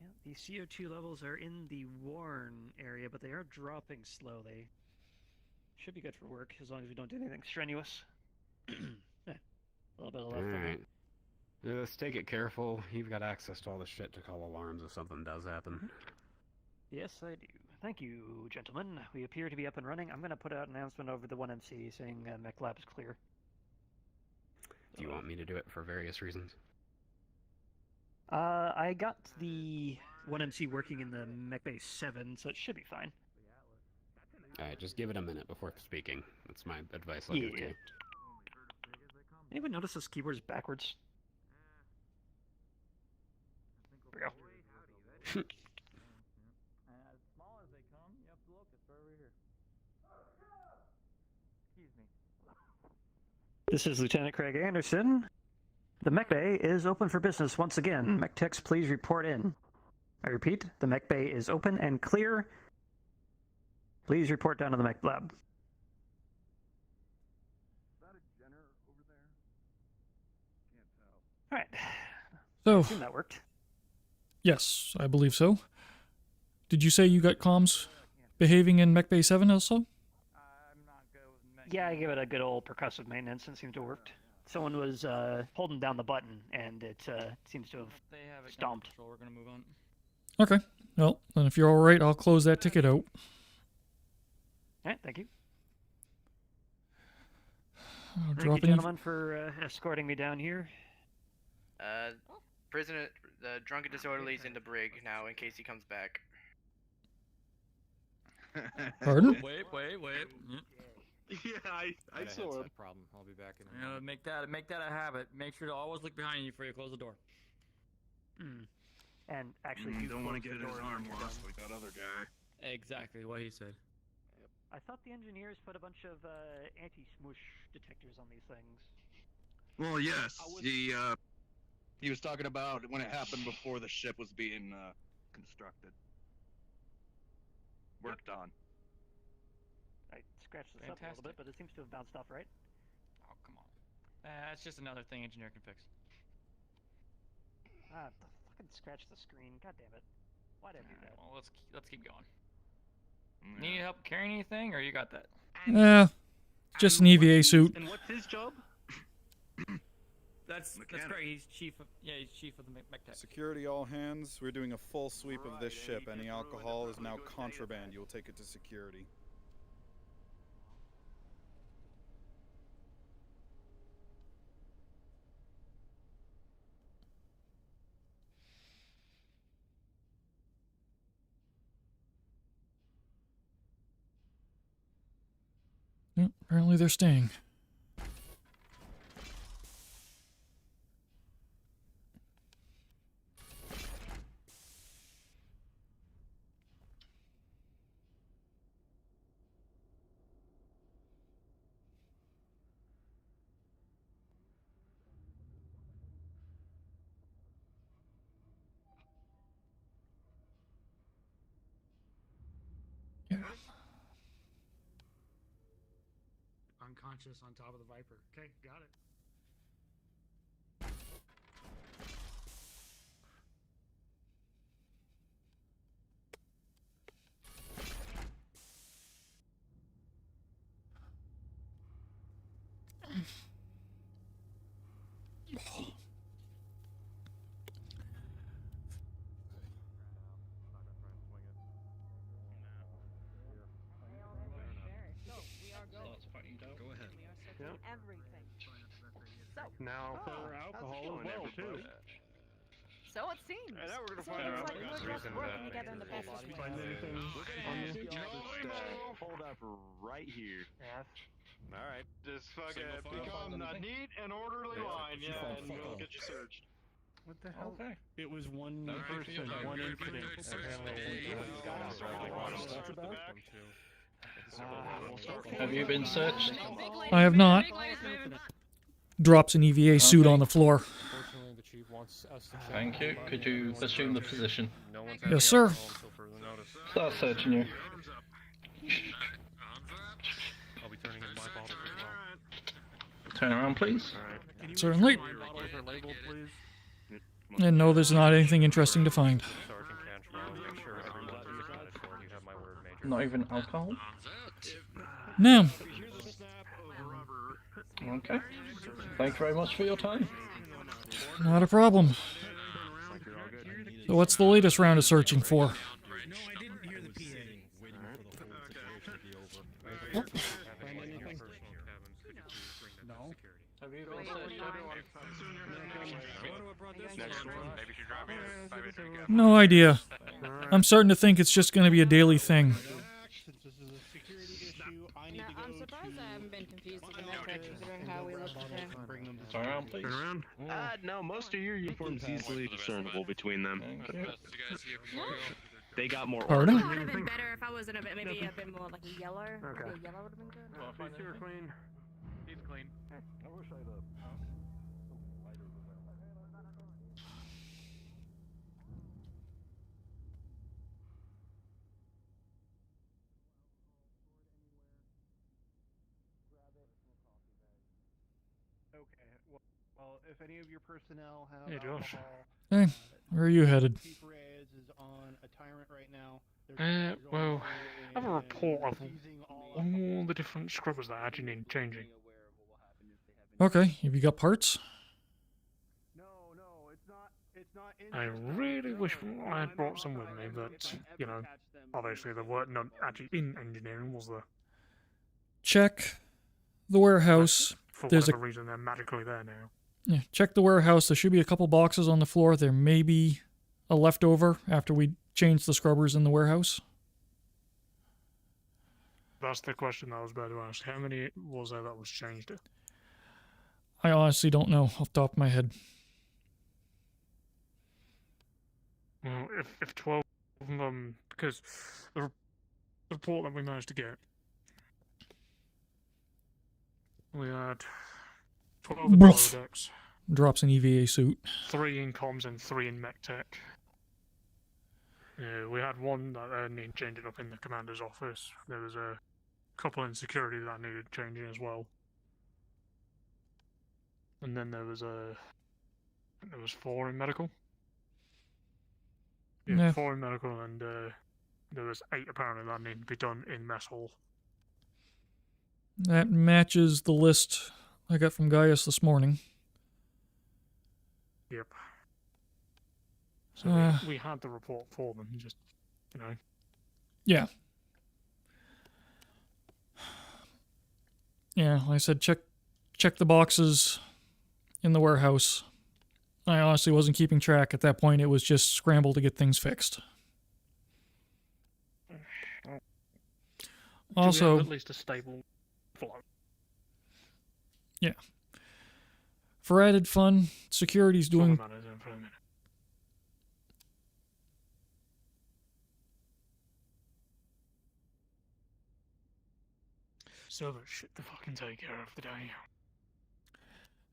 Yeah, the CO2 levels are in the worn area, but they are dropping slow. They should be good for work, as long as we don't do anything strenuous. Yeah, a little bit of left on Alright. Let's take it careful. You've got access to all the shit to call alarms if something does happen. Yes, I do. Thank you, gentlemen. We appear to be up and running. I'm going to put out an announcement over the 1MC saying mech lab is clear. Do you want me to do it for various reasons? I got the 1MC working in the mech base 7, so it should be fine. Alright, just give it a minute before speaking. That's my advice I'll give to you. Anyone notice this keyboard is backwards? There we go. As small as they come, you have to look. It's right over here. Excuse me. This is Lieutenant Craig Anderson. The mech bay is open for business once again. Mech techs, please report in. I repeat, the mech bay is open and clear. Please report down to the mech lab. All right. So, I assume that worked. Yes, I believe so. Did you say you got comms behaving in Mech Bay 7 also? Yeah, I gave it a good old percussive maintenance and it seemed to have worked. Someone was holding down the button and it seems to have stomped. We're gonna move on. Okay. Well, then if you're alright, I'll close that ticket out. Alright, thank you. I'll Thank drop you, any- gentlemen, for escorting me down here. Prisoner, the drunken disorderly is in the brig now in case he comes back. Pardon? Wait. Yeah, I saw it. Problem. I'll be back in a You know, make that a habit. Make sure to always look behind you before you close the door. And actually, You don't want to get his door arm when you're lost done. like that other guy. Exactly what he said. I thought the engineers put a bunch of anti-smoosh detectors on these things. Well, yes, he was talking about when it happened before the ship was being constructed. Worked on. I scratched this up a little bit, but it seems to have bounced off, right? Oh, come on. That's just another thing engineer can fix. Ah, fucking scratch the screen. God damn it. Why'd I do that? Well, let's keep going. Need help carrying anything, or you got that? Just an EVA suit. And what's his job? That's great. He's chief of the mech tech. Security all hands. We're doing a full sweep of this ship. Any alcohol is now contraband. You'll take it to security. Yep, apparently they're staying. Unconscious on top of the Viper. Okay, got it. Go ahead. Everything. Now for alcohol as well too. So it seems. And now we're gonna So find it's out like what we're just working together in the best of Find anything on you? Hold up right here. Yes. All right. Just fucking become a neat and orderly line, yeah, and we'll get you searched. What the hell? Okay. It was one Okay. person, one incident. Have you been searched? I have not. Drops an EVA suit on the floor. Thank you. Could you assume the position? Yes, sir. Start searching you. I'll be turning in my bottles as well. Turn around, please. Certainly. Bottles are labeled, please. And no, there's not anything interesting to find. Sergeant Cantrell, make sure everyone is accounted for. You have my word, Major. Not even alcohol? No. Okay. Thank you very much for your time. Not a problem. So what's the latest round of searching for? No idea. I'm starting to think it's just going to be a daily thing. I'm surprised I haven't been confused with the metric considering how we look today. Turn around, please. No, most of your uniforms easily discernible between them. They got more Pardon? order. It would have been better if I was in maybe a bit more like a yellow. Okay. Maybe a yellow would have been good. He's here clean. He's clean. I wish I'd Okay. Well, if any of your personnel have Hey, Josh. alcohol, Hey, where are you headed? Chief Reyes is on a tyrant right now. Well, I have a report of all the different scrubbers that actually need changing. Okay, have you got parts? I really wish I had brought some with me, but, you know, obviously there weren't none actually in engineering, was there? Check the warehouse. For There's whatever reason, they're magically there now. Yeah, check the warehouse. There should be a couple boxes on the floor. There may be a leftover after we change the scrubbers in the warehouse. That's the question I was about to ask. How many was there that was changed? I honestly don't know off the top of my head. Well, if 12 of them, because the report that we managed to get, we had 12 in decks, Drops an EVA suit. 3 in comms and 3 in mech tech. We had one that needed changing up in the commander's office. There was a couple in security that needed changing as well. And then there was 4 in medical. Yeah. 4 in medical, and there was 8 apparently that needed to be done in mess hall. That matches the list I got from Gaius this morning. Yep. So we had the report for them, just, you know. Yeah. Yeah, like I said, check the boxes in the warehouse. I honestly wasn't keeping track at that point. It was just scramble to get things fixed. Also, at least a stable flow. Yeah. For added fun, security's doing... For a minute. So that shit to fucking take care of the day.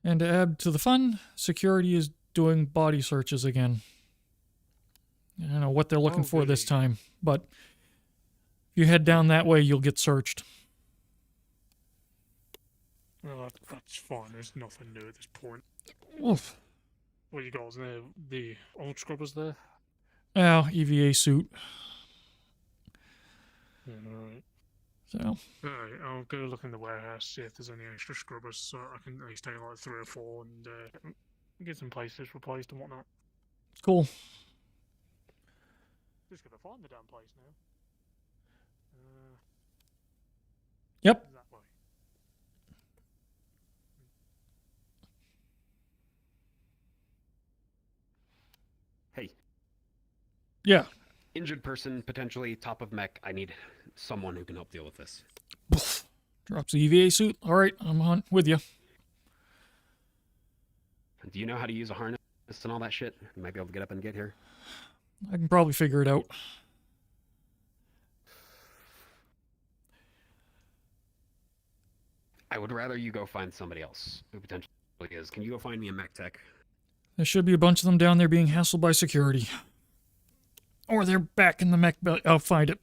And to add to the fun, security is doing body searches again. I don't know what they're looking for this time, but if you head down that way, you'll get searched. Well, that's fine. There's nothing new at this point. Oof. What you got? Is there the old scrubbers there? Oh, EVA suit. Yeah, alright. So. Alright, I'll go look in the warehouse, see if there's any extra scrubbers, so I can at least take like 3 or 4 and get some places replaced and whatnot. Cool. Just gotta find the damn place now. Yep. That way. Hey. Yeah. Injured person, potentially top of mech. I need someone who can help deal with this. Drops the EVA suit. All right, I'm on with you. Do you know how to use a harness and all that shit? You might be able to get up and get here. I can probably figure it out. I would rather you go find somebody else who potentially is. Can you go find me a mech tech? There should be a bunch of them down there being hassled by security. Or they're back in the mech bay. I'll find it.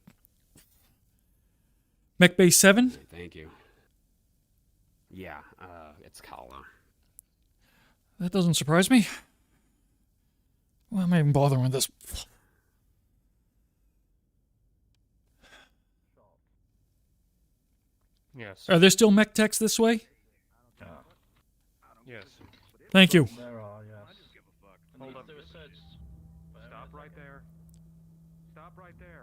Mech Bay 7? Thank you. Yeah, it's Kala. That doesn't surprise me. Why am I even bothering with this? Yes. Are there still mech techs this way? Yes. Thank you. There are, yes. Hold up. Stop right there. Stop right there.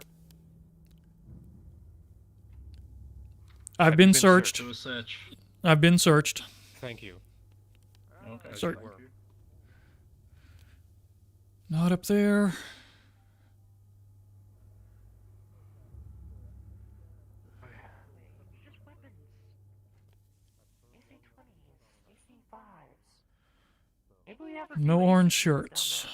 I've been searched. I've been searched. Thank you. Okay. Sorry. Not up there. No orange shirts.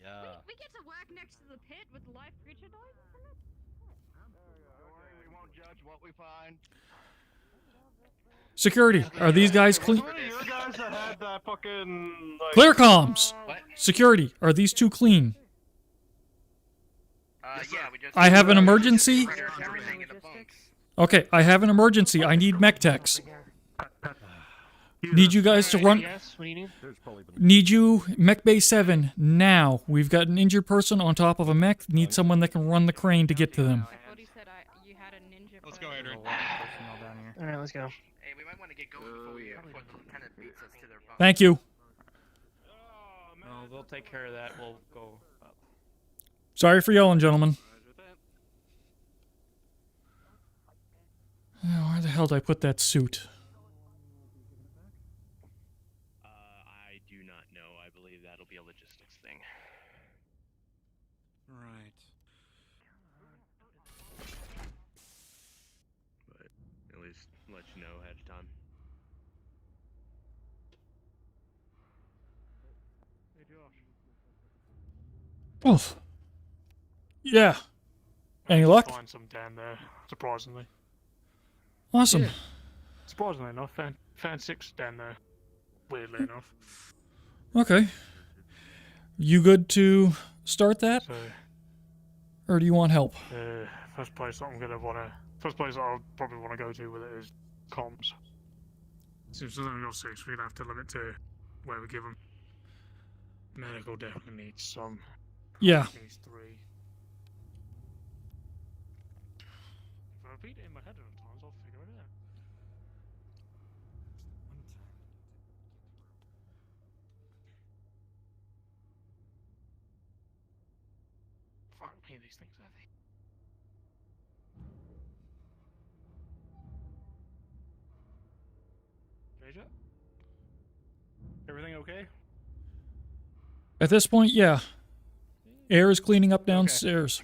Yeah. We get to work next to the pit with live creature dives, isn't it? We won't judge what we find. Security, are these guys clean? You guys that had that fucking like, Clear comms! Security, are these two clean? Yeah, we just. I have an emergency. Okay, I have an emergency. I need mech techs. Need you guys to run. Yes, what do you need? Need you, Mech Bay 7, now. We've got an injured person on top of a mech. Need someone that can run the crane to get to them. Let's go, Adrian. Alright, let's go. Hey, we might want to get going before we before the lieutenant beats us to their bunk. Thank you. No, they'll take care of that. We'll go up. Sorry for yelling, gentlemen. Oh, where the hell did I put that suit? I do not know. I believe that'll be a logistics thing. Right. But at least let you know ahead of time. Hey, Josh. Oof. Yeah. Any luck? Find some down there, surprisingly. Awesome. Yeah. Surprisingly enough, found 6 down there. Weirdly enough. Okay. You good to start that? So, Or do you want help? first place I'll probably want to go to with it is comms. Since there's only got 6, we'd have to limit to where we give them. Medical definitely needs some. Yeah. Needs 3. If I repeat it in my head enough times, I'll figure it out. Fuck me, these things are heavy. Major? Everything okay? At this point, yeah. Air is cleaning up downstairs.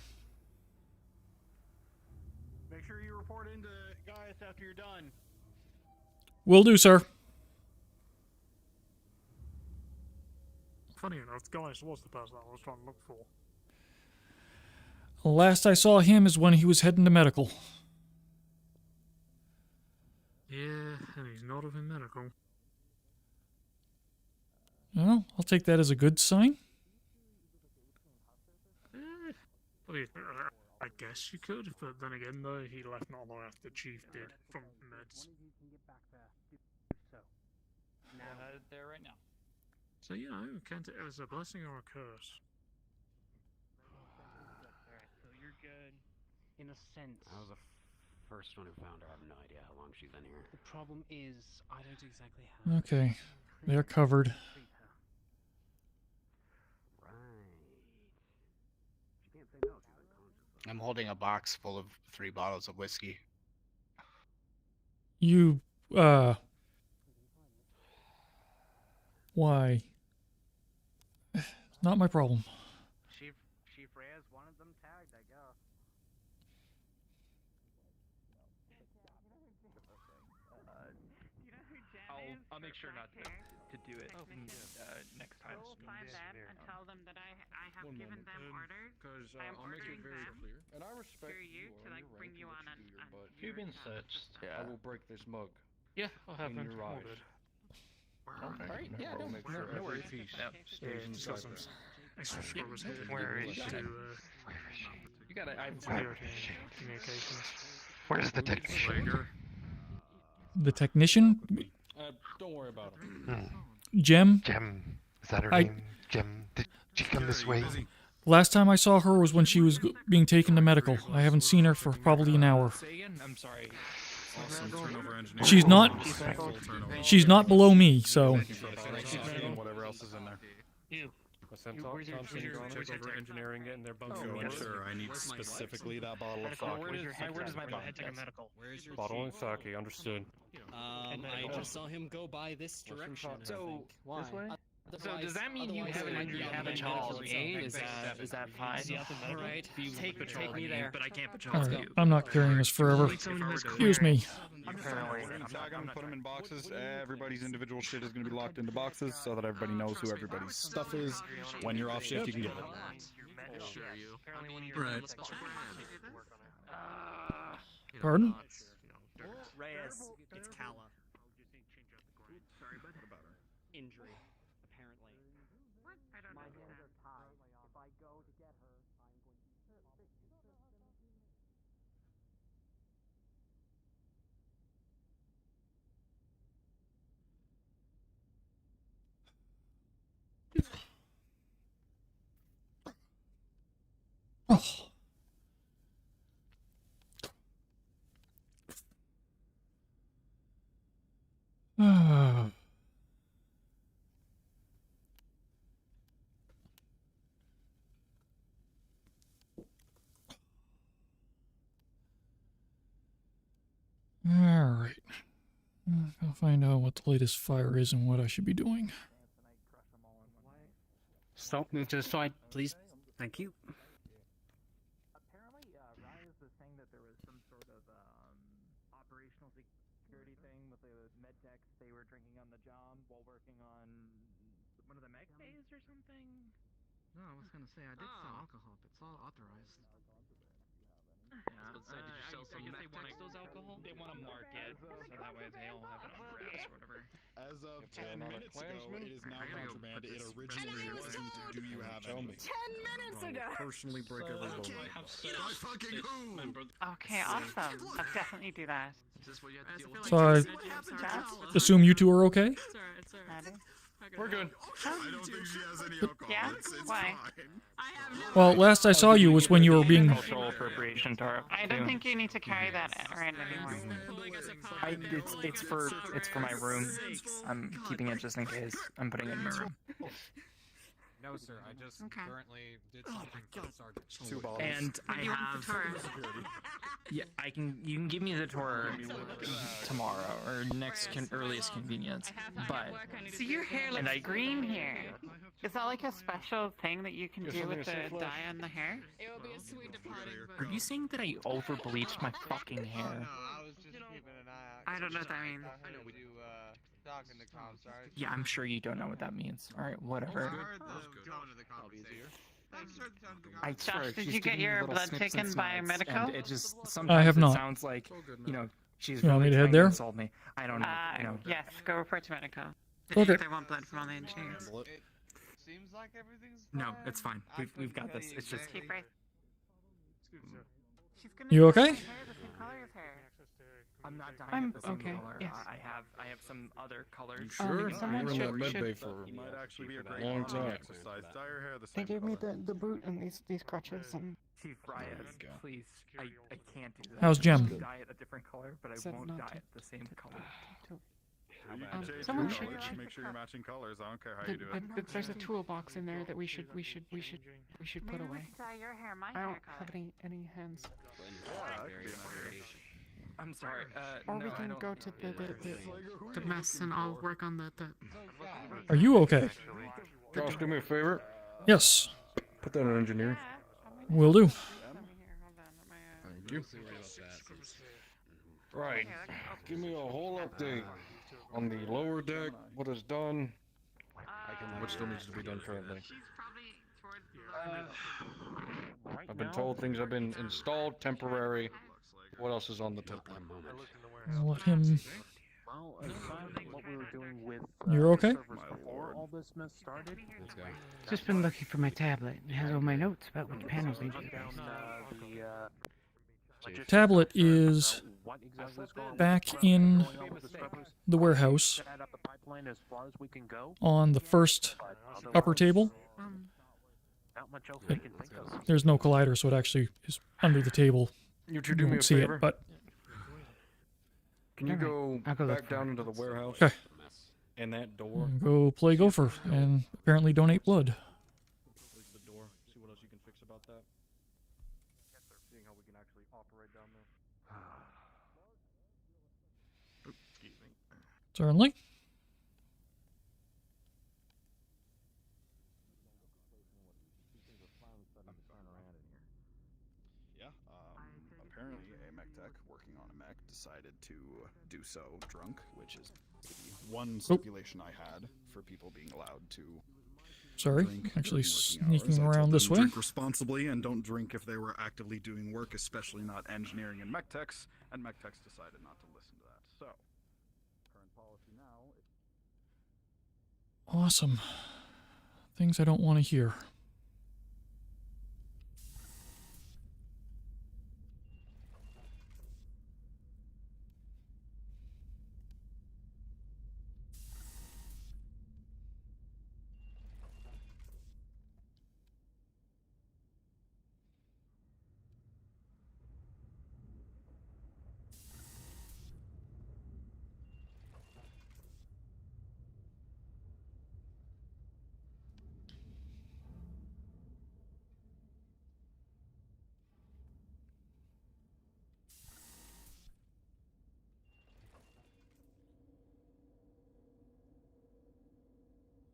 Make sure you report into Gaius after you're done. Will do, sir. Funny enough, Gaius was the person I was trying to look for. Last I saw him is when he was heading to medical. Yeah, and he's not in medical. Well, I'll take that as a good sign. I guess you could, but then again, though, he left not long after the chief did from meds. We're headed there right now. So, you know, can't it was a blessing or a curse? Alright, so you're good, in a sense. I was the first one who found her. I have no idea how long she's been here. The problem is, I don't exactly have... Okay. They're covered. I'm holding a box full of 3 bottles of whiskey. You, Why? Not my problem. Chief Reyes wanted them tagged, I guess. I'll make sure not to do it next time. Go find them and tell them that I have given them orders. I'm I'll make it ordering very them clear. And I respect through you to like bring you on an You've been searched. Yeah. I will break this mug. Yeah, I'll have in them your eyes. ordered. Okay. Alright, no yeah, problem. no- Make sure no every worries. piece Yeah, stays just inside got some there. extra scrubbers here. Where is to, she? You gotta. I have communications. Where's the technician? The technician? Don't worry about him. Jem? Jem. Is that her I- name? Jem. Did she come this way? Last time I saw her was when she was being taken to medical. I haven't seen her for probably an hour. Say again? I'm sorry. Awesome turnover engineering. She's not. She's not below me, so. Whatever else is in there. You. Take over engineering, get in their bunker. Sure, I need specifically that bottle of sake. Where does my bottle? Bottle and sake, understood. I just saw him go by this direction. So Why? this way? So does that mean you have a patrol aid? Is that fine? Alright, take me there. But I can't patrol. Alright, I'm not carrying this forever. Excuse me. We're gonna tag them, put them in boxes. Everybody's individual shit is gonna be locked into boxes so that everybody knows who everybody's stuff is. When you're off shift, you can get it. Right. Pardon? Reyes, it's Kala. Injury, apparently. I don't know. If I go to get her, I'm going to Oh. Ah. Alright. I'll find out what the latest fire is and what I should be doing. So, just so I please, thank you. Apparently, Reyes was saying that there was some sort of operational security thing with the med techs. They were drinking on the job while working on one of the med bays or something. No, I was gonna say I did sell alcohol. It's all authorized. Did you sell some those alcohol? They want to mark it so that way they all have it on wraps or whatever. As of 10 minutes ago, it is now contraband. It originally wasn't. Do you have any? 10 minutes ago. Personally break every rule. Okay, awesome. I'll definitely do that. So I assume you two are okay? We're good. I don't think she has any alcohol. Yeah? Why? Well, last I saw you was when you were being... Cultural appropriation, Tara. I don't think you need to carry that around anymore. It's for my room. I'm keeping it just in case. I'm putting it in my room. No, sir. I just currently did something for the sergeant. 2 bottles. And I have. Yeah, you can give me the tour tomorrow or earliest convenience. But So your hair looks green here. Is that like a special thing that you can do with the dye on the hair? It will be a sweet departing. are you saying that I over bleached my fucking hair? I was just keeping an eye out. I don't know what that means. I know you talking to comms, sorry. Yeah, I'm sure you don't know what that means. All right, whatever. I swear, Josh, did she's you get giving me your little blood snips taken and by a smiles, medical? and it just I sometimes have it not. sounds like she's You want me really to head trying there? to insult me. I don't know. Yes, go report to medical. Okay. They want blood from all the engineers. Seems like everything's No, it's fine. We've got this. It's just. Keep right. You okay? I'm not dying I'm the same okay, color. yes. I have some other colors. Sure. someone You're in should- that med should- bay for Might actually be a great long bonding time. exercise. Dye your hair the They same gave me color. the boot and these crutches and. Chief Reyes, please. I can't do that. How's Jem? I'll dye it a different color, but I Said won't not dye to- it the same color. You can change someone your should- colors. should- Make sure you're matching colors. I don't care how you do it. There's a toolbox in there that we should put away. Dye your hair my I hair don't color. have any hands. Yeah, that could be an idea. I'm sorry. Or no, we I can don't- go to the mess and I'll work on the Are you okay? Josh, do me a favor. Yes. Put that in engineering. Will do. Thank you. Right. Give me a whole update on the lower deck, what is done, what still needs to be done currently. I've been told things have been installed, temporary. What else is on the tip? I'll let him. Well, what we were doing with You're okay? before all this mess started. Just been looking for my tablet. It has all my notes about which panels need to be replaced. Tablet is back in the warehouse on the first upper table. There's no collider, so it actually is under the table. You two do me a won't see favor? it, but Can you go back down into the warehouse? okay. And that door. Go play Gopher and apparently donate blood. Close the door. See what else you can fix about that. Seeing how we can actually operate down there. Excuse me. Certainly. Yeah, apparently a mech tech working on a mech decided to do so drunk, which is the one stipulation I had for people being allowed to Sorry, drink actually during working sneaking hours. I around told this them way. Drink responsibly and don't drink if they were actively doing work, especially not engineering and mech techs, and mech techs decided not to listen to that. So, current policy now is Awesome. Things I don't want to hear.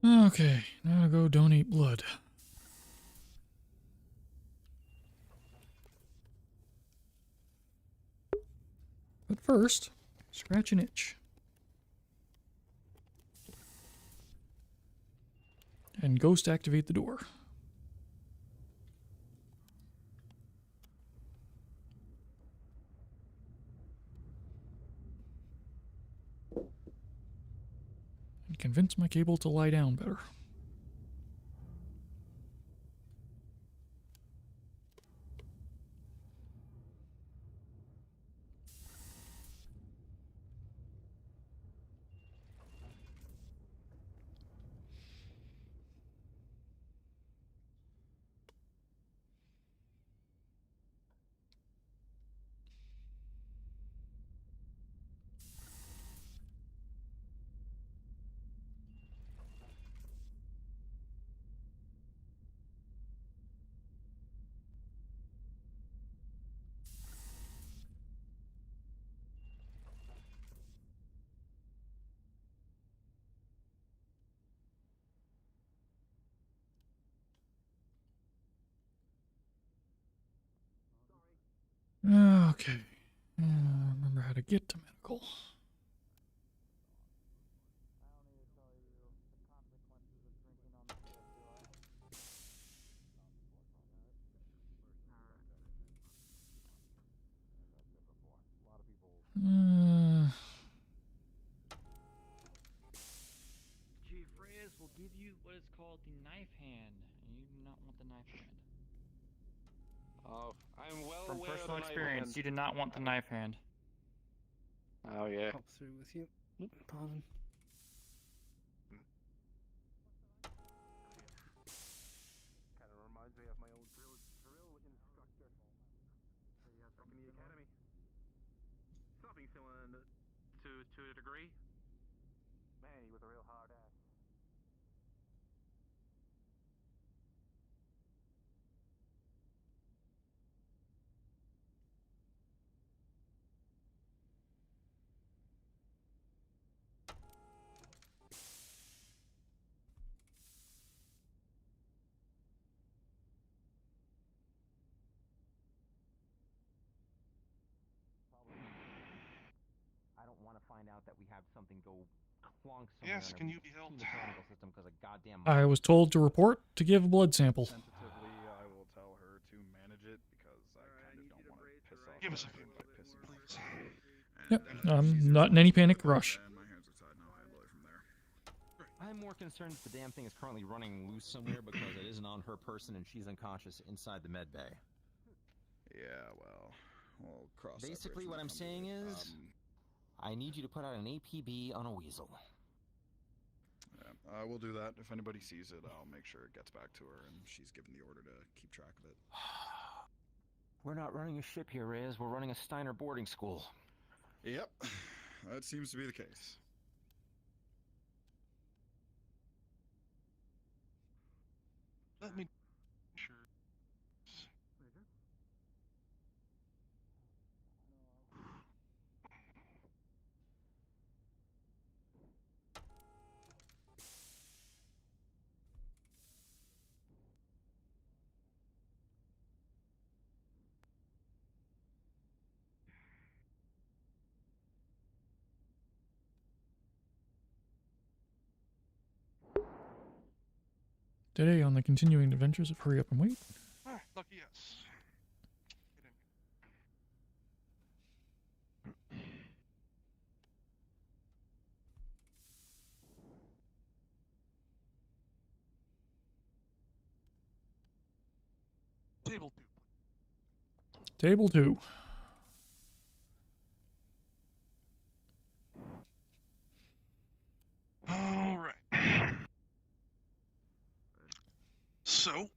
Okay, now to go donate blood. But first, scratch an itch. And ghost activate the door. And convince my cable to lie down better. Okay. Remember how to get to medical. Chief Reyes will give you what is called the knife hand, and you do not want the knife hand. Oh, I'm well From aware personal of the knife experience, hand. you do not want the knife hand. Oh yeah. Help through with you. Pausing. Kind of reminds me of my old drill instructor. Back in the academy. Something similar to a degree. Man, he was a real hard ass. out that we have something go clonk somewhere Yes, in our can you be helped? mechanical system because a goddamn. I was told to report to give a blood sample. Tentatively, I will tell her to manage it because I kind of don't want to piss off. Give us a everyone by pissing please. Yep, I'm not in any panic rush. And my hands are tied, and I'll handle it from there. I'm more concerned that the damn thing is currently running loose somewhere because it isn't on her person and she's unconscious inside the med bay. Yeah, well, we'll cross that Basically, bridge what when I'm we come to saying it. is, I need you to put out an APB on a weasel. Yeah, we'll do that. If anybody sees it, I'll make sure it gets back to her, and she's given the order to keep track of it. We're not running a ship here, Reyes. We're running a Steiner boarding school. Yep, that seems to be the case. Let me. Sure. Today on the continuing adventures of Hurry Up and Wait. Ah, lucky yes. Table 2. Table 2. All right. So,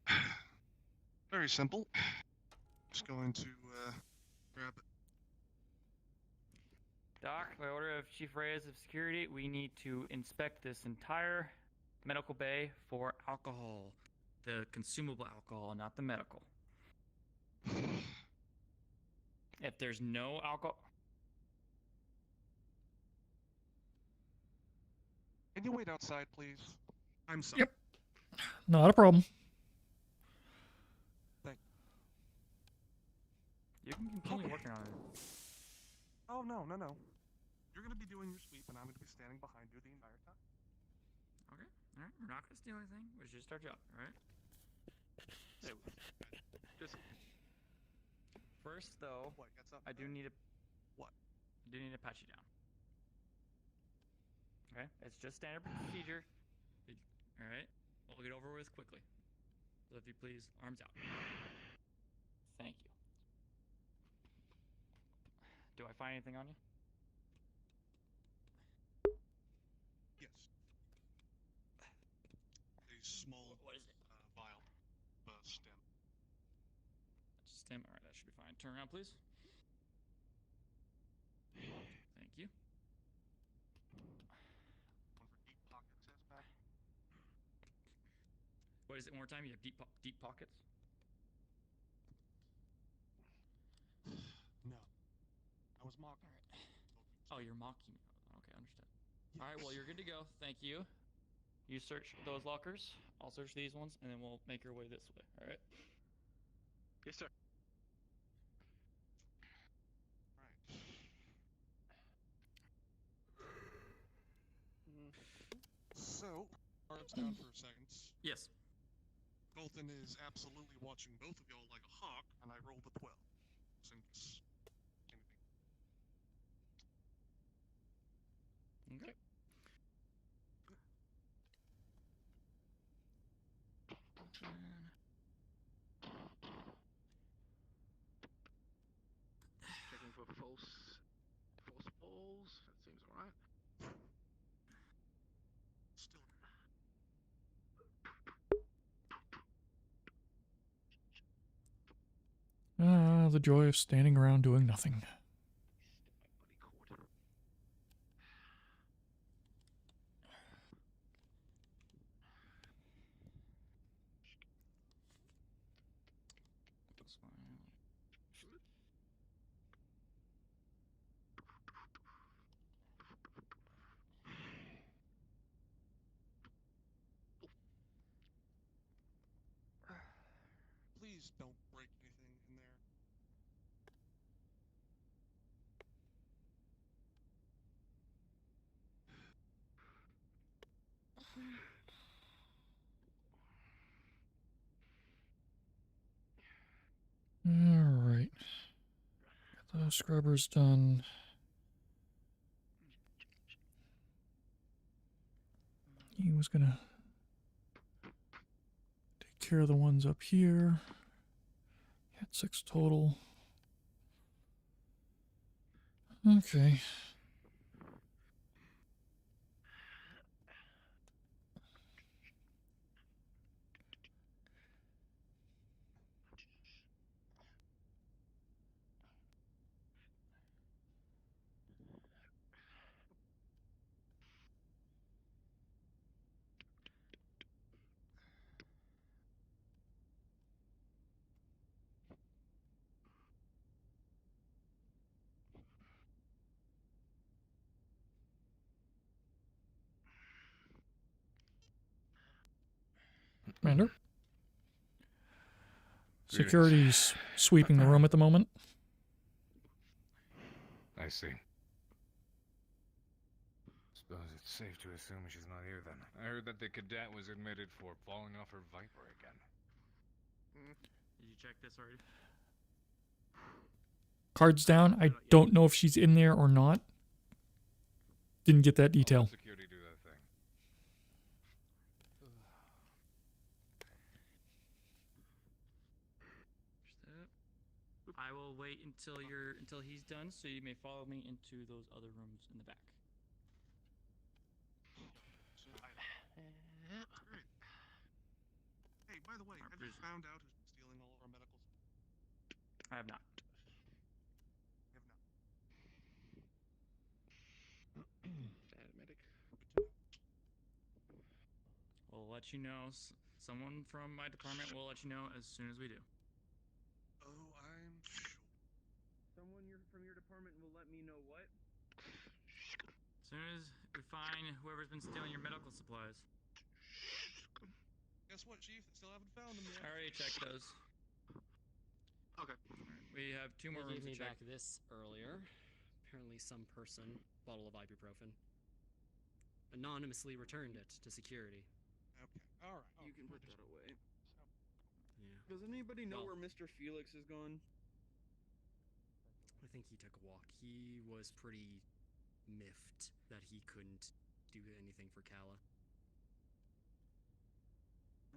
very simple. Just going to grab it. Doc, by order of Chief Reyes of Security, we need to inspect this entire medical bay for alcohol. The consumable alcohol, not the medical. If there's no alcohol... Can you wait outside, please? I'm sorry. Yep. Not a problem. Thank You can continue working on it. Oh, no. You're going to be doing your sweep, and I'm going to be standing behind you the entire time. Okay, alright. We're not going to steal anything. It's just our job, alright? Just First, though, what gets up? I do need to... What? I do need to pat you down. Okay? It's just standard procedure. Alright? We'll get over with quickly. So if you please, arms out. Thank you. Do I find anything on you? Yes. A small What is it? vial. Stem. Stem. Alright, that should be fine. Turn around, please. Thank you. One for deep pocket says back. What is it? One more time? You have deep pockets? No. I was mocking. Oh, you're mocking me. Okay, understood. Alright, well, you're good to go. Thank you. You search those lockers. I'll search these ones, and then we'll make our way this way. Alright? Yes, sir. So, arms down for a second. Yes. Colton is absolutely watching both of y'all like a hawk, and I rolled a 12. Since anything. Okay. Checking for false balls. That seems alright. Still. Ah, the joy of standing around doing nothing. Please don't break anything in there. So scrubber's done. He was gonna take care of the ones up here. Had 6 total. Okay. Commander? Security's sweeping the room at the moment. I see. Suppose it's safe to assume she's not here then. I heard that the cadet was admitted for falling off her Viper again. Did you check this already? Cards down. I don't know if she's in there or not. Didn't get that detail. Security do that thing. I will wait until he's done, so you may follow me into those other rooms in the back. Hey, by the way, have you found out who's been stealing all of our medical supplies? I have not. Medic. We'll let you know. Someone from my department will let you know as soon as we do. Oh, I'm sure. Someone from your department will let me know what? As soon as we find whoever's been stealing your medical supplies. Guess what, Chief? Still haven't found them yet. I already checked those. Okay. We have 2 more They rooms gave me to check. back this earlier. Apparently some person, bottle of ibuprofen, anonymously returned it to security. Okay. All right. You can put that away. Yeah. Does anybody know Well- where Mr. Felix is gone? I think he took a walk. He was pretty miffed that he couldn't do anything for Kala.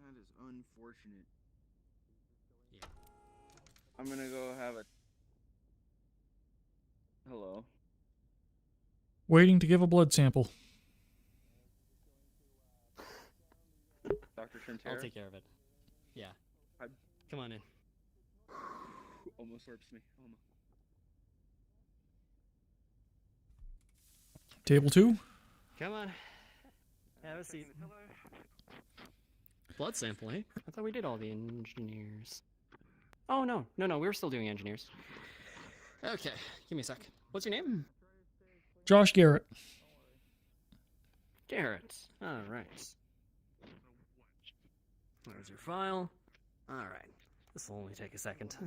That is unfortunate. Yeah. I'm gonna go have a... Hello. Waiting to give a blood sample. Dr. Trentera? I'll take care of it. Yeah. Come on in. Almost warps me. Almost. Table 2? Come on. Have a seat. Blood sample, eh? I thought we did all the engineers. Oh, no. No, we were still doing engineers. Okay, give me a sec. What's your name? Josh Garrett. Garrett. Alright. There's your file. Alright. This will only take a second. I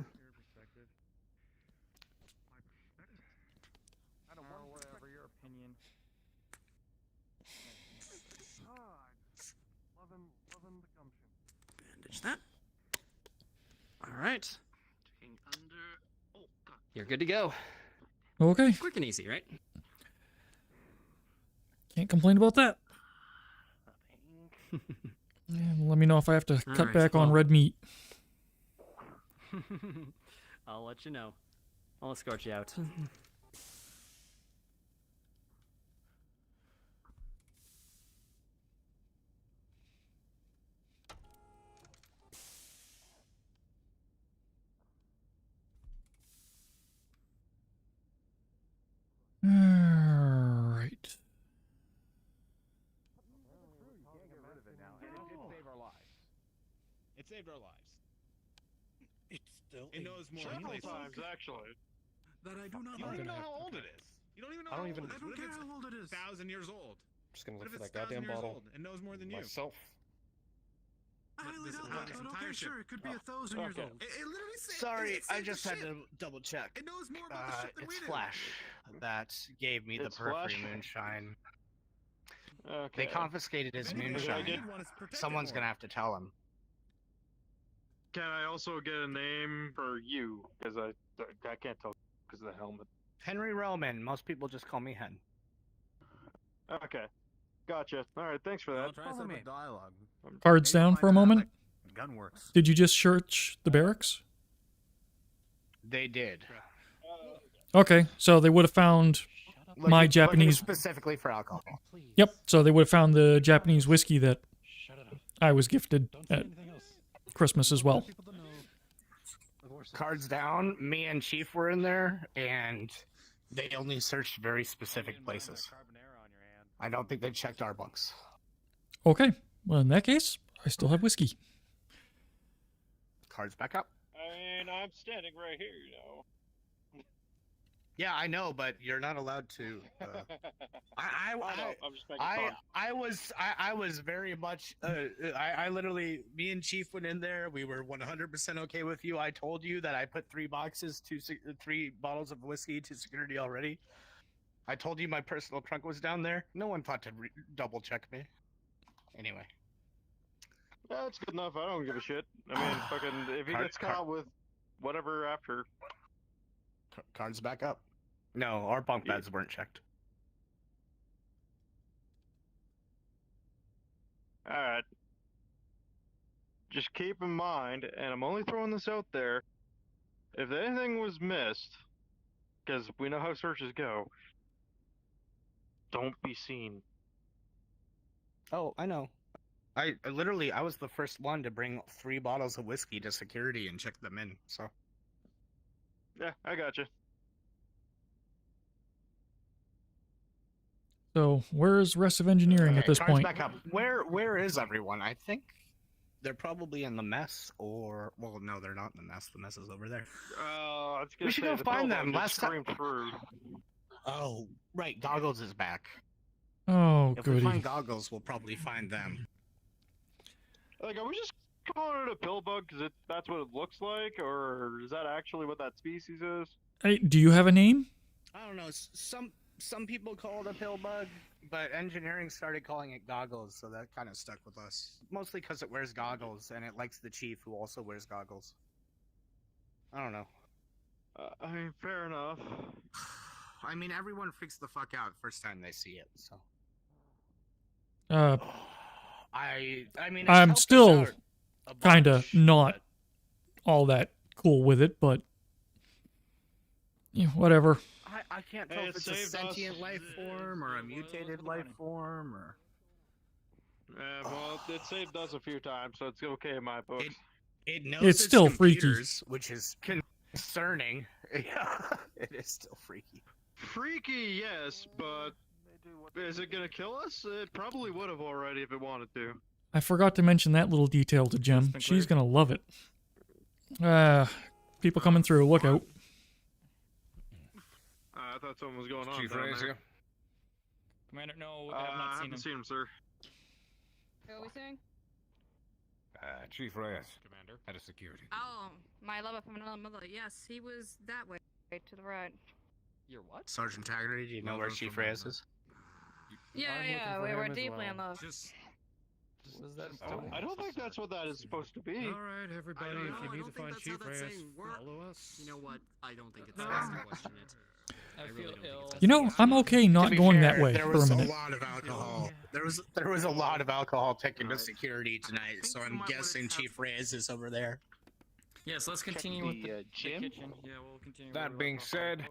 don't know, whatever your opinion. Bandage that. Alright. You're good to go. Okay. Quick and easy, right? Can't complain about that. And let me know if I have to cut Alright, back on well- red meat. I'll let you know. I'll escort you out. Alright. It saved our lives. It's still. It knows more several places. times, actually. That I do not You don't even like. know how old it is. You don't even know I don't how even- old it is. I don't What if care it's how old it is. 1,000 years old. Just gonna What look if for it's that 1,000 goddamn years bottle old and knows more than you? myself. I highly This doubt entire- that, but entire okay, ship. sure, it could be 1,000 years Okay. old. It literally said. Sorry, it I saved just the had ship. to double check. It knows more about the ship than we It's do. Flash that gave me the It's periphery Flash? moonshine. Okay. They confiscated his If anything, moonshine. I did want us to protect it Someone's more. gonna have to tell him. Can I also get a name for you? Because I can't tell. because of the helmet. Henry Roman. Most people just call me Hen. Okay, gotcha. All right, thanks for that. Try some dialogue. Cards down for a moment. Gun works. Did you just search the barracks? They did. Okay, so they would have found my Japanese. Specifically for alcohol. Yep, so they would have found the Japanese whiskey that I was gifted at Christmas as well. Cards down. Me and Chief were in there, and they only searched very specific places. I don't think they checked our bunks. Okay, well in that case, I still have whiskey. Cards back up. I mean, I'm standing right here, you know. Yeah, I know, but you're not allowed to. I was very much. I literally, me and Chief went in there. We were 100% okay with you. I told you that I put 3 bottles of whiskey to security already. I told you my personal trunk was down there. No one thought to double check me. Anyway. Yeah, that's good enough. I don't give a shit. I mean, fucking, if he gets caught with whatever after. Cards back up. No, our bunk beds weren't checked. Alright. Just keep in mind, and I'm only throwing this out there, if anything was missed, because we know how searches go, don't be seen. Oh, I know. I was the first one to bring 3 bottles of whiskey to security and check them in, so. Yeah, I gotcha. So, where's the rest of engineering at this cards point? back up. Where is everyone? I think they're probably in the mess, or well, no, they're not in the mess. The mess is over there. We should go find them. Last time. Oh, right. Goggles is back. Oh, if goody. we find Goggles, we'll probably find them. Like, are we just calling it a pill bug because that's what it looks like, or is that actually what that species is? Hey, do you have a name? I don't know. Some people call it a pill bug, but engineering started calling it Goggles, so that kind of stuck with us. Mostly because it wears goggles, and it likes the chief, who also wears goggles. I don't know. I mean, fair enough. I mean, everyone freaks the fuck out first time they see it, so. I mean, I'm still kind of not all that cool with it, but yeah, whatever. I can't tell if it's a sentient life form or a mutated life form or. Well, it saved us a few times, so it's okay in my books. It knows it's still freaky, which is concerning. Yeah, it is still freaky. Freaky, yes, but is it gonna kill us? It probably would have already if it wanted to. I forgot to mention that little detail to Jem. She's gonna love it. People coming through. Look out. I thought something was going on. Chief down Reyes there. here. Commander, no, I have not I haven't seen him, sir. Who are we seeing? Chief Reyes. Commander. Head of security. Oh, my lover from another mother. Yes, he was that way, to the right. Your what? Sergeant Haggerty, do you know where Chief Reyes is? Yeah, we were deeply in love. I don't think that's what that is supposed to be. All right, everybody, if you need to find Chief Reyes, follow us. You know what? I don't think it's best to question it. I really don't think it's You know, I'm okay not going that way there for was a minute. a lot of alcohol. There was a lot of alcohol taken to security tonight, so I'm guessing Chief Reyes is over there. Yes, let's continue with the gym. kitchen. Yeah, we'll continue. That being said,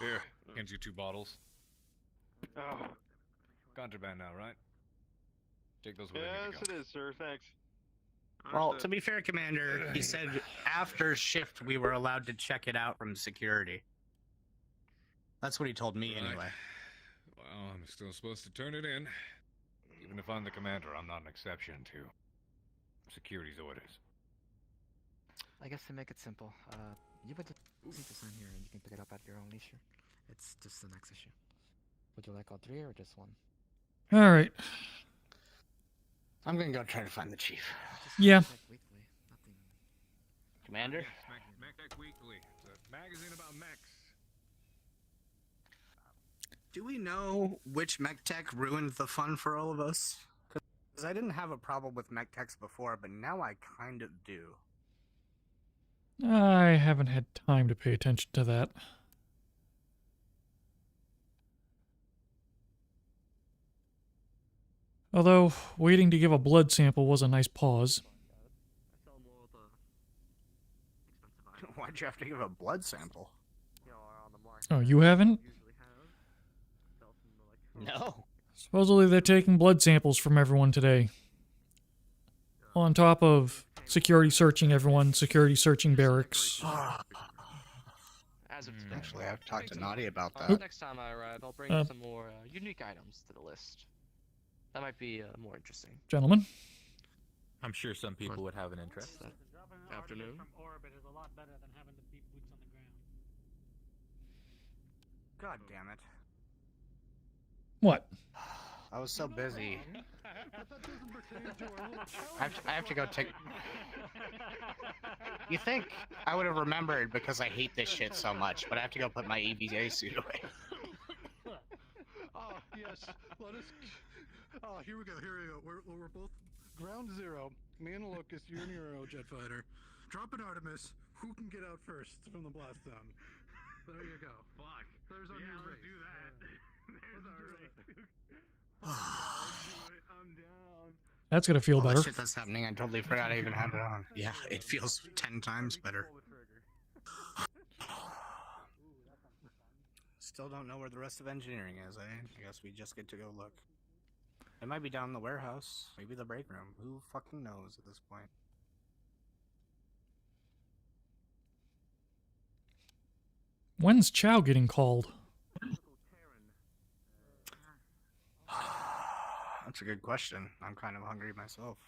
here, hands you 2 bottles. Oh. Contraband now, right? Take those with Yes, it is, sir. Thanks. Well, to be fair, Commander, he said after shift we were allowed to check it out from security. That's what he told me, anyway. Well, I'm still supposed to turn it in. Even if I'm the commander, I'm not an exception to security's orders. I guess to make it simple, you would need to sign here and you can pick it up at your own leisure. It's just the next issue. Would you like all 3 or just 1? All right. I'm gonna go try to find the chief. Yeah. Commander? MechTech Weekly. It's a magazine about mechs. Do we know which mech tech ruined the fun for all of us? Because I didn't have a problem with mech techs before, but now I kind of do. I haven't had time to pay attention to that. Although, waiting to give a blood sample was a nice pause. Why'd you have to give a blood sample? Oh, you haven't? No. Supposedly they're taking blood samples from everyone today. On top of security searching everyone, security searching barracks. As of today. Actually, I've talked to Naughty about that. Next time I arrive, I'll bring some more unique items to the list. That might be more interesting. Gentlemen? I'm sure some people would have an interest. Afternoon. From orbit is a lot better than having to be boots on the ground. God damn it. What? I was so busy. I have to go take... You think I would have remembered because I hate this shit so much, but I have to go put my EVA suit away. Oh, yes. Let us... Oh, here we go. We're both ground zero. Me and Locust, you and your jet fighter. Drop an Artemis. Who can get out first from the blast zone? There you go. Fuck. There's our new race. Do that. There's our race. I'm down. That's gonna feel All the better. shit that's happening, I totally forgot I even had it on. Yeah, it feels 10 times better. Still don't know where the rest of engineering is, eh? I guess we just get to go look. It might be down in the warehouse, maybe the break room. Who fucking knows at this point? When's Chow getting called? That's a good question. I'm kind of hungry myself.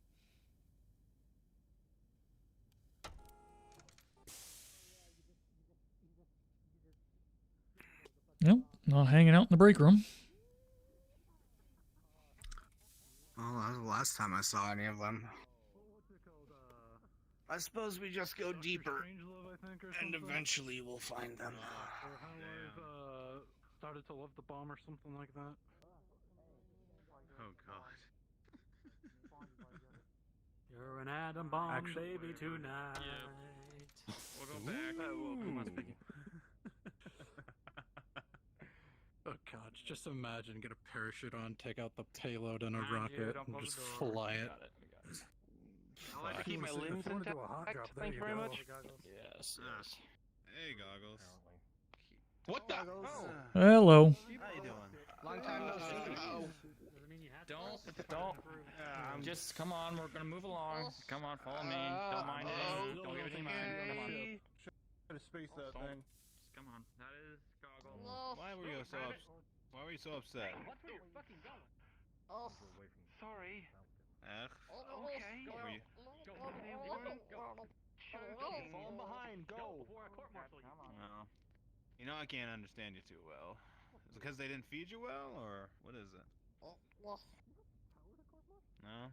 Nope, not hanging out in the break room. Well, that was the last time I saw any of them. I suppose we just go deeper, and eventually we'll find them. Or how I've started to love the bomb or something like that. Oh god. You're an atom bomb, baby, tonight. We'll go back. Oh god, just imagine, get a parachute on, take out the payload in a rocket, and just fly it. I'll have to keep my limbs intact. Thank you very much. Yes, yes. Hey, Goggles. What the? Hello. How you doing? Long time no see. Don't. Just come on, we're gonna move along. Come on, follow me. Don't mind it. Don't give it any mind. Come on. Try to space that thing. Come on. That is Goggles. Why were you so upset? Oh, sorry. Okay. Fall behind. Go. Before I court-martial you. Well, you know I can't understand you too well. Is it because they didn't feed you well, or what is it? No?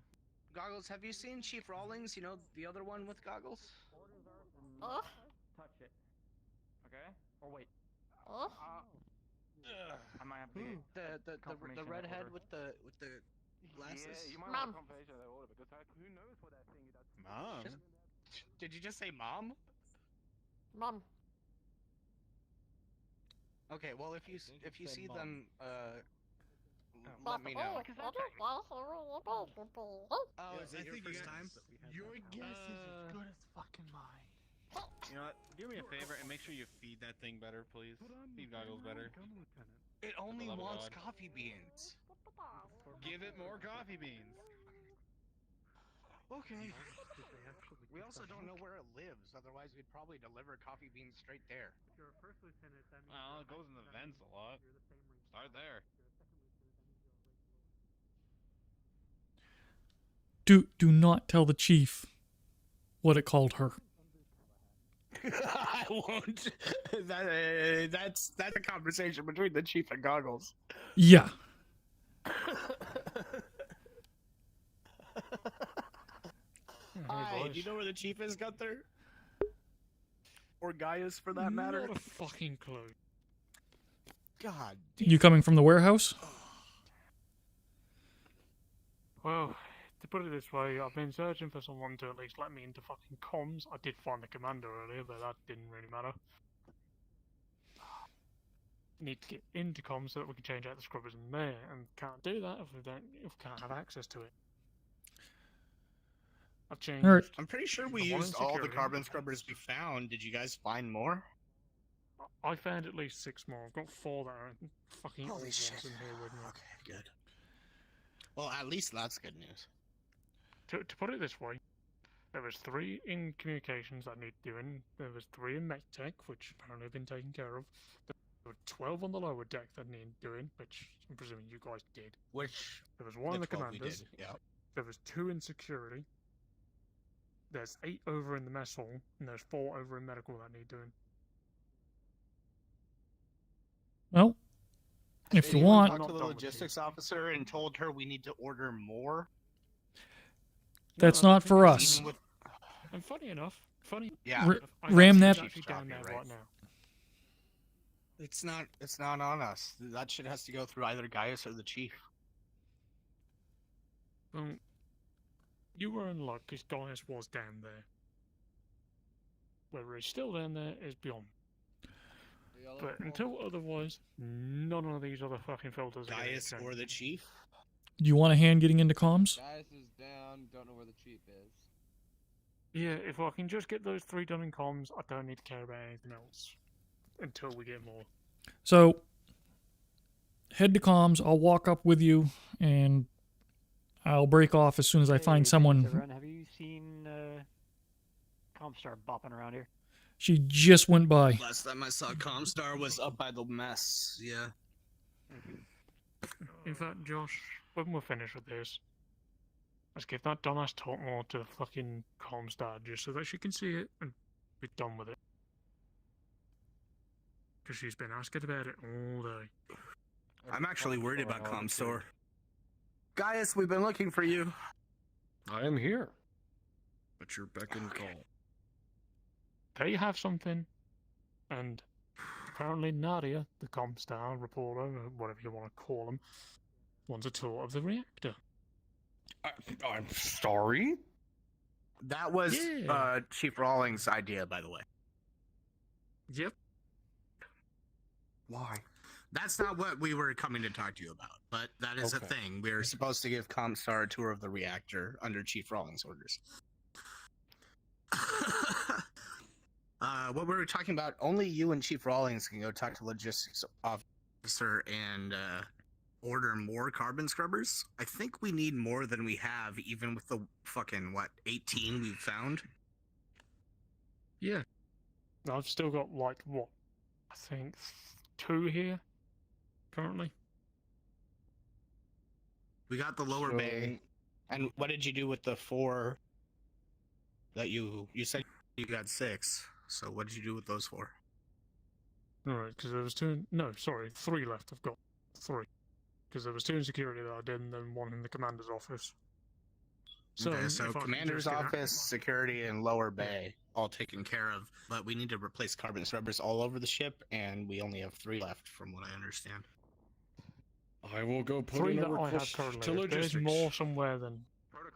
Goggles, have you seen Chief Rawlings? You know, the other one with goggles? Touch it. Okay? Or wait. I might have to get The redhead with the glasses? Yeah, you might want to confirmation of that order because who knows what that thing is. Mom? Did you just say mom? Mom. Okay, well if you see them, let me know. Oh, is it your first time? Your guess is as good as fucking mine. You know what? Do me a favor and make sure you feed that thing better, please. Feed Goggles better. It only For the love of wants God. coffee beans. Give it more coffee beans. Okay. We also don't know where it lives, otherwise we'd probably deliver coffee beans straight there. Well, it goes in the vents a lot. Start there. Do not tell the chief what it called her. I won't. That's a conversation between the chief and Goggles. Yeah. Hi, do you know where the chief is, Gunther? Or Gaius, for that matter? Not a fucking clue. God. You coming from the warehouse? Well, to put it this way, I've been searching for someone to at least let me into fucking comms. I did find the commander earlier, but that didn't really matter. Need to get into comms so that we can change out the scrubbers in there, and can't do that if we can't have access to it. I've changed. All right. I'm pretty sure we the one in used all the security. carbon scrubbers we found. Did you guys find more? I found at least 6 more. I've got 4 that are fucking Holy old shit. ones in here with me. Okay, good. Well, at least that's good news. To put it this way, there was 3 in communications that need doing. There was 3 in MechTech, which apparently have been taken care of. There were 12 on the lower deck that need doing, which I'm presuming you guys did. Which there was 1 in the 12 we commanders. did, yeah. There was 2 in security. There's 8 over in the mess hall, and there's 4 over in medical that need doing. Well, if you Anyone want, talked to the logistics officer and told her we need to order more. that's not for us. Even with- And funny enough, Yeah. Ram that. actually down there right now. It's not on us. That shit has to go through either Gaius or the chief. You were in luck because Gaius was down there. Whether he's still down there is beyond. But until otherwise, none of these other fucking filters are getting Gaius changed. or the chief? Do you want a hand getting into comms? Gaius is down, don't know where the chief is. Yeah, if I can just get those 3 done in comms, I don't need to care about anything else. Until we get more. So, head to comms. I'll walk up with you, and I'll break off as soon as I find someone. Have you seen Comstar bopping around here? She just went by. Last time I saw Comstar was up by the mess. Yeah. In fact, Josh, when we're finished with this, let's give that dumbass talk more to the fucking comms dad just so that she can see it and be done with it. Because she's been asking about it all day. I'm actually worried about Comstar. Gaius, we've been looking for you. I am here. At your beck and call. They have something, and apparently Nadia, the Comstar reporter, or whatever you want to call them, wants a tour of the reactor. I'm sorry? That was Yeah. Chief Rawlings' idea, by the way. Yep. Why? That's not what we were coming to talk to you about, but that is a Okay. thing. We were supposed to give Comstar a tour of the reactor under Chief Rawlings' orders. What we were talking about, only you and Chief Rawlings can go talk to logistics officer and order more carbon scrubbers. I think we need more than we have, even with the fucking, 18 we've found? Yeah. I've still got, like, what? I think 2 here, currently. We got the lower bay. And what did you do with the 4 that you said you got 6? So what did you do with those 4? Alright, because there was 2... No, sorry, 3 left. I've got 3. Because there was 2 in security that I did, and then 1 in the commander's office. Okay, so if I can commander's just get office, security, and lower bay all taken care of. But we need to replace carbon scrubbers all over the ship, and we only have 3 left, from what I understand. I will go put 3 in a that I have request currently. to If there's logistics. more somewhere than...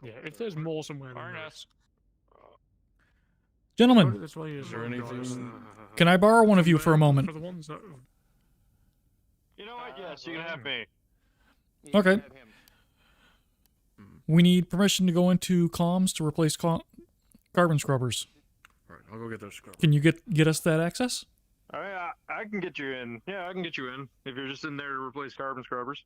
Yeah, if there's more somewhere than this... Gentlemen, Put it this way, Is there anything... can I borrow one of you for a moment? For the ones that... You know what? Yes, you can have me. Okay. We need permission to go into comms to replace carbon scrubbers. Alright, I'll go get those scrubbers. Can you get us that access? I can get you in. Yeah, I can get you in. If you're just in there to replace carbon scrubbers.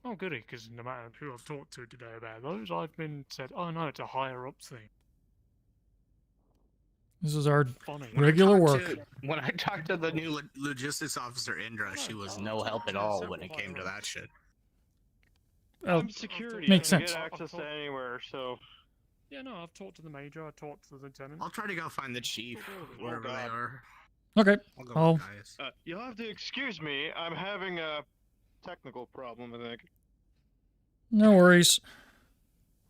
Oh, goody, because no matter who I've talked to today about those, I've been said, oh no, it's a higher up thing. This is our Funny. regular work. When I talked to the new logistics officer, Indra, she was no help at all when it came to that shit. Oh, I'm security. makes I can sense. get access to anywhere, so... Yeah, no, I've talked to the major, I talked to the lieutenant. I'll try to go find the chief, wherever they God. are. Okay. I'll go I'll with Gaius. You'll have to excuse me. I'm having a technical problem, I think. no worries.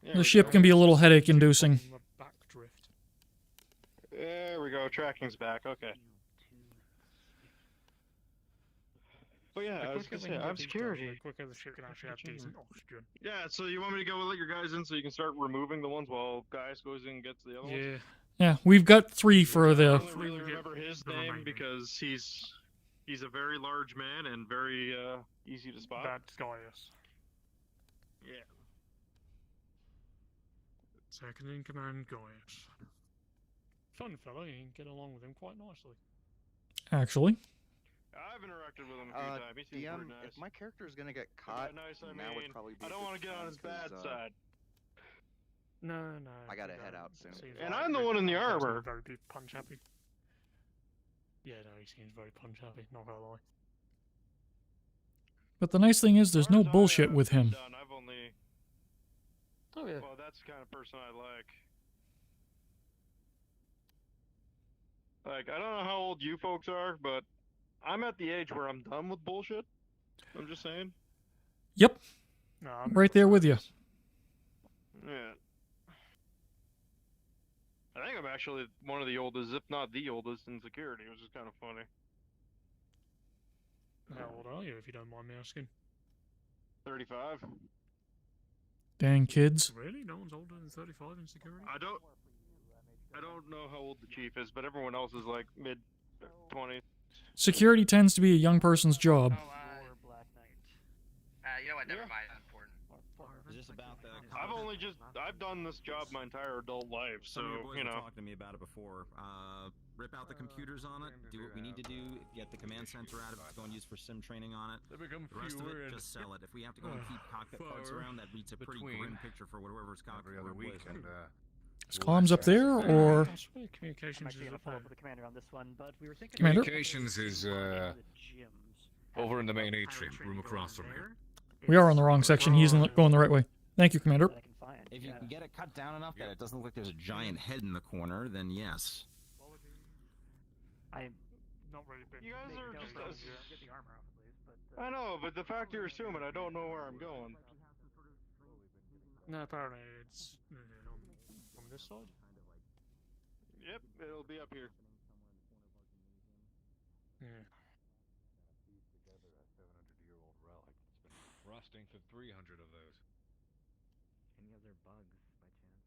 There The we ship go. can be a little headache inducing. There we go. Tracking's back. Okay. But yeah, I was gonna say, I'm security. The quicker the ship can actually have decent oxygen. Yeah, so you want me to go let your guys in so you can start removing the ones while Gaius goes in and gets the other ones? Yeah. Yeah, we've got 3 for I the. don't really remember his name because he's a very large man and very easy to spot. That's Gaius. Yeah. Second in command, Gaius. Fun fellow, you can get along with him quite nicely. Actually. I've interacted with him a few times. He seems DM, pretty nice. if my character is gonna get caught, Nice, I now would mean, probably be. I don't want to get on his bad side. No. I gotta head out soon. And I'm the one in the armor. Very punch happy. Yeah, no, he seems very punch happy, not gonna lie. But the nice thing is, there's no bullshit with him. I've only. Oh yeah. Well, that's the kind of person I like. Like, I don't know how old you folks are, but I'm at the age where I'm done with bullshit. I'm just saying. Yep. No, I'm right there with you. Yeah. I think I'm actually one of the oldest, if not the oldest, in security, which is kind of funny. How old are you, if you don't mind me asking? 35. Dang kids. Really? No one's older than 35 in security? I don't know how old the chief is, but everyone else is like mid-20s. Security tends to be a young person's job. You know what? Never mind. That's important. It's just about the. I've done this job my entire adult life, so Some of your boys you were know. talking to me about it before. Rip out the computers on it. Do what we need to do. Get the command center out of it. Go and use for sim training on it. They become The rest of fewer it, and just sell it. If we have to go and keep cockpit parts far around, that reads a pretty between grim picture for whatever's cockpit every other week. replacement. Is comms up there, or? Communications is a follow up with the commander on this one, but we were thinking. Commander? Communications is over in the main atrium, room across from here. We are on the wrong section. He's going the right way. Thank you, Commander. If you can get it cut down enough that it doesn't look like there's a giant head in the corner, then yes. I'm not really been. You guys are just. Get the armor off at least, but. I know, but the fact you're assuming I don't know where I'm going. No, apparently it's on this side. Yep, it'll be up here. Yeah. Together a 700-year-old relic. It's been rusting for 300 of those. Any other bugs by chance?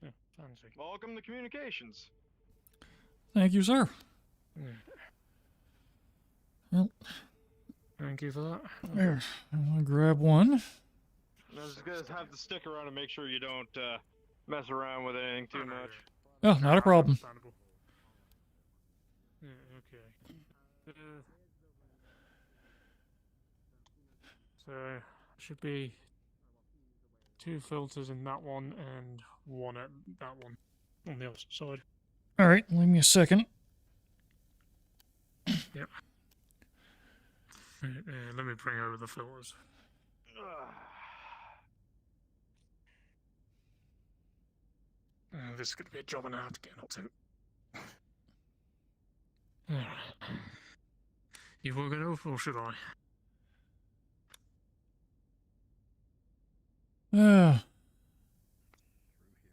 Yeah, fancy. Welcome to communications. Thank you, sir. Yeah. Well, thank you for that. There. I'll grab one. I was gonna have to stick around and make sure you don't mess around with anything too much. Oh, not a problem. Yeah, okay. So, should be 2 filters in that one and 1 at that one on the opposite side. Alright, leave me a second. Yep. Let me bring over the filters. This is going to be a job and a half to get up to. Alright. You want to go over or should I?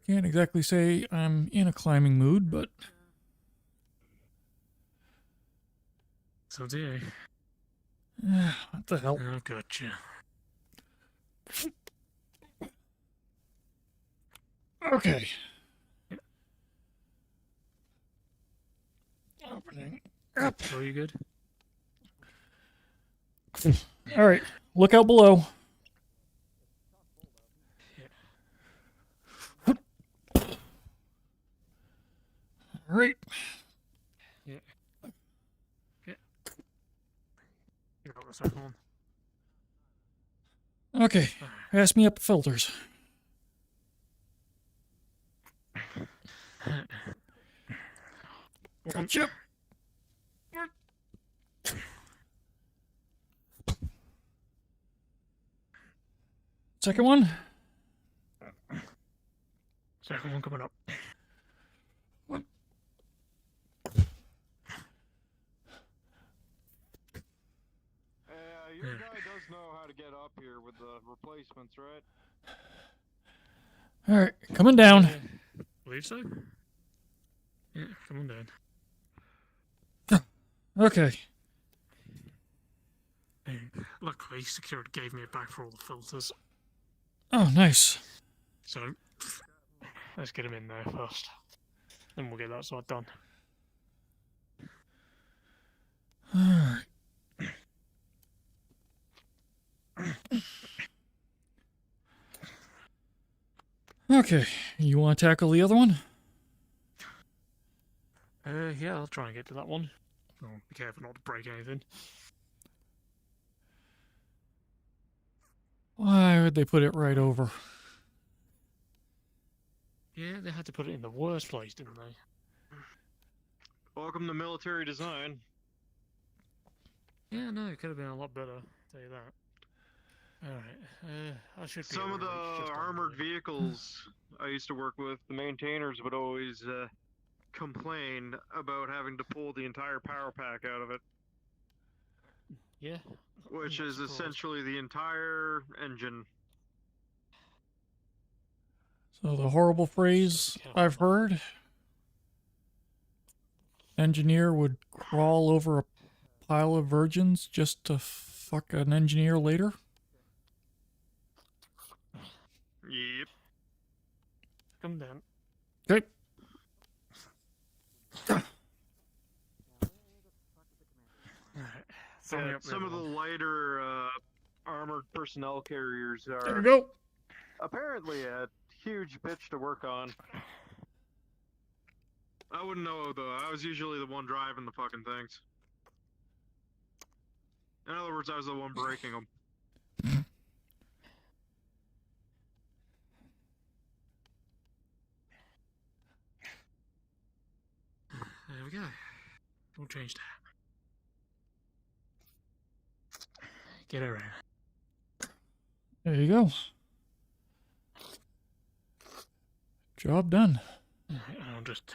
Can't exactly say I'm in a climbing mood, but... So do you. What the hell? Oh, gotcha. Okay. Opening up. Are you good? Alright, look out below. Alright. Yeah. Yeah. You got the second one. Okay, pass me up the filters. Gotcha. Second one? Second one coming up. Your guy does know how to get up here with the replacements, right? Alright, coming down. Believe so? Yeah, come on down. Okay. Luckily, security gave me it back for all the filters. Oh, nice. So, let's get him in there first. Then we'll get that side done. Alright. Okay, you want to tackle the other one? Yeah, I'll try and get to that one. Oh, be careful not to break anything. Why would they put it right over? Yeah, they had to put it in the worst place, didn't they? Welcome to military design. Yeah, no, it could have been a lot better, I'll tell you that. Alright, I should be Some of able the to reach just on armored vehicles I used to work with, the maintainers would always complain about having to pull the entire power pack out of it. Yeah. Which I'm not is surprised. essentially the entire engine. So the horrible phrase I've heard, engineer would crawl over a pile of virgins just to fuck an engineer later? Yep. Come down. Okay. Yeah, some of the lighter armored personnel carriers are There we go. apparently a huge bitch to work on. I wouldn't know though. I was usually the one driving the fucking things. In other words, I was the one breaking them. There we go. We'll change that. Get around. There you go. Job done. Alright, I'll just...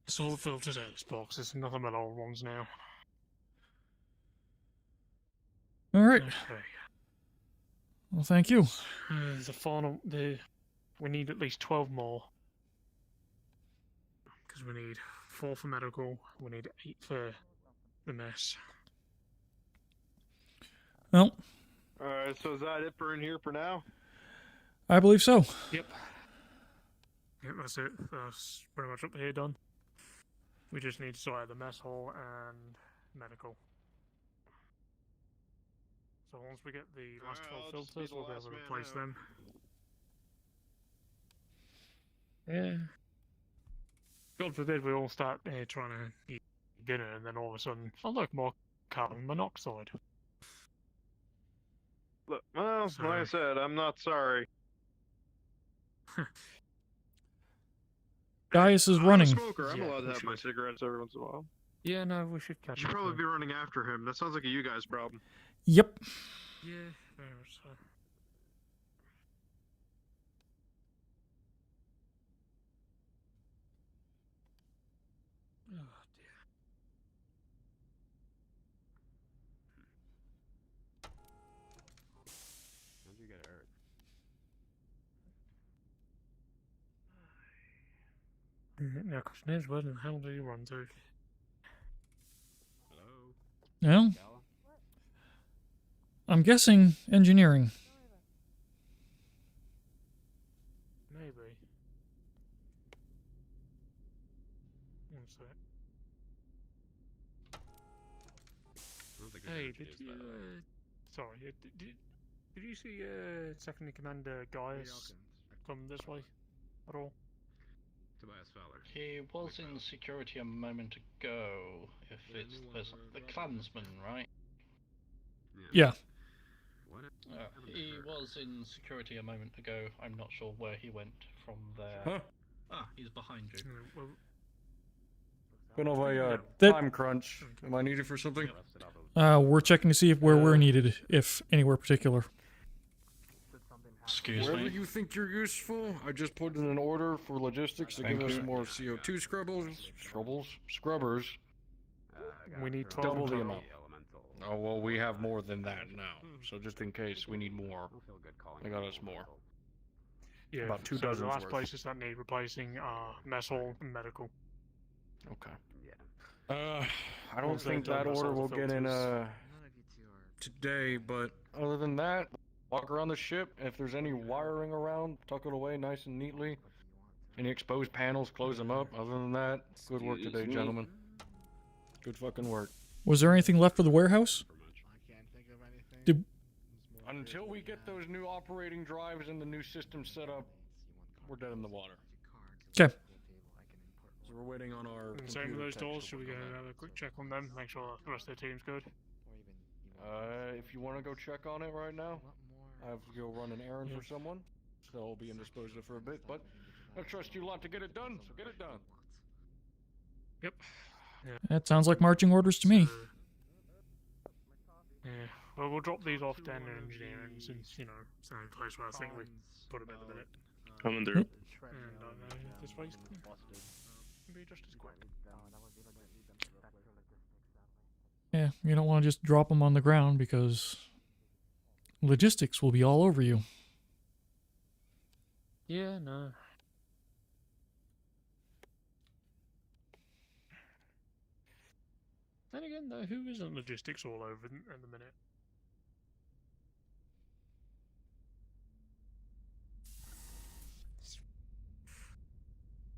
It's all the filters out of this box. There's nothing but old ones now. Alright. Okay. Well, thank you. The final... We need at least 12 more. Because we need 4 for medical, we need 8 for the mess. Well, Alright, so is that it for in here for now? I believe so. Yep. Yep, that's it. That's pretty much up here done. We just need to sort out the mess hall and medical. So once we get the last 12 filters, we'll be able to replace them. Yeah. God forbid we all start trying to eat dinner and then all of a sudden, oh look, more carbon monoxide. Look, well, Sorry. like I said, I'm not sorry. Gaius is I'm running. a smoker. I'm Yeah, allowed to we have my cigarettes every once in a while. Yeah, no, we should catch Should up probably then. be running after him. That sounds like a you guys problem. Yep. Yeah, very much so. Oh dear. How'd you get hurt? Now, question is, where the hell do you run to? Hello? Well, Gala? I'm guessing engineering. Maybe. One sec. I don't think there's Hey, engineers did you, by the way. sorry, did you see, Second in Commander Gaius come this way at all? Tobias Fowler. He was in security a moment ago. If it's the clansman, right? Yeah. What? He was in security a moment ago. I'm not sure where he went from there. Huh? Ah, he's behind you. Well, Been of a That- time crunch. Am I needed for something? We're checking to see if where we're needed, if anywhere particular. Excuse Wherever me. you think you're useful, I just put in an order for logistics to Thank give us you. more CO2 scrubbers. we need 12 Double the total. amount. Oh well, we have more than that now. So just in case, we need more. I got us more. Yeah, About 2 so dozens the last worth. places that need replacing are mess hall and medical. Okay. I don't Once they're think done, that that's order all the will get in filters. today, but other than that, walk around the ship. If there's any wiring around, tuck it away nice and neatly. Any exposed panels, close them up. Other than that, good work today, Excuse me. gentlemen. Good fucking work. Was there anything left for the warehouse? Did Until we get those new operating drives and the new system set up, we're dead in the water. Okay. So we're waiting on our. And same with computer those techs doors. to Should we work go on that. have a quick check on them? Make sure the rest of the team's good. If you want to go check on it right now, I have to go run an errand for someone, so I'll be indisposed of for a bit. But I trust you a lot to get it done, so get it done. Yep. That sounds like marching orders to me. Yeah. Well, we'll drop these off down in engineering since, you know, it's the only place where I think we put them at the minute. Coming through. And I don't know if this way's can be just as quick. Yeah, you don't want to just drop them on the ground because logistics will be all over you. Yeah, no. Then again, though, who isn't logistics all over at the minute?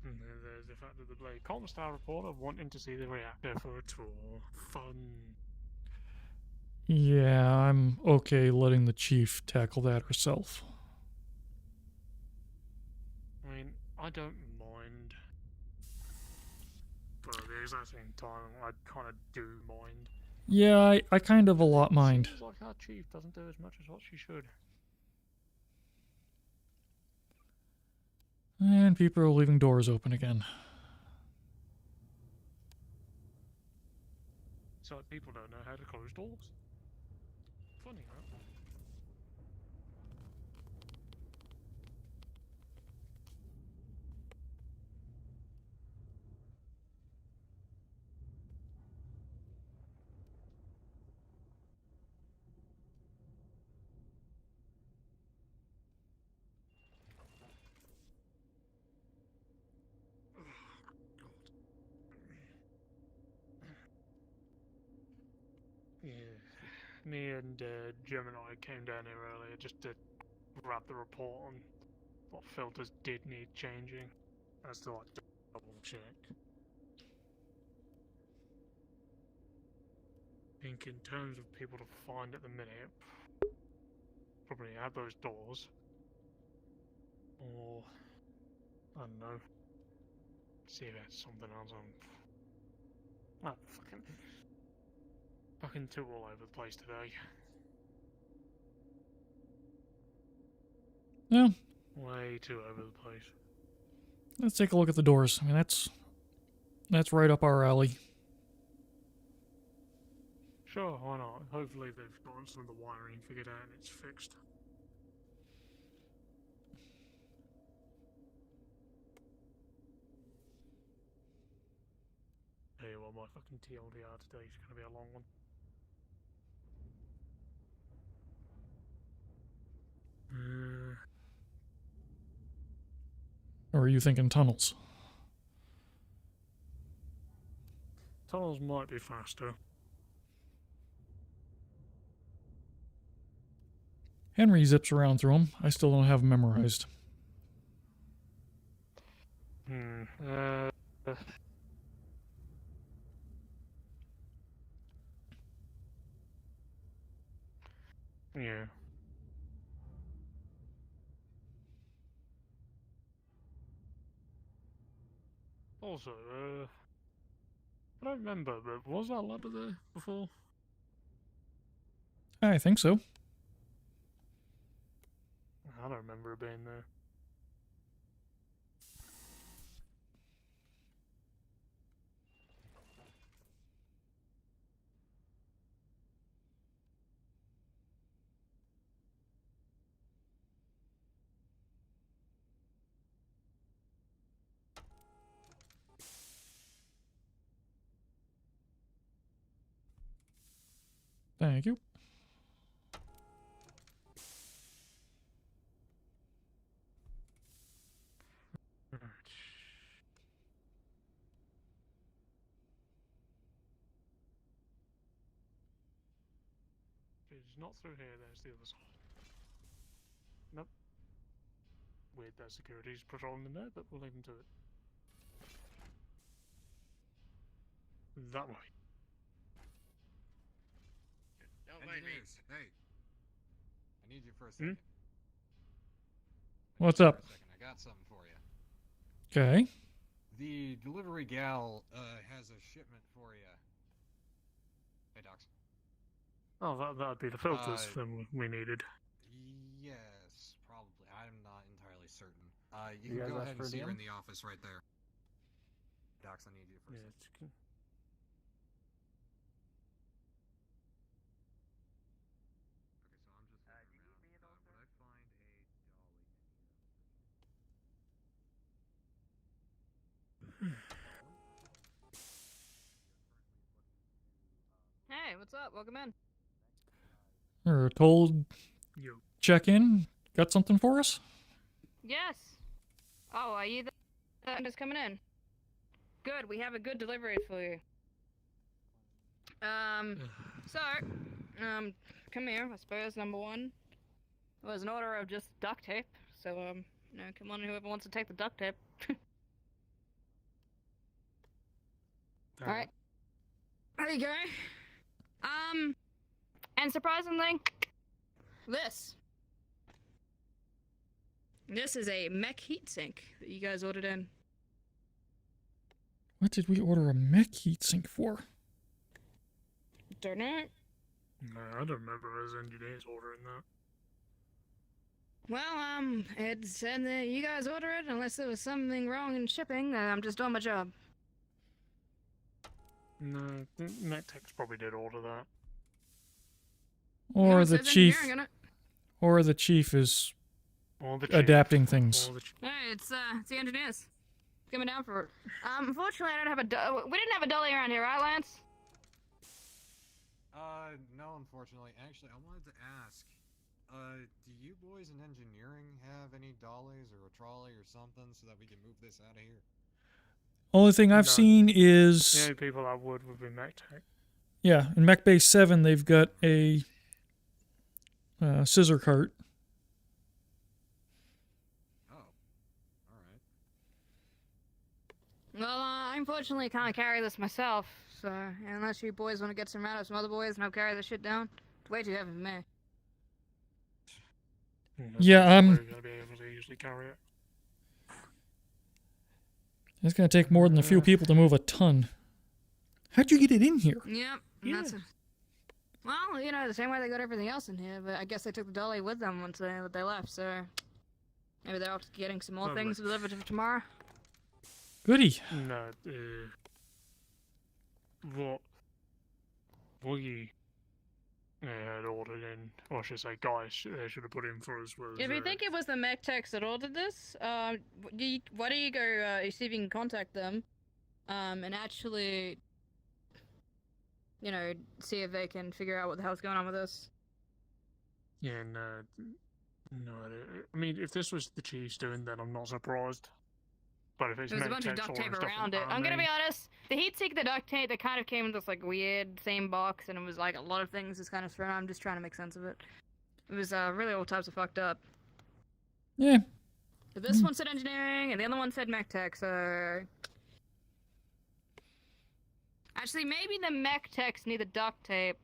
And then there's the fact that the Blade Comstar reporter wanting to see the reactor for a tour. Fun. Yeah, I'm okay letting the chief tackle that herself. I mean, I don't mind. But at the exact same time, I kind of do mind. Yeah, I kind of a lot mind. Seems like our chief doesn't do as much as what she should. And people are leaving doors open again. So people don't know how to close doors. Funny, huh? Yeah, me and Gemini came down here earlier just to grab the report on what filters did need changing, as to like double check. I think in terms of people to find at the minute, probably add those doors, or I don't know, see if there's something else on. Oh, fucking two all over the place today. Yeah. Way too over the place. Let's take a look at the doors. I mean, that's right up our alley. Sure, why not? Hopefully they've gotten some of the wiring figured out and it's fixed. Hey, well, my fucking TLDR today is gonna be a long one. Or are you thinking tunnels? Tunnels might be faster. Henry zips around through them. I still don't have them memorized. Yeah. Also, I don't remember, but was that ladder there before? I think so. I don't remember it being there. Thank you. It's not through here, there's the other side. Nope. Weird that security's patrolling in there, but we'll leave them to it. That way. Don't mind me. Engineers, hey. I need you for a second. What's up? I got something for you. Okay. The delivery gal has a shipment for you. Hey, Docs. Oh, that'd be the filters thing we needed. Yes, probably. I'm not entirely certain. You You can guys go asked ahead for and a see her DM? in the office right there. Docs, I need you for a second. Hey, what's up? Welcome in. We're told check in. Got something for us? Yes. Oh, are you just coming in? Good, we have a good delivery for you. Come here, I suppose, number one. It was an order of just duct tape, so, come on, whoever wants to take the duct tape. Alright. There you go. And surprisingly, this is a mech heatsink that you guys ordered in. What did we order a mech heatsink for? Don't know. No, I don't remember as engineers ordering that. Well, it said that you guys ordered it unless there was something wrong in shipping, then I'm just doing my job. No, MechTechs probably did order that. Or it the says chief. engineering in it. Or the chief is Or the chief. adapting things. Hey, it's the engineers. Coming down for it. Unfortunately, I don't have we didn't have a dolly around here, right, Lance? No, unfortunately. Actually, I wanted to ask, do you boys in engineering have any dollies or a trolley or something so that we can move this out of here? Only thing I've seen is... The only people that would be MechTech. Yeah, in Mech Base 7, they've got a scissor cart. Well, I unfortunately can't carry this myself, so unless you boys want to get some out of some other boys and help carry this shit down, it's way too heavy for me. Yeah, We're gonna be able to easily carry it. It's going to take more than a few people to move a ton. How'd you get it in here? Yep, that's well, the same way they got everything else in here, but I guess they took the dolly with them once they left, so maybe they're off getting some more things delivered for tomorrow. Goody. No, what we had ordered in, or I should say guys they should have put in for us was... If you think it was the MechTechs that ordered this, why don't you go see if you can contact them, and actually, see if they can figure out what the hell's going on with this. Yeah, no, I mean, if this was the Chiefs doing, then I'm not surprised. But if it's There was a bunch of duct tape around it. I'm gonna be honest, the heatsink, the duct tape, that kind of came in this like weird same box, and it was like a lot of things just kind of thrown. I'm just trying to make sense of it. It was really all types of fucked up. Yeah. But this one said engineering, and the other one said MechTech, so... Actually, maybe the MechTechs need the duct tape,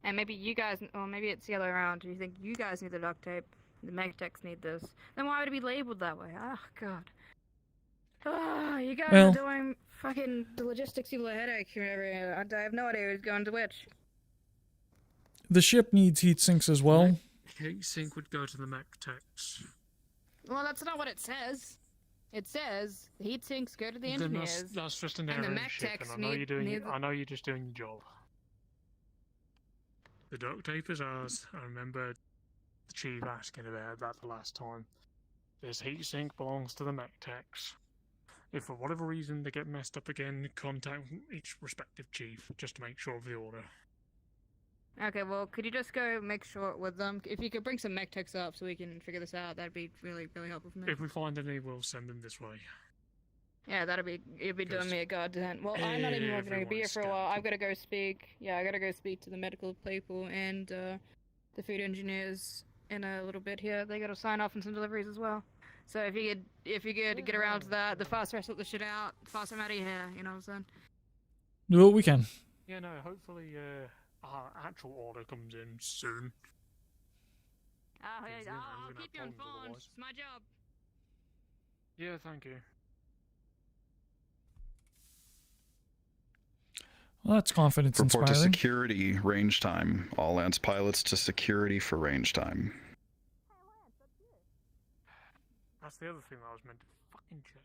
and maybe you guys, or maybe it's the other way around. Do you think you guys need the duct tape, the MechTechs need this? Then why would it be labeled that way? Oh, God. Oh, you guys are doing fucking the logistics people a headache here. I have no idea who's going to which. The ship needs heat sinks as well. Heatsink would go to the MechTechs. Well, that's not what it says. It says the heat sinks go to the engineers. Then that's just an and error the in ship, MechTechs and I know you're doing. need the... I know you're just doing your job. The duct tape is ours. I remember the chief asking about that the last time. This heatsink belongs to the MechTechs. If for whatever reason they get messed up again, contact each respective chief just to make sure of the order. Okay, well, could you just go make sure with them? If you could bring some MechTechs up so we can figure this out, that'd be really, really helpful for me. If we find any, we'll send them this way. Yeah, it'd be doing me a goddamn. Well, I'm not even going to be here for a while. I've got to go speak. Yeah, I got to go speak to the medical people and the food engineers in a little bit here. They got to sign off on some deliveries as well. So if you could get around to that, the faster I sort the shit out, the faster I'm out of here. You know what I'm saying? Do what we can. Yeah, no, hopefully our actual order comes in soon. I'll we're gonna have keep you informed. problems It's my job. Yeah, thank you. Well, that's confidence Report to inspiring. security, range time. All Lance pilots to security for range time. That's the other thing I was meant to fucking check.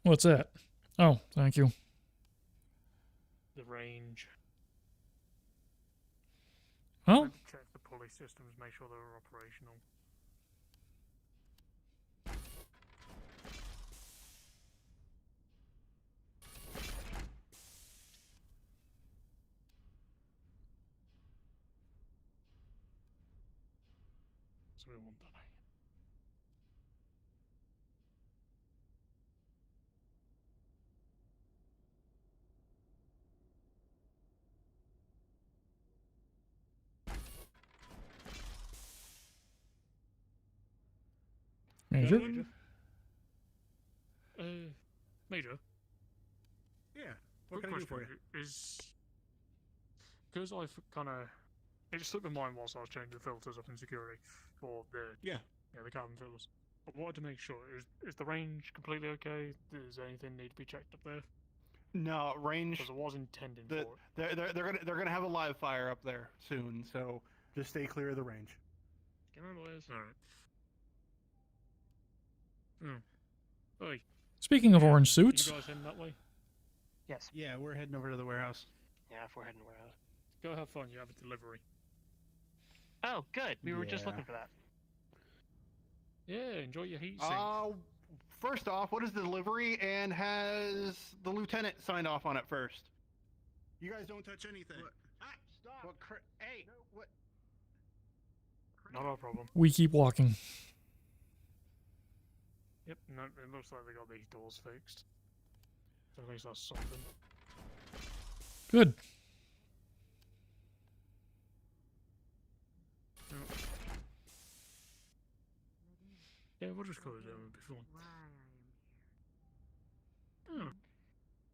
What's that? Oh, thank you. The range. Oh. Meant to check the pulley systems, make sure they're operational. So we want that. Major? Major? Yeah. What can I do for you? Is because I've kind of it slipped my mind whilst I was changing the filters up in security for the the cabin filters. But I wanted to make sure is the range completely okay? Does anything need to be checked up there? No, range. Because I was intending for it. They're gonna have a live fire up there soon, so just stay clear of the range. Come on, boys. All right. Oi. Speaking of orange suits, You guys heading that way? Yes. Yeah, we're heading over to the warehouse. Yeah, if we're heading warehouse. Go have fun. You have a delivery. Oh, good. We were just Yeah. looking for that. Yeah, enjoy your heat sink. First off, what is the delivery, and has the lieutenant signed off on it first? You guys don't touch anything. Stop. Hey, what? Not our problem. we keep walking. Yep, no, it looks like they got these doors fixed. So at least that's something. Good. Yeah, we'll just close it and be fine.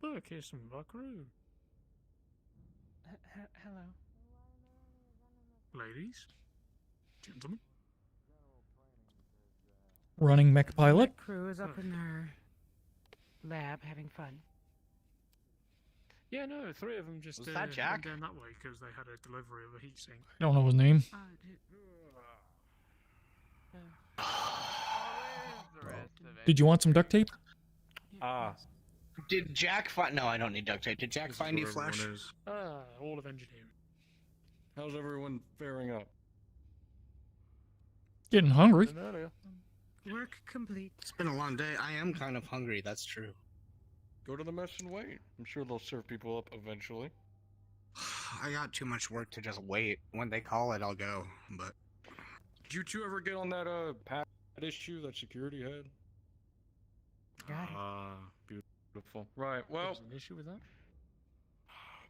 Oh, look, here's some of our crew. Hello. Ladies, gentlemen. Running mech pilot. Crew is up in their lab having fun. Yeah, no, 3 of them just Was that Jack? went down that way because they had a delivery of a heat sink. I don't know his name. Did you want some duct tape? Did Jack find? No, I don't need duct tape. Did Jack find you flash? All of engineering. How's everyone faring up? Getting hungry. Work complete. It's been a long day. I am kind of hungry. That's true. Go to the mess and wait. I'm sure they'll serve people up eventually. I got too much work to just wait. When they call it, I'll go. But Did you two ever get on that pad issue that security had? Got it. Beautiful. Right. Well, There's an issue with that?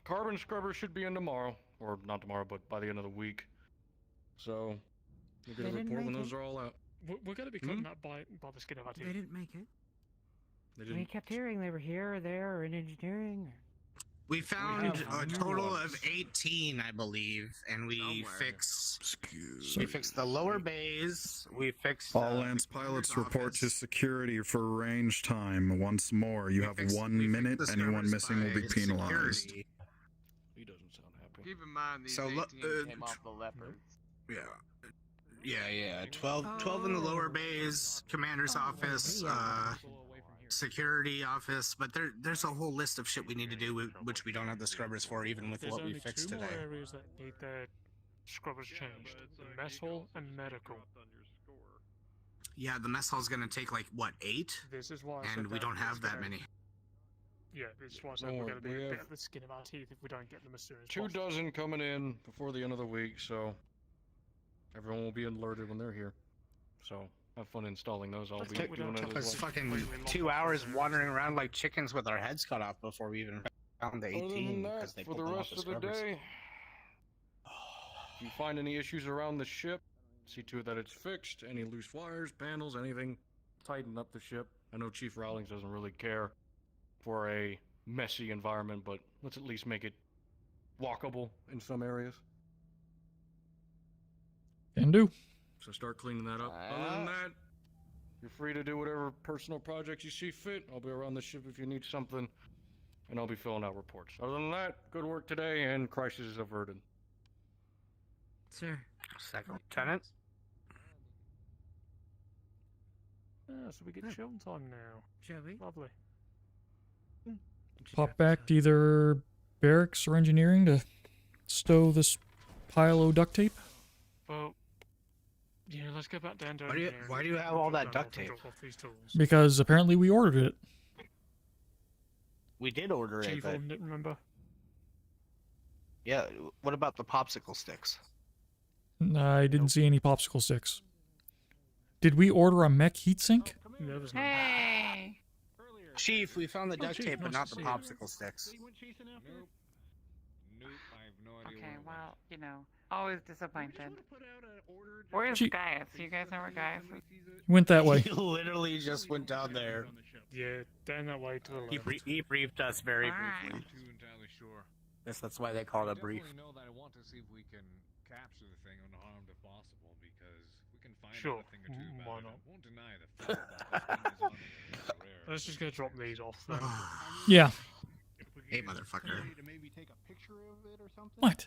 carbon scrubber should be in tomorrow, or not tomorrow, but by the end of the week. So we'll get They a didn't report when make those it? are all out. We're going to be cutting that by the skin of our They teeth. didn't make it. They We didn't. kept hearing they were here or there or in engineering. we found have a new total ones. of 18, I believe, and we Somewhere. fixed. We fixed the lower bays. We fixed. All Lance pilots report to security for range time. Once more, you have 1 minute. Anyone missing will be penalized. He doesn't sound happy. Keep in mind these So, 18 came off the leopards. Yeah. 12 in the lower bays, commander's office, security office, but there's a whole list of shit we need to do, which we don't have the scrubbers for, even with There's what we only fixed 2 today. more areas that need their scrubbers changed. The mess hall and medical. Yeah, the mess hall's gonna take like what, 8? This is why I said And we that don't have it's that gonna- many. Yeah, this is why I said Don't we're worry, going to be we a bit have of the skin of our teeth if we don't get them as soon as 2 possible. dozen coming in before the end of the week, so everyone will be alerted when they're here. So have fun installing those. I'll be doing it Took as us well. fucking 2 hours wandering around like chickens with our heads cut off before we even found the Other 18 than because that, they for pulled the them off rest the of the scrubbers. day, If you find any issues around the ship, see to it that it's fixed. Any loose wires, panels, anything, tighten up the ship. I know Chief Rowlings doesn't really care for a messy environment, but let's at least make it walkable in some areas. Can do. So start cleaning that up. Other than that, you're free to do whatever personal projects you see fit. I'll be around the ship if you need something, and I'll be filling out reports. Other than that, good work today, and crisis is averted. Sir. Second lieutenant. So we get showtime now. Shall we? Lovely. Pop back to either barracks or engineering to stow this pile of duct tape. Well, yeah, let's go back down to Why do you have all that duct tape? Because apparently we ordered it. We did order it, Chief but... didn't remember. Yeah, what about the popsicle sticks? I didn't see any popsicle sticks. Did we order a mech heatsink? Hey! Chief, we found the duct tape, but not the popsicle sticks. Okay, well, you know, always disappointed. Where's Gee. Gaius? You guys know where Gaius is? Went that way. He literally just went down there. Yeah, down that way to the left. He briefed us very Alright. briefly. Too entirely sure. That's why they call it a brief. I definitely know that I want to see if we can capture the thing unharmed if possible, because we can find Sure. out a thing or two Why about it. not? I won't deny the fact that this thing is on the rare. Let's just go drop these off then. Yeah. Hey, motherfucker. What?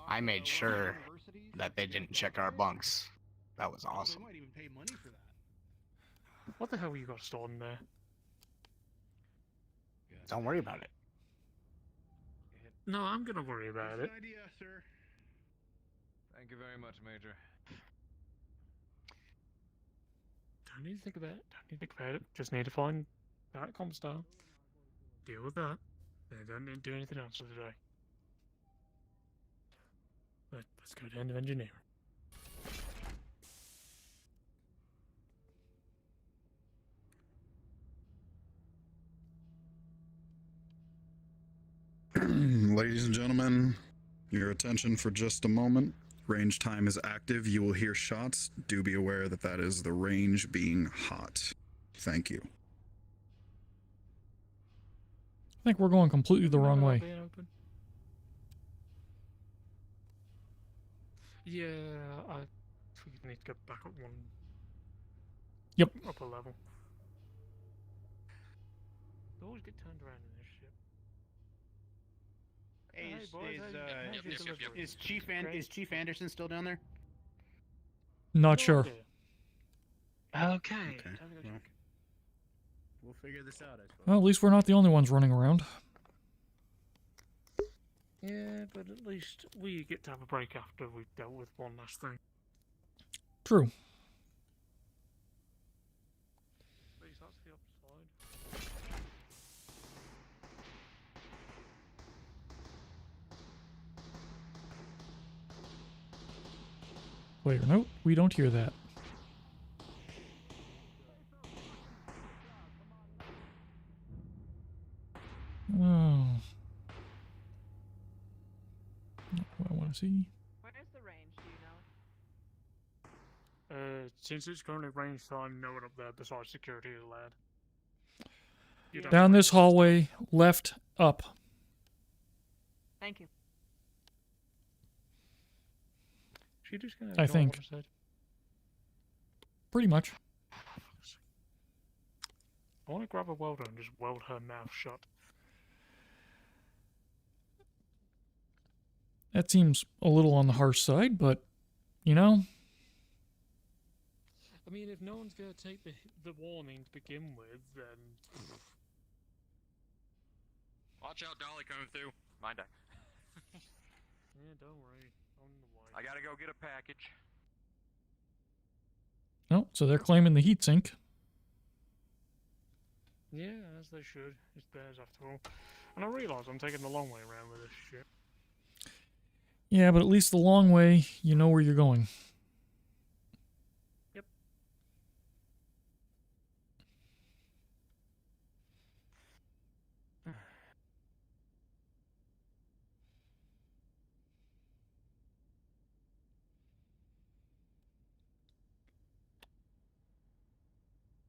I made sure that they didn't check our bunks. That was awesome. What the hell you got stored in there? Don't worry about it. No, I'm gonna worry about it. Idea, sir. Thank you very much, Major. Don't need to think about it. Don't need to think about it. Just need to find that Comstar. Deal with that. They don't need to do anything else for today. Let's go down to engineering. Ladies and gentlemen, your attention for just a moment. Range time is active. You will hear shots. Do be aware that that is the range being hot. Thank you. I think we're going completely the wrong way. Yeah, I think we need to get back up one. Yep. Upper level. They always get turned around in this ship. Is Chief Anderson still down there? Not sure. Okay. Well, We'll figure this out, I suppose. Well, at least we're not the only ones running around. yeah, but at least we get to have a break after we've dealt with one last thing. True. Please, that's the upside. Wait, no, we don't hear that. Oh. Not what I want to see. Where's the range, do you know? Since it's currently range time, no one up there besides security is allowed. You don't Down have this to- hallway, left, up. Thank you. She just gonna I ignore think. what I said. Pretty much. I want to grab a welder and just weld her mouth shut. That seems a little on the harsh side, but, you know, I mean, if no one's gonna take the warning to begin with, then Watch out, Dolly coming through. My deck. yeah, don't worry. On the way. I gotta go get a package. no, so they're claiming the heatsink. Yeah, as they should. It's theirs after all. And I realise I'm taking the long way around with this shit. Yeah, but at least the long way, you know where you're going. Yep.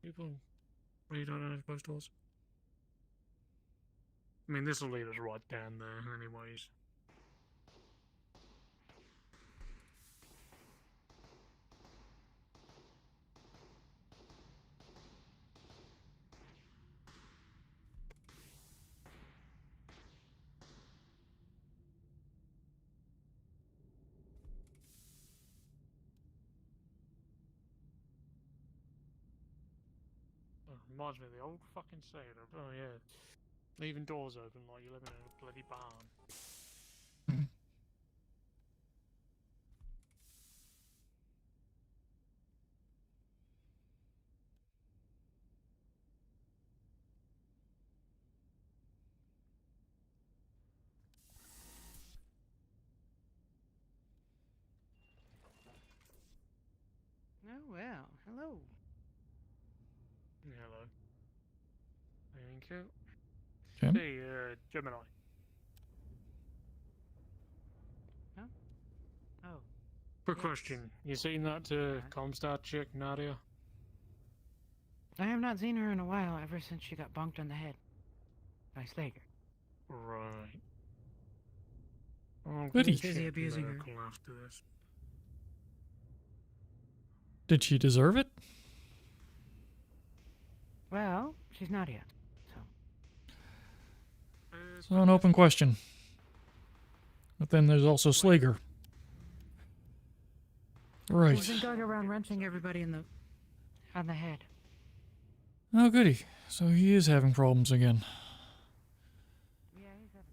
People really don't know how to close doors. I mean, this will lead us right down there, anyways. Oh, reminds me of the old fucking saying of, oh yeah, leaving doors open like you're living in a bloody barn. Oh well, hello. Hello. Thank you. Okay. Hey, Gemini. Huh? Oh. Quick Yes. question. You seen that Comstat chick, Nadia? I have not seen her in a while, ever since she got bonked on the head by Slager. Right. I'm Goody. gonna Busy check abusing her. medical after this. Did she deserve it? Well, she's not yet. So an open question. But then there's also Slager. She Right. wasn't going around wrenching everybody on the head. Oh, goody. So he is having problems again. Yeah, he's having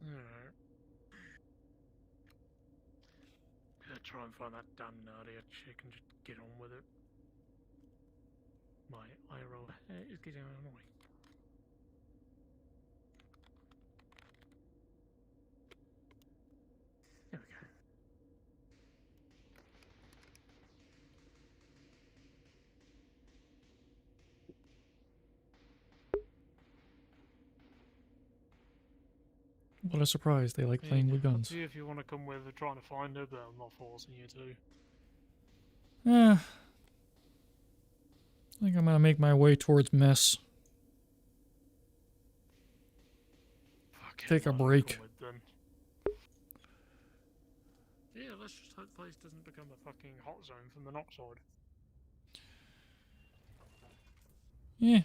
Alright. Gonna try and find that damn Nadia chick and just get on with it. My IRL hair is getting annoying. There we go. What a surprise. They like playing with Up guns. to you if you want to come with trying to find her, but I'm not forcing you to. I think I'm gonna make my way towards mess. Take a break. With them. Yeah, let's just hope the place doesn't become a fucking hot zone from the knock side. Yeah.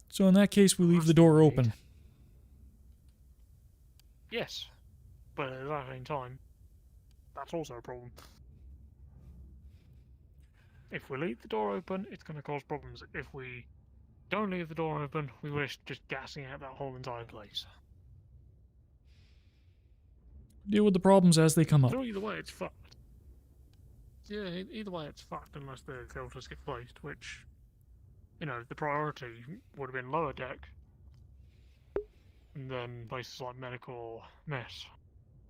So in that case, we leave the door open. Yes, but at the same time, that's also a problem. If we leave the door open, it's going to cause problems. If we don't leave the door open, we risk just gassing out that whole entire place. Deal with the problems as they come up. So either way, it's fucked. Yeah, either way, it's fucked unless the filters get placed, which, you know, the priority would have been lower deck, and then places like medical mess.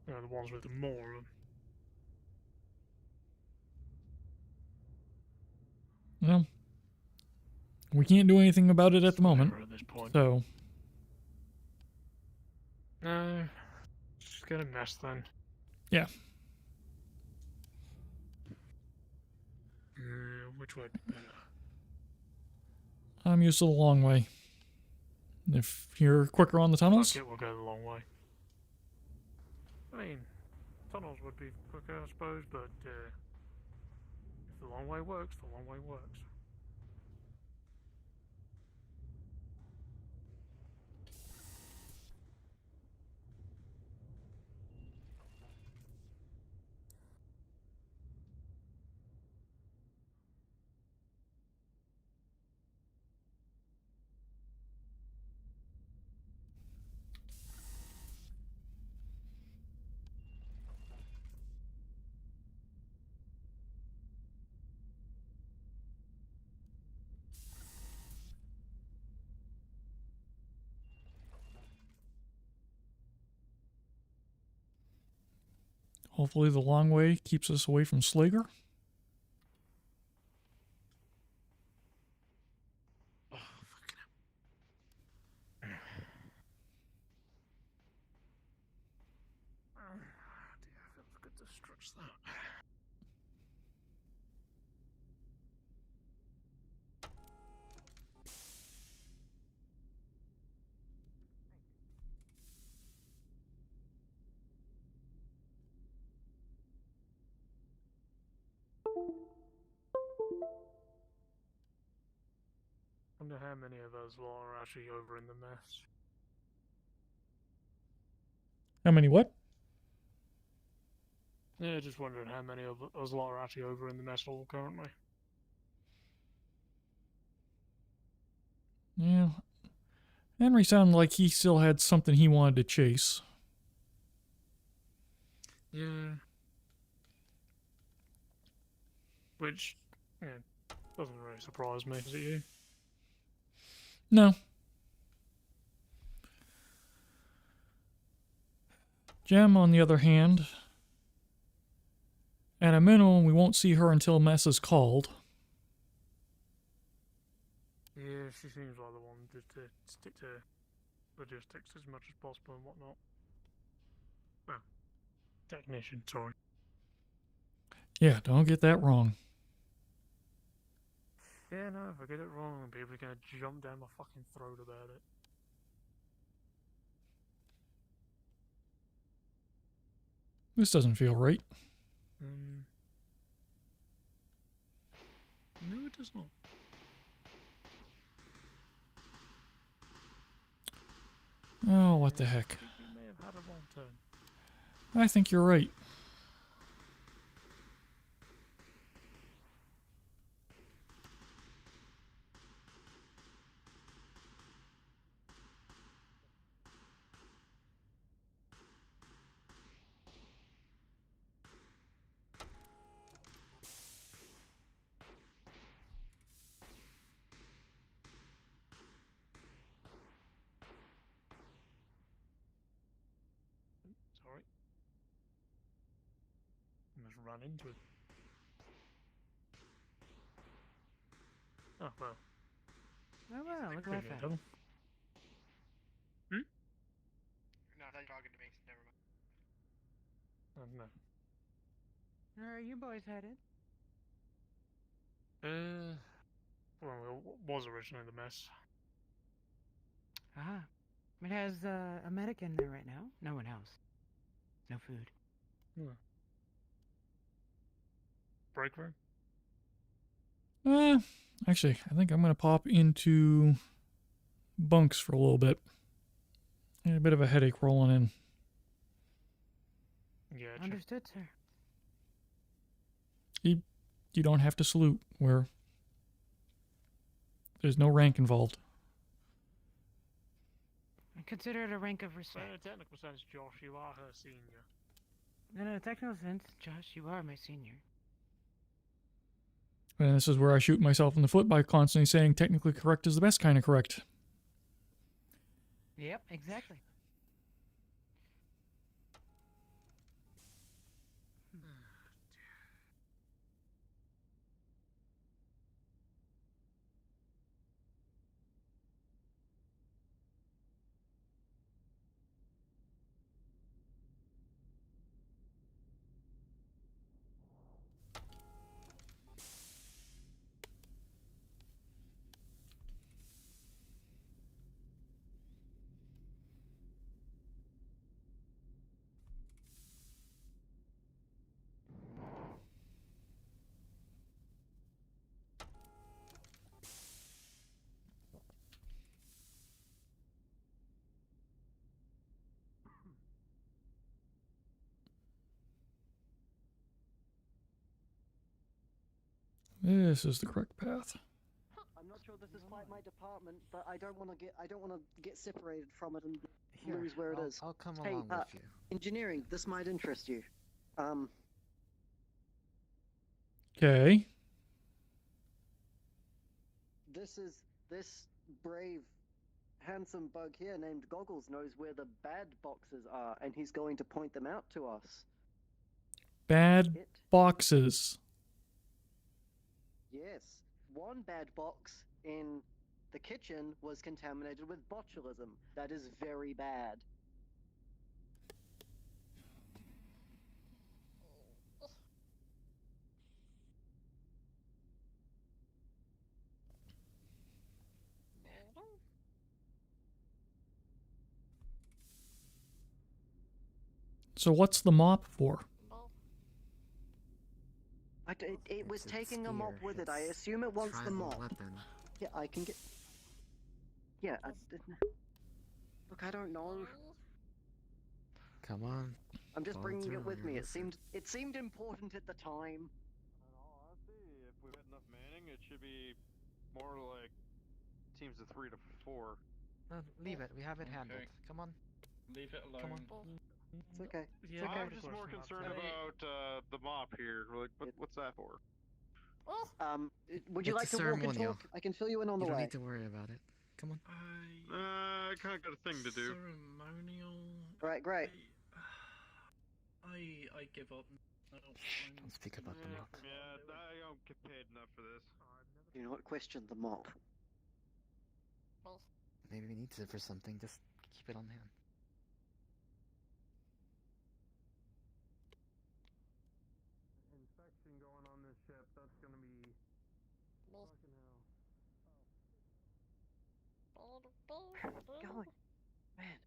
You know, the ones with the more of them. Well, we can't do anything about it at the moment. At this point. So, No, just get a mess then. yeah. Which way would be better? I'm used to the long way. If you're quicker on the tunnels, Fuck it, we'll go the long way. I mean, tunnels would be quicker, I suppose, but if the long way works, the long way works. hopefully the long way keeps us away from Slager. stretch that. Wonder how many of us lot are actually over in the mess. How many what? Yeah, just wondering how many of us lot are actually over in the mess hall currently. Yeah. Henry sounded like he still had something he wanted to chase. Yeah. Which, yeah, doesn't really surprise me, does it you? No. Gem, on the other hand, at a minimum, we won't see her until mess is called. Yeah, she seems like the one just to stick to logistics as much as possible and whatnot. Well, technician, sorry. Yeah, don't get that wrong. Yeah, no, if I get it wrong, people are gonna jump down my fucking throat about it. This doesn't feel right. No, it does not. Oh, what the heck. You may have had a wrong turn. I think you're right. Sorry. Almost ran into it. Oh, well. Oh wow, look at Pretty that. good, Devil. No, they're talking to me. Never mind. No. Where are you boys headed? Well, it was originally the mess. Ah, it has a medic in there right now. No one else. No food. Yeah. Break room? Actually, I think I'm going to pop into bunks for a little bit. I had a bit of a headache rolling in. Yeah, Understood, sir. You don't have to salute where there's no rank involved. I consider it a rank of respect. In a technical sense, Josh, you are her senior. In a technical sense, Josh, you are my senior. And this is where I shoot myself in the foot by constantly saying technically correct is the best kind of correct. Yep, exactly. This is the correct path. I'm not sure this is quite my department, but I don't want to get separated from it and lose where it is. I'll come Hey, along with you. engineering, this might interest you. Okay. This brave, handsome bug here named Goggles knows where the bad boxes are, and he's going to point them out to us. Bad boxes. Yes, one bad box in the kitchen was contaminated with botulism. That is very bad. So what's the mop for? It was It's a taking a mop spear. with it. I It's assume it wants the tribal mop. weapon. Yeah, I can get. Yeah, look, I don't know. Come on. I'm just follow bringing through it with when me. you're It seemed important at the time. If we've got enough manning, it should be more like teams of 3 to 4. No, leave it. We have it handled. Okay. Come on. Leave it alone. Come on. It's okay. Yeah, I'm just more concerned about the mop here. Like, what's that for? Would you like It's to walk and ceremonial. talk? I can fill you in on the You don't way. need to worry about it. Come on. I kind of got a thing to do. Ceremonial. Right, great. I give up. Don't speak about the mop. Yeah, I don't get paid enough for this. Do not question the mop. Maybe we need it for something. Just keep it on hand. Inspection going on this ship. That's gonna be fucking hell. Going, man.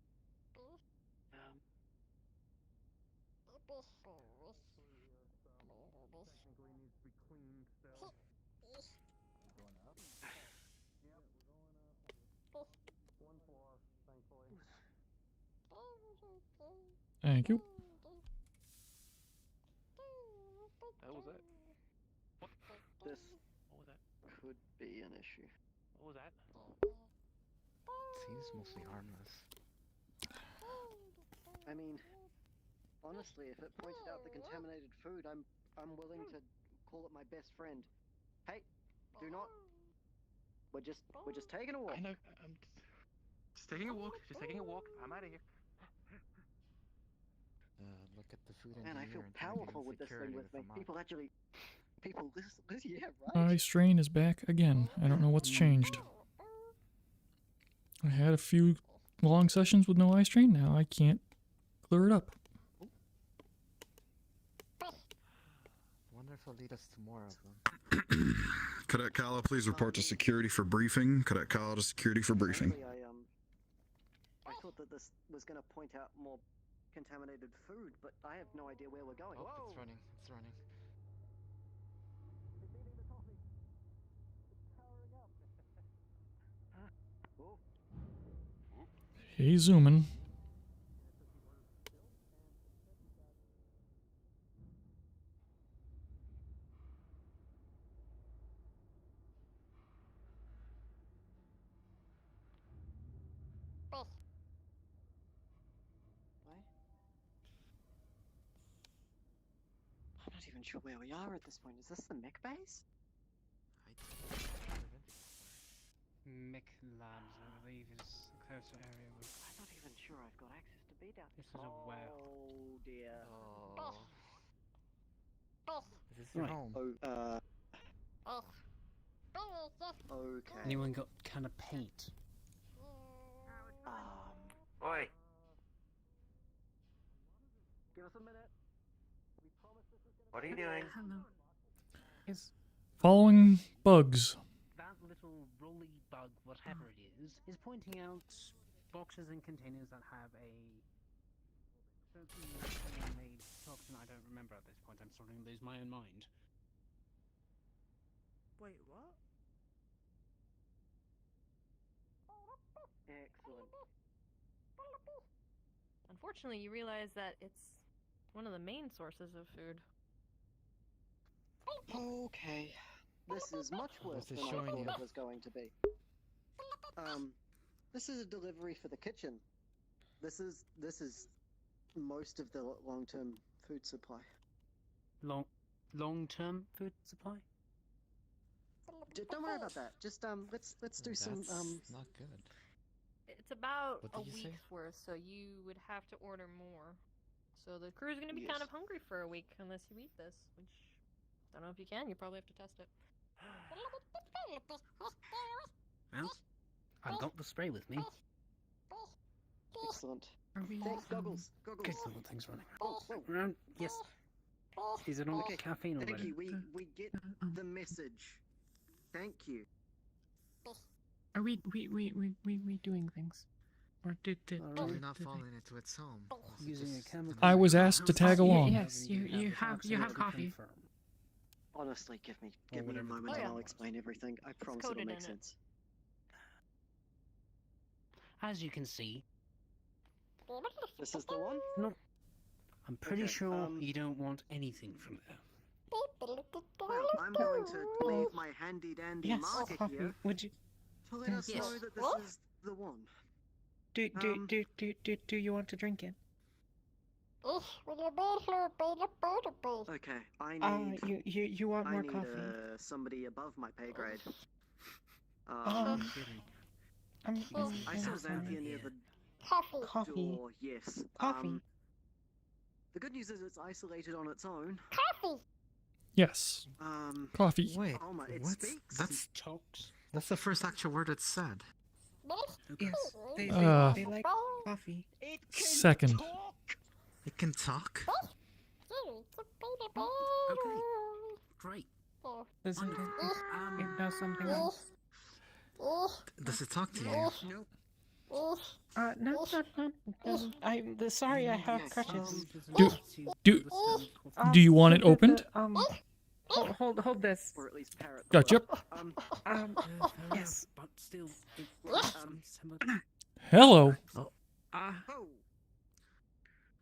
Technically needs to be cleaned still. Going up? Yep, we're going up. 1 floor, thankfully. Thank you. What was that? This What was that? could be an issue. What was that? Seems mostly harmless. I mean, honestly, if it pointed out the contaminated food, I'm willing to call it my best friend. Hey, do not. We're just taking a walk. I know. I'm just taking a walk. Just taking a walk. I'm out of here. Look at the food Man, I feel powerful with this thing with me. People actually, listen, yeah, right. Eye strain is back again. I don't know what's changed. I had a few long sessions with no eye strain. Now I can't clear it up. Wonder if it'll lead us to more of them. Cadet Kala, please report to security for briefing. Cadet Kala to security for briefing. I thought that this was going to point out more contaminated food, but I have no idea where we're going. Oh, Whoa! it's running. It's running. He's zooming. I'm not even sure where we are at this point. Is this the mech base? Mech Labs, I believe, is the closer area. I'm not even sure I've got access to be down. This is a well. Oh dear. Is this your home? Okay. Anyone got kind of paint? Oi. Give us a minute. We promise this is What are you doing? Hello. Is Following bugs. that little rolly bug, whatever it is pointing out boxes and containers that have a certain made toxin I don't remember at this point. I'm starting to lose my own mind. Wait, what? Excellent. Unfortunately, you realize that it's one of the main sources of food. Okay. This is much worse This than is I showing thought you. it was going to be. This is a delivery for the kitchen. This is most of the long-term food supply. Long-term food supply? Don't worry about that. Just let's do some That's not good. It's about What a did you say? week's worth, so you would have to order more. So the crew's gonna be Yes. kind of hungry for a week unless you eat this, which I don't know if you can. You probably have to test it. Well, I've got the spray with me. excellent. Are we, Thanks, goggles. Okay, Goggles. the thing's running. Oh, oh. Around, yes. Is it on Okay, caffeine already? Thank you. We get the message. Thank you. Are we doing things? Or did You're not falling into its home. Using a chemical. I was asked to tag along. Yes, you have coffee. Honestly, give me a moment and I'll explain everything. I promise it'll make sense. As you can see, This is the one? no, I'm pretty Okay, sure you don't want anything from there. Well, I'm going to leave my handy dandy Yes, marker coffee. here Would you? to let us Yes. know that this is the one. Do you want to drink it? Okay, I need. You want more I need coffee? somebody above my pay grade. I I saw Xanthia near the Coffee. door. Yes. Coffee. The good news is it's isolated on its own. Yes. Coffee. Wait, it what? speaks. That's the first actual word it said. Yes, they like coffee. Second. It can talk? Okay, great. Does it does something else? Does it talk to you? Nope. No. Sorry, I have crutches. Do you want it opened? Hold this. Or at least parrot. Gotcha. Yes. But still, Hello. Oh.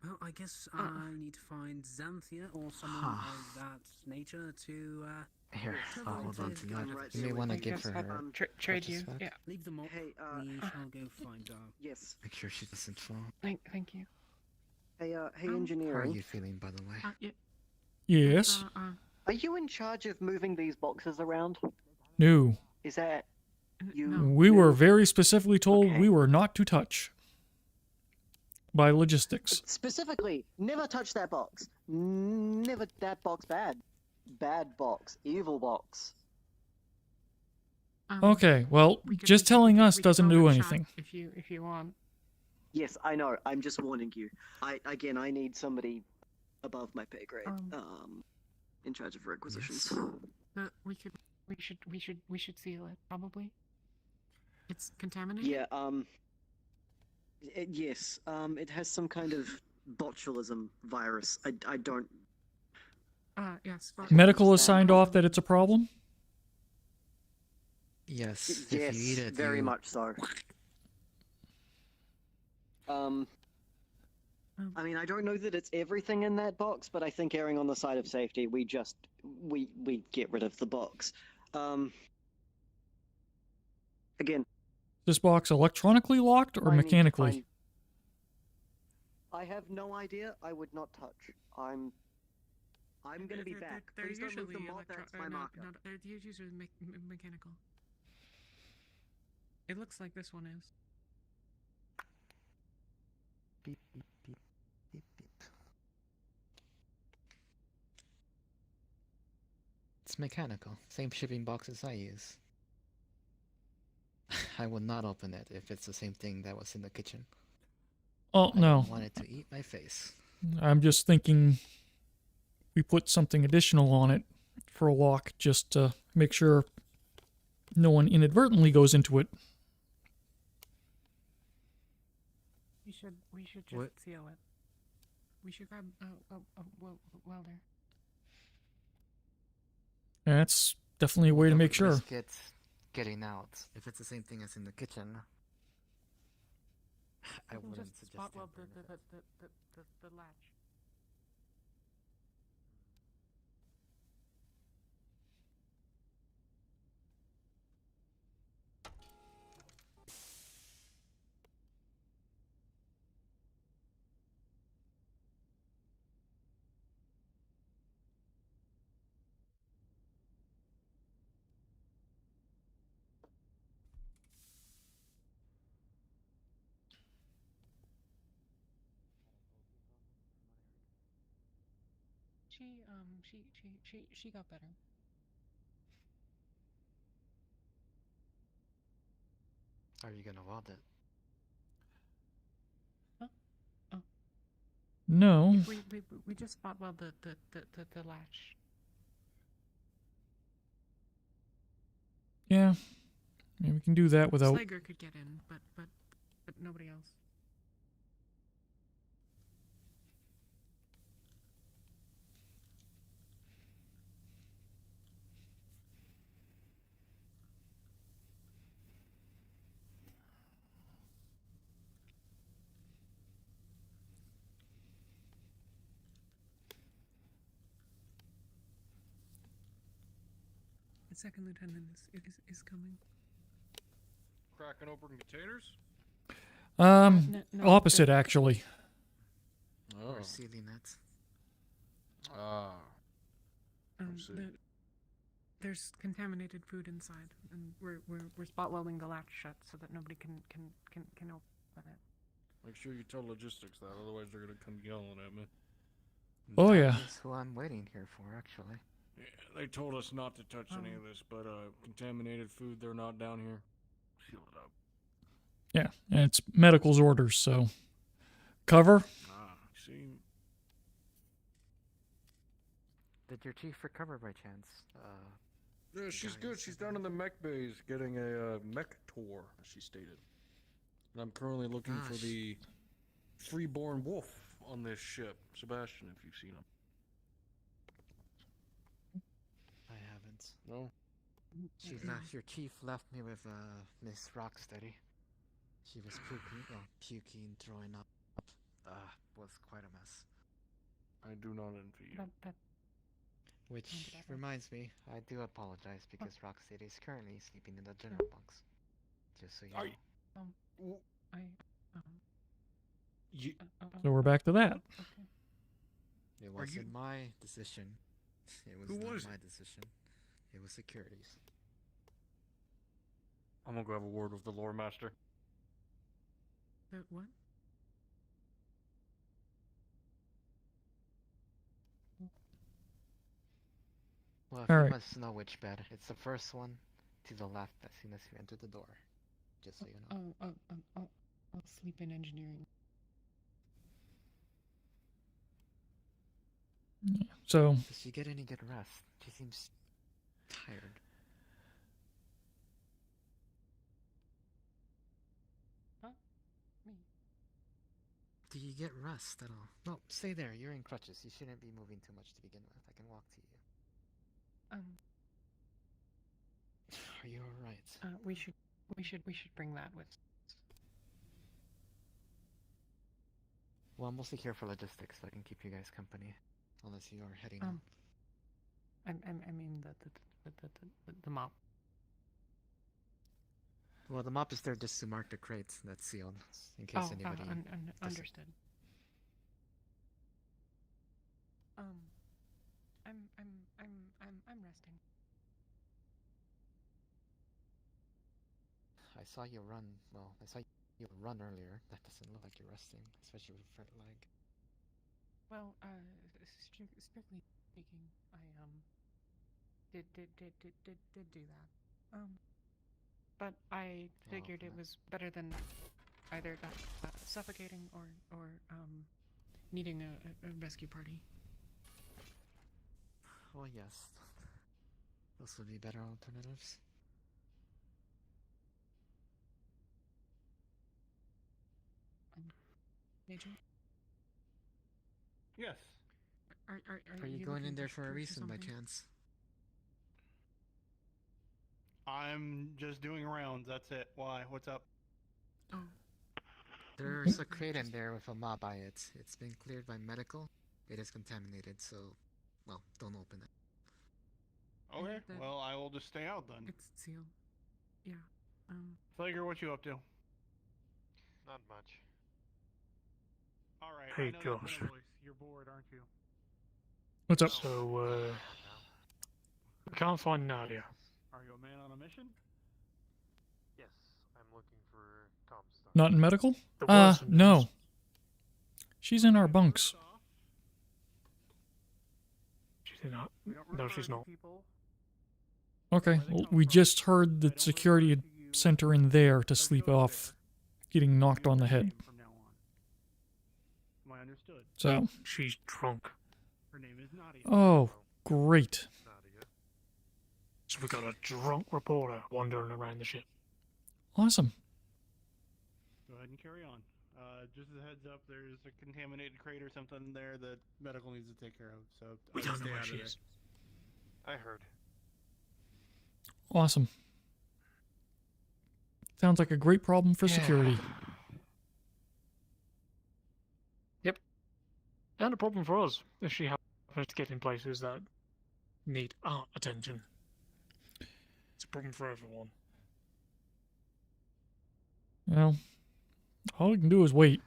Well, I guess I need to find Xanthia or someone of that nature to. Here, to hold on to that. right You may here. want to Yes, give her her. Trade you. crutches back. Yeah. leave them up. Hey, we shall go find yes. Make sure she doesn't fall. Thank you. Hey, How are engineering. you feeling, by the way? Yeah. Yes. Are you in charge of moving these boxes around? No. Is that you? We were very specifically told we were not to touch by logistics. Specifically, never touch that box. Never that box. Bad box. Evil box. Okay, well, just telling us doesn't do anything. If you want. Yes, I know. I'm just warning you. I need somebody above my pay grade. In charge of requisitions. We should seal it probably. It's contaminated. Yeah. Yes. It has some kind of botulism virus. I don't. Yes. Medical has signed off that it's a problem? Yes. Yes. If you eat it, Very much so. I mean, I don't know that it's everything in that box, but I think erring on the side of safety, we get rid of the box. Again. This box electronically locked or mechanically? I have no idea. I would not touch. I'm gonna be back. They're Please don't move usually the mod. That's my marker. they're usually mechanical. It looks like this one is. Beep, beep, beep, beep, beep. It's mechanical. Same shipping boxes I use. I would not open it if it's the same thing that was in the kitchen. Oh, no. I wanted to eat my face. I'm just thinking we put something additional on it for a lock just to make sure no one inadvertently goes into it. We should just seal it. We should grab a welder. That's definitely a way to make sure. Risk it getting out. If it's the same thing as in the kitchen, I We can wouldn't just suggest spot it. weld the latch. She got better. Are you gonna weld it? No. We just spot weld the latch. Yeah. Maybe we can do that without... Slager could get in, but nobody else. The second lieutenant is coming. Cracking open containers? No, Opposite, actually. Oh. Or sealing it. Ah. There's contaminated food inside, and we're spot welding the latch shut so that nobody can open it. Make sure you tell logistics that, otherwise they're gonna come yelling at me. Oh, yeah. That's who I'm waiting here for, actually. Yeah, they told us not to touch any of this, but contaminated food, they're not down here. Seal it up. Yeah, and it's medical's orders, so cover. Ah, see. Did your chief recover by chance? Yeah, she's good. She's down in the mech bays getting a mech tour, as she stated. And I'm currently looking for the freeborn wolf on this ship. Sebastian, if you've seen him. I haven't. No? Your chief left me with Miss Rocksteady. She was puking, throwing up. Was quite a mess. I do not envy you. Which reminds me, I do apologize because Rocksteady is currently sleeping in the general bunks. Just so you know. So we're back to that. It wasn't my decision. It was not my decision. It was security's. I'm gonna go have a word with the lore master. What? Well, All you right. must know which bed. It's the first one to the left as soon as you enter the door. Just so you know. I'll sleep in engineering. So Does she get any good rest? She seems tired. Huh? Me? Do you get rest at all? No, stay there. You're in crutches. You shouldn't be moving too much to begin with. I can walk to you. Are you alright? We should bring that with. Well, I'm mostly here for logistics, so I can keep you guys company, unless you are heading out. I mean the mop. Well, the mop is there just to mark the crates that's sealed, in case anybody. Understood. I'm resting. I saw you run. Well, I saw you run earlier. That doesn't look like you're resting, especially with your front leg. Well, strictly speaking, I did do that. But I figured it was better than either suffocating or needing a rescue party. Well, yes. Those would be better alternatives. Major? Yes. Are you going in there for a reason by chance? I'm just doing rounds. That's it. Why? What's up? Oh. There's a crate in there with a mob by it. It's been cleared by medical. It is contaminated, so, well, don't open it. Okay. Well, I will just stay out then. It's sealed. Yeah. Flager, what you up to? Not much. All right. Hey, I know that gosh. kind of voice. You're bored, aren't you? what's up? So, we can't find Nadia. Are you a man on a mission? Yes, I'm looking for Tom's stuff. Not in medical? The worst news. No. She's in our bunks. She's not. No, she's not. Okay, well, we just heard that security had sent her in there to sleep off getting knocked on the head. From now on. Am I understood? So, She's drunk. Her name is Nadia. oh, great. So we got a drunk reporter wandering around the ship. Awesome. Go ahead and carry on. Just as a heads up, there's a contaminated crate or something there that medical needs to take care of. So We I don't would know stay where out she of is. I heard. Awesome. Sounds like a great problem for security. Yep. And a problem for us if she happens to get in places that need our attention. It's a problem for everyone. Well, all we can do is wait.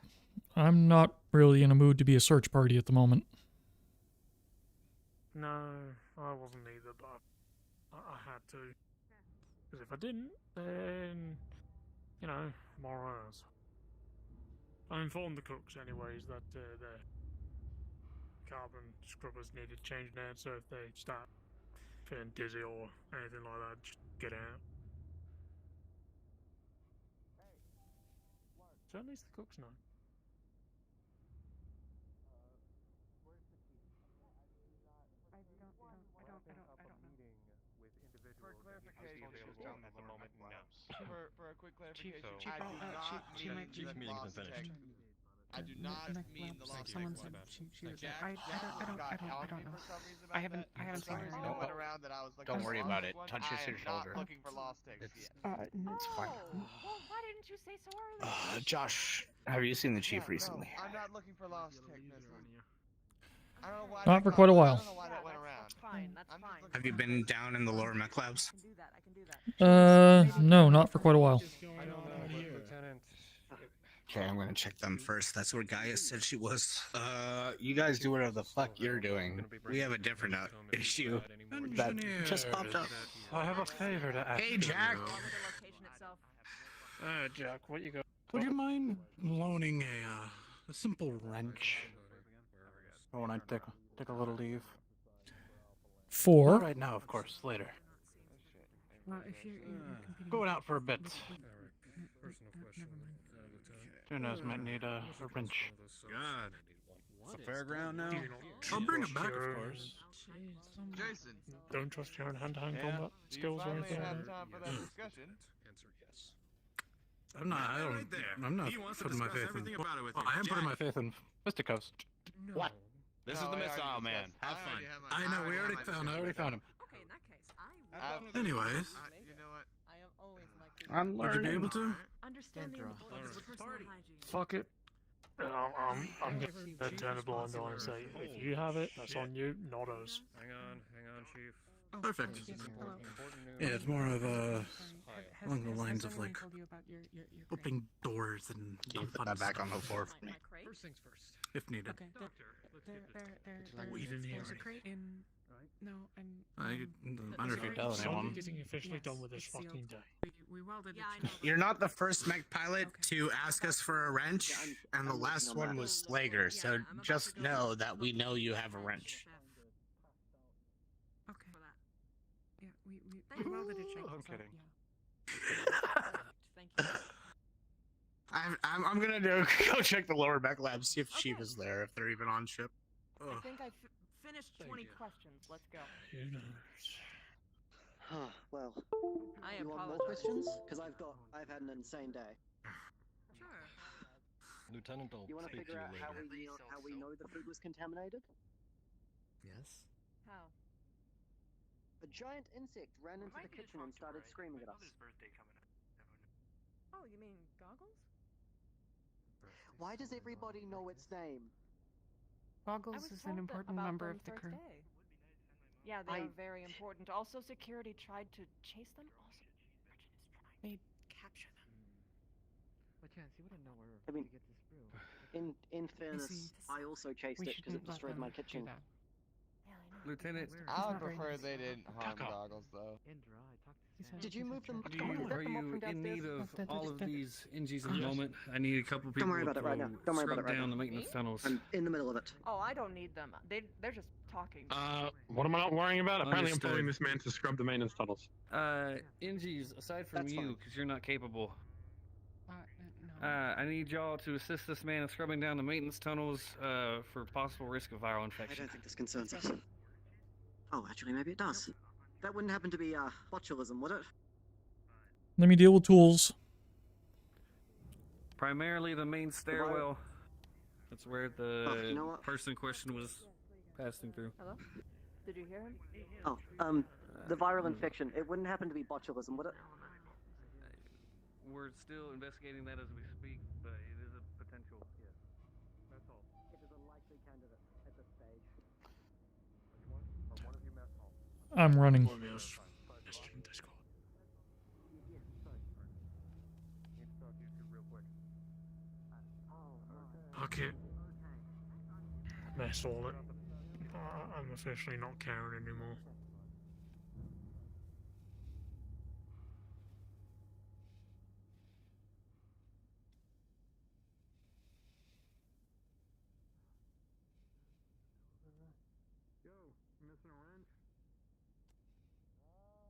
I'm not really in a mood to be a search party at the moment. No, I wasn't either, but I had to. Because if I didn't, then, you know, more hours. I informed the cooks anyways that their carbon scrubbers needed changing out, so if they start feeling dizzy or anything like that, just get out. So at least the cooks know. For clarification, at the moment, no. for a quick clarification, Chief, I do not she might mean be the Lost Tech. I do not mean the Lost Tech Someone one. said she was Jack, there. Jack got I on me don't know. for some reason I about haven't that. seen For some her. reason No. it went around that I was looking Don't for worry the about Lost it. one. Touch I your am not shoulder. looking for Lost Tech yet. It's fine. Well, why didn't you say so early? Josh, have you seen the chief recently? No, I'm not looking for Lost Tech. I don't know why Not for quite a I while. don't know why that went around. That's fine. That's fine. Have you been down in the lower mech labs? No, not for quite a while. Okay, I'm gonna check them first. That's where Gaia said she was. You guys do whatever the fuck you're doing. We have a different issue that just popped up. I have a favor to ask. Hey, Jack. Jack, what you got? Would you mind loaning a simple wrench? Or when I take a little leave? For? Not right now, of course. Later. Well, if you're competing Going with- out for a bit. never mind. Tunas might need a wrench. God. It's a fairground now? I'll bring it back, of course. Jason. Don't trust your own hand-to-hand Yeah? combat Do you skills or finally anything like have that. time for that discussion? I'm not He wants to putting my discuss faith everything in. about it with Well, you. I am putting Jack. my faith in Fisticoast. What? This is No, the I missile already man. discussed- Have I fun. already have my- I know, we already have my found him. Okay, in that case, Anyways. You know what? I am always like I'm Would you be able to? understanding the importance of personal hygiene. Fuck it. I'm gonna turn a blind eye and say, if you have it, that's on you, not us. Hang on, Chief. Perfect. Yes, hello. Yeah, it's more of along the Has lines of anyone like told you about your opening doors and Can you put fun that back stuff, on the floor for me? First things first. if needed. Okay, We didn't hear there's a anything. crate in. No, and. Doesn't matter if you tell So I'm anyone. getting officially Yes, done with this it's sealed. fucking day. We welded it. You're not the first mech pilot to ask us for a wrench, and the last one was Slager, so just know that we know you have a wrench. Okay. Yeah, we welded it shut. I'm so, kidding. Yeah. I'm gonna go check the lower mech lab, see if Chief is there, if they're even on ship. I think I finished 20 questions. Let's go. Who knows? Well, I you want more apologize. questions? Because I've had an insane day. Lieutenant, I'll You want to speak to figure you out later. how we know the food was contaminated? Yes. How? A giant insect ran into the kitchen and started screaming at us. Oh, you mean goggles? Why does everybody know its name? Goggles is an important member of the crew. Yeah, they I- are very important. Also, security tried to chase them. Also, They capture them. But Chance, you wouldn't know where I mean, to get this brew. in fairness, see, I also chased we it because it shouldn't let destroyed them my do kitchen. that. Lieutenant, I would not very prefer nice. they didn't harm the goggles, though. Indra, I talked to He Sam. said- Did you he move said them? check. Can we Are get them up you from in need downstairs? of all of these NGs at Yes. the moment? I need a couple people Don't worry about it right now. to Don't worry about scrub it right down now. the maintenance Me? tunnels. I'm in the middle of it. Oh, I don't need them. They're just talking. What am I not worrying about? Apparently I'm Understood. following this man to scrub the maintenance tunnels. NGs, aside from That's you, fine. because you're not capable, No. I need y'all to assist this man in scrubbing down the maintenance tunnels for possible risk of viral I infection. don't think this concerns us. Oh, actually, maybe it does. That wouldn't happen to be botulism, would it? Let me deal with tools. Primarily the main stairwell. That's where the you know what? person in question was passing through. Hello? Did you hear him? Oh, the viral infection. It wouldn't happen to be botulism, would it? We're still investigating that as we speak, but it is a potential, yes. That's all. It is a likely candidate at this stage. I'm running. Okay. That's all it. I'm officially not caring anymore.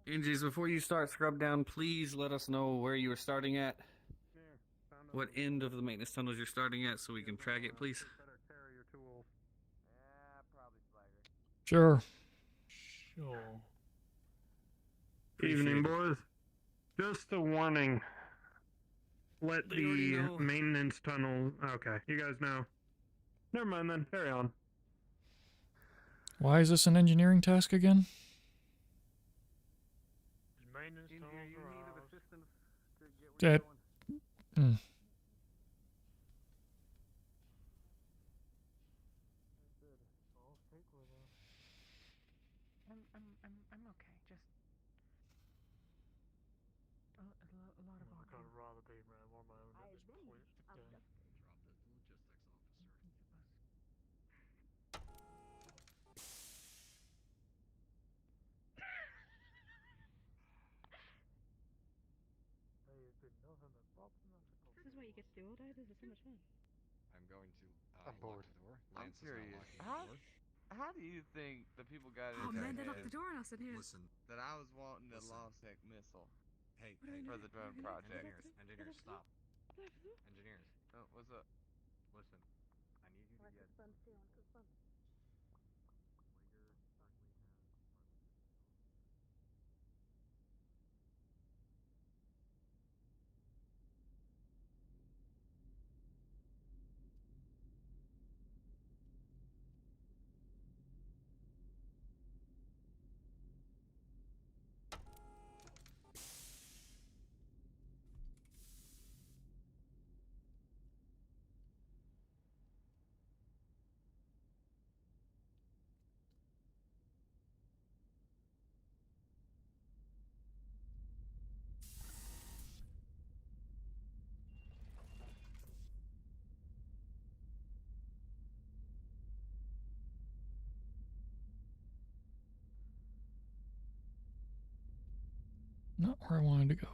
Injies, before you start scrub down, please let us know where you were starting at. What end of the maintenance tunnels you're starting at so we can track it, please. Sure. Sure. Evening, boys. Just a warning. Let the maintenance tunnel. Okay, you guys know. Never mind then. Carry on. Why is this an engineering task again? That. I'm okay. Just a lot of. I'd rather be around on my own at this point. This is what you get to do all day. This is so much fun. I'm going to I'm bored. lock the door. I'm Lance is not curious. locking the How, door. how do you think the people got Oh in their man, they locked head the door and I said, here. Listen. that I was wanting the LongSec missile Hey, What are we for doing? the drone What are we doing? project? Engineers, stop. Engineers, Oh, what's up? listen. I need you to get. Not where I wanted to go.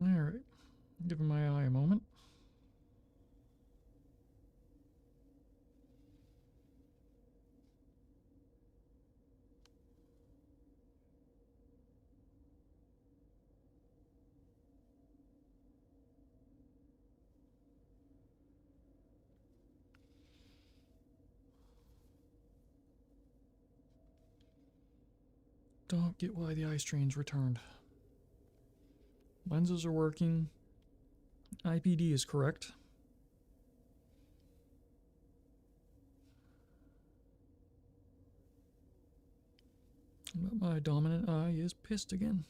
Alright. Giving my eye a moment. Don't get why the ice train's returned. Lenses are working. IPD is correct. But my dominant eye is pissed again.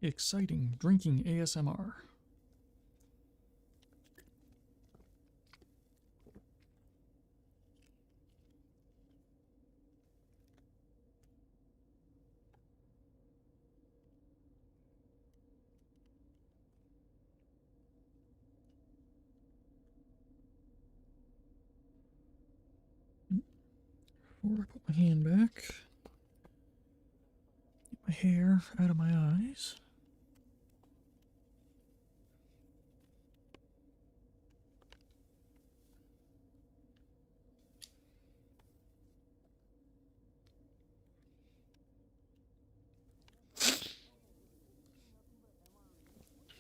Exciting drinking ASMR. Before I put my hand back, get my hair out of my eyes.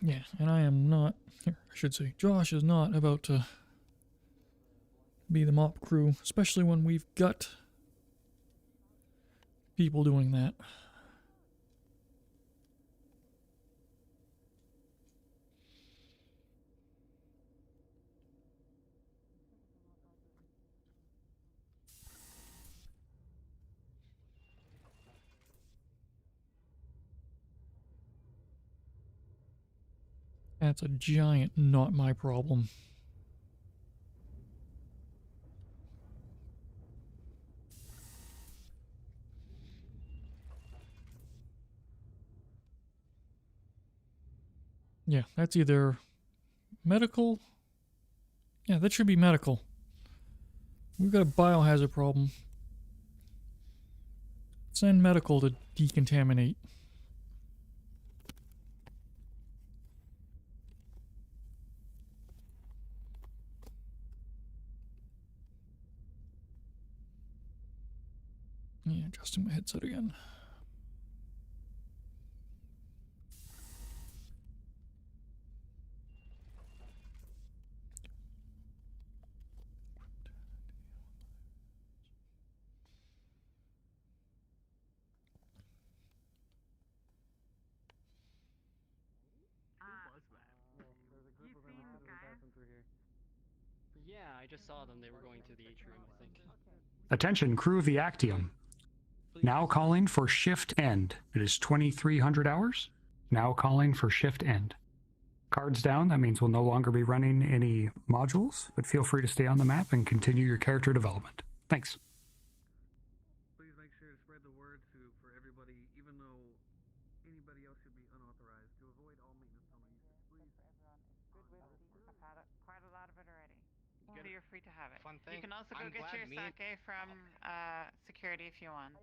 Yeah, and I am not, here, I should say, Josh is not about to be the mop crew, especially when we've got people doing that. That's a giant not my problem. Yeah, that's either medical. Yeah, that should be medical. We've got a biohazard problem. Send medical to decontaminate. Yeah, adjusting my headset again. Yeah, I just saw them. They were going to the atrium, I think. Attention, crew of the Actium. Now calling for shift end. It is 2300 hours. Now calling for shift end. Cards down, that means we'll no longer be running any modules, but feel free to stay on the map and continue your character development. Thanks. Please make sure to spread the word for everybody, even though anybody else should be unauthorized, to avoid all maintenance tunnel usage, please. Good whiskey. I've had quite a lot of it already. So you're free to have it. Fun thing. You can also go I'm get glad your me and- sake from security if you want.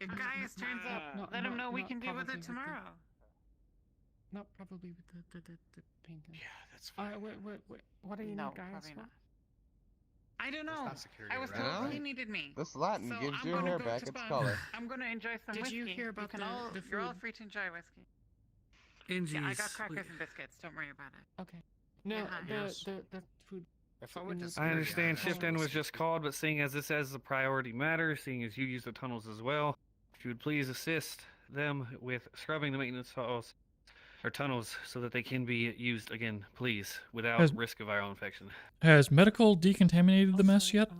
If No, Gaius no, turns no, up, no, let him know we not can deal with probably it with the- tomorrow. Not probably with the painkiller. Yeah, that's fine. What do you No, need, guys? probably for? not. I don't know. not security, I was right? told Really? he needed me. This Latin So gives I'm your gonna hair go back to its bed. color. I'm gonna enjoy some Did whiskey. you hear about can the- all, the You're all food? free to enjoy whiskey. Angie, Yeah, I got crackers and biscuits. Don't worry about it. Okay. No, Yeah, hi. the food. If I went to I security, understand I'd shift also end was see- just called, but seeing as this as a priority matter, seeing as you use the tunnels as well, if you would please assist them with scrubbing the maintenance tunnels so that they can be used again, please, without Has- risk of viral infection. Has medical decontaminated the mess yet?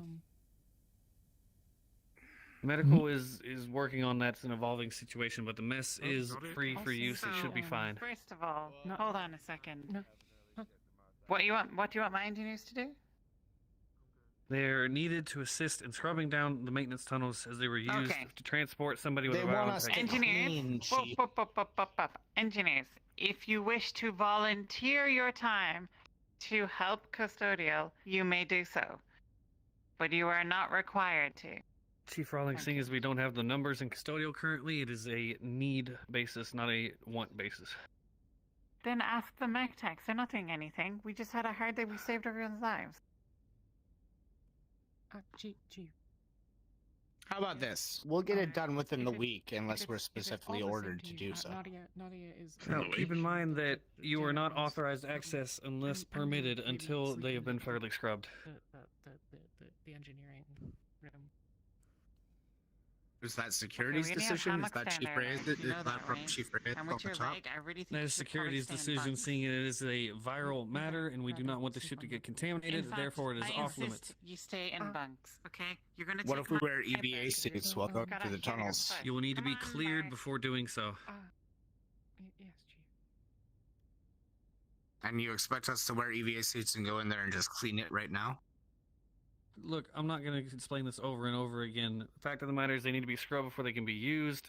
Medical is working on that. It's an evolving situation, but the mess is free for use. It should be So, fine. First of all, hold on a second. No. What do you want my engineers to do? They're needed to assist in scrubbing down the maintenance tunnels as they were used Okay. to transport somebody with They a want viral us to infection. Engineers, engineers, if you wish to volunteer your time to help custodial, you may do so, but you are not required to. Chief Rawlings, seeing as we don't have the numbers in custodial currently, it is a need basis, not a want basis. Then ask the mech techs. They're not doing anything. We just had a hard day. We saved everyone's lives. Chief. How about this? We'll get it done within the week, unless we're If it's specifically all the same ordered to you, do so. Nadia is. Now, keep in mind that you are not authorized access unless permitted until they have been thoroughly scrubbed. The engineering room. Is that security's we need a decision? Is hammock that Chief stand there, Reyes? right? Is You know that that, from right? Chief Reyes And off with the your top? leg, I really think That you is should probably security's stay in decision, bunks. seeing it is a viral matter, and we do not want the ship to get contaminated. In fact, Therefore, it is I off insist limits. You stay in bunks, okay? You're gonna. What take if we my wear iPad EVA because suits you're while going gotta through the hit your tunnels? foot. You will need to be Come on, cleared bye. before doing so. Yes, Chief. And you expect us to wear EVA suits and go in there and just clean it right now? Look, I'm not going to explain this over and over again. The fact of the matter is they need to be scrubbed before they can be used.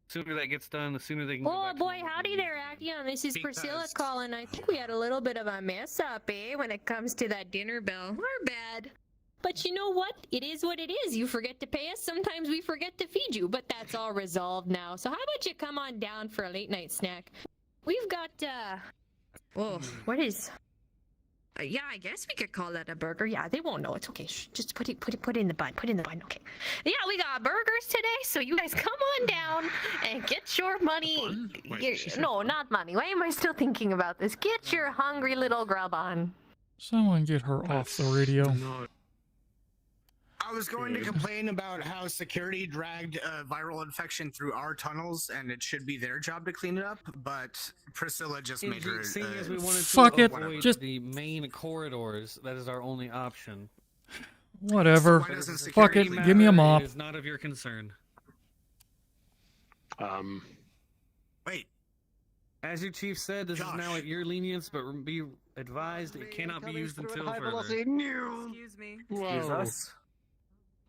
The sooner that gets done, the sooner they can go Oh back to boy, normal howdy duty. there, Actium. This is Priscilla Because- calling. I think we had a little bit of a mess up, when it comes to that dinner bill. Our bad. But you know what? It is what it is. You forget to pay us. Sometimes we forget to feed you, but that's all resolved now. So how about you come on down for a late night snack? We've got, whoa, what is... yeah, I guess we could call that a burger. Yeah, they won't know. It's okay. Shh, just put it in the bun. Put it in the bun. Okay. Yeah, we got burgers today, so you guys come on down and get your money. No, not money. Why am I still thinking about this? Get your hungry little grub on. Someone get her off the radio. I was going to complain about how security dragged a viral infection through our tunnels, and it should be their job to clean it up, but Priscilla just made her... Seeing as we wanted Fuck to it, avoid just- the main corridors, that is our only option. Whatever. Why doesn't Fuck security it. Give me a mop. It is not of your concern. Wait. As your chief said, this is now at your lenience, but be advised it cannot be used until further. Excuse me. Whoa.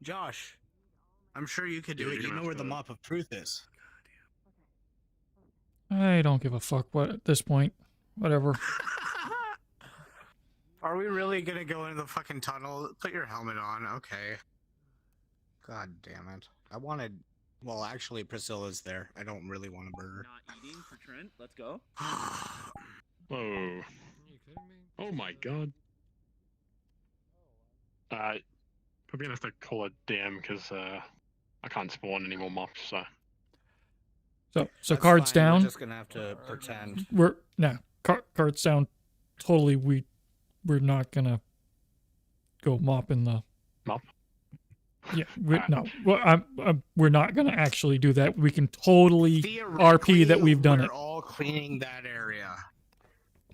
Josh, I'm sure you could do it. You know where the mop of truth is. I don't give a fuck what at this point. Whatever. Are we really gonna go into the fucking tunnel? Put your helmet on. Okay. God damn it. I wanted... Well, actually, Priscilla's there. I don't really want a burger. Not eating for Trent. Let's go. Oh. Oh my god. Probably gonna have to call it DM because I can't spawn any more mobs. So. So That's cards fine. down. We're just gonna have to pretend. Cards down. Totally, we're not gonna go mopping the mop. Yeah, no. Well, we're not gonna actually do that. We can totally RP that we've done we're it. all cleaning that area.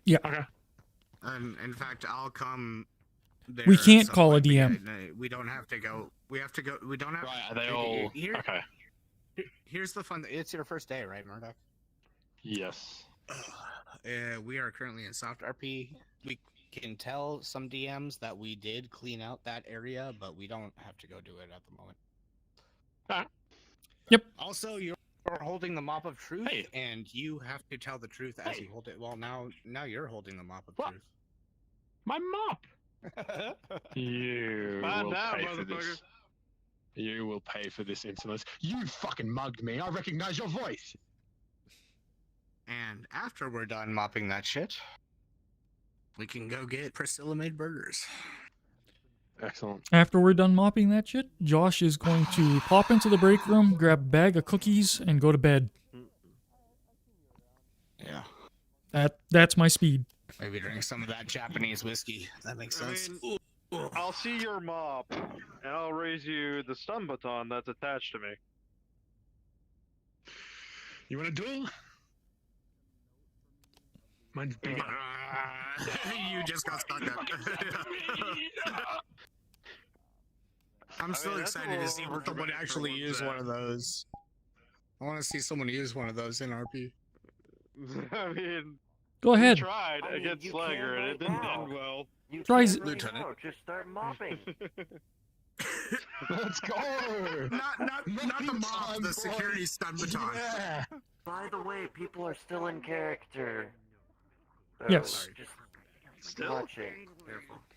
Yeah. Okay. And in fact, I'll come. There We at can't some call a point, but DM. yeah, we don't have to go. We have to go. We don't have. Right, are they all okay? Here's the fun. It's your first day, right, Murdoch? Yes. We are currently in soft RP. We can tell some DMs that we did clean out that area, but we don't have to go do it at the moment. Yep. Also, you're holding the mop of truth, and you have to tell the truth as you hold it. Well, now you're holding the mop of truth. My mop. You Find will out, pay for this. motherfucker. You will pay for this insolence. You fucking mugged me. I recognize your voice. And after we're done mopping that shit, we can go get Priscilla made burgers. Excellent. After we're done mopping that shit, Josh is going to pop into the break room, grab a bag of cookies, and go to bed. Yeah. That's my speed. Maybe drink some of that Japanese whiskey. That makes sense. I'll see your mop, and I'll raise you the stun baton that's attached to me. You want a duel? Mine's bigger. You just got stuck up. I'm still excited to see what someone actually use one of those. I want to see someone use one of those in RP. I mean, Go ahead. We tried against Slagger, and it didn't end well. Try Lieutenant. Just start mopping. Let's go. Not the mop, the security stun baton. Yeah. By the way, people are still in character. Yes. Just watch it.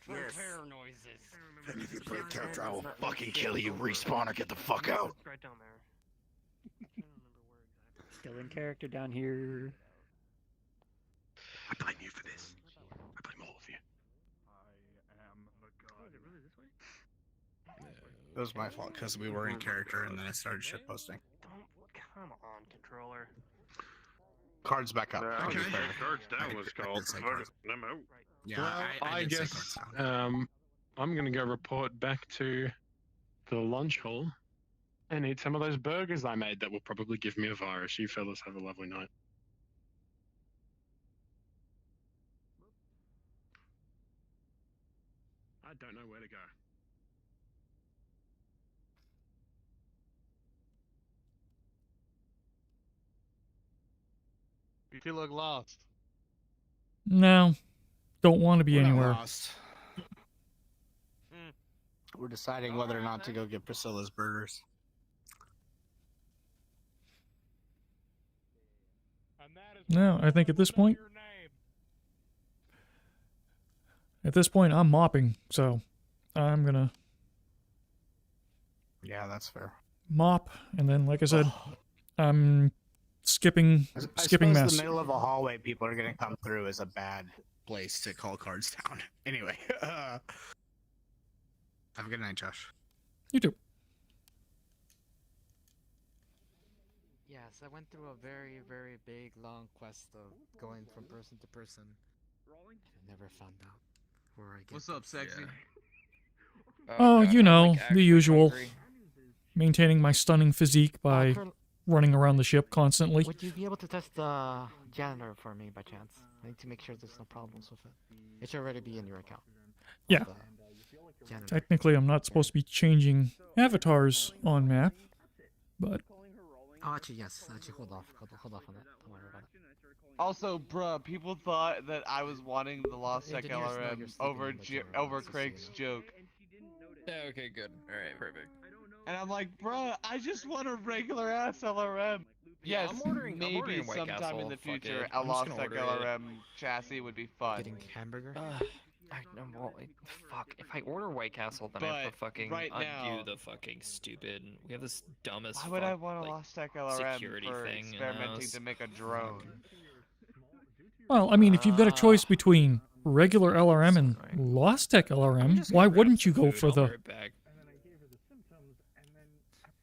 Yes. noises. If you break character, I will fucking kill you. Respawn or get the fuck out. Right down there. Still in character down here. I blame you for this. I blame all of you. It was my fault because we were in character and then I started shit posting. Come on, controller. Cards back up. Okay. Cards down was called. I'm out. Yeah, Well, I I did say guess cards down. I'm gonna go report back to the lunch hall and eat some of those burgers I made that will probably give me a virus. You fellas have a lovely night. I don't know where to go. You two look lost. No, don't want to be We're not anywhere. lost. We're deciding whether or not to go get Priscilla's burgers. No, I think at this point, I'm mopping, so I'm gonna Yeah, that's fair. mop, and then, like I said, I'm skipping I skipping suppose mess. the middle of a hallway people are gonna come through is a bad place to call cards down. Anyway, have a good night, Josh. You too. Yes, I went through a very, very big, long quest of going from person to person. And I never found out where I get. What's up, sexy? Oh, God, you I'm, know, like, the actually usual. hungry. Maintaining my stunning physique by running around the ship constantly. Would you be able to test the janitor for me by chance? I need to make sure there's no problems with it. It should already be in your account. Yeah. The janitor. Technically, I'm not supposed to be changing avatars on map, but Oh, actually, yes. Actually, hold off on that. Don't worry about it. Also, bruh, people thought that I was wanting the Lost Tech Engineers know you're LRM sleeping over in the general, over just so Craig's you know. joke. Yeah, okay, good. Alright, perfect. And I'm like, bruh, I just want a regular ass LRM. Yeah, Yes, I'm ordering maybe White sometime Castle, in the fuck future, it. a I'm just Lost gonna Tech order it. LRM chassis would be fun. Getting hamburger? I know, well, fuck. If I order White Castle, then I have to But fucking right undo now- the fucking stupid. We have this dumb as Why fuck. would I want a like, Lost Tech LRM security for thing in the experimenting house? to make a drone? well, I mean, if you've got a choice between regular LRM and Lost Tech LRM, why wouldn't you go for the?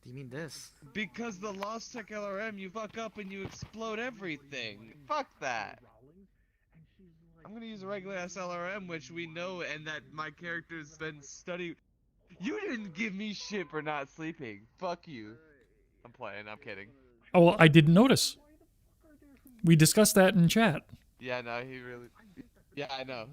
Do you mean this? Because the Lost Tech LRM, you fuck up and you explode everything. Fuck that. I'm gonna use a regular ass LRM, which we know and that my character's been studying. You didn't give me shit for not sleeping. Fuck you. I'm playing, I'm kidding. Oh, well, I didn't notice. We discussed that in chat. Yeah, no, he really. Yeah, I know.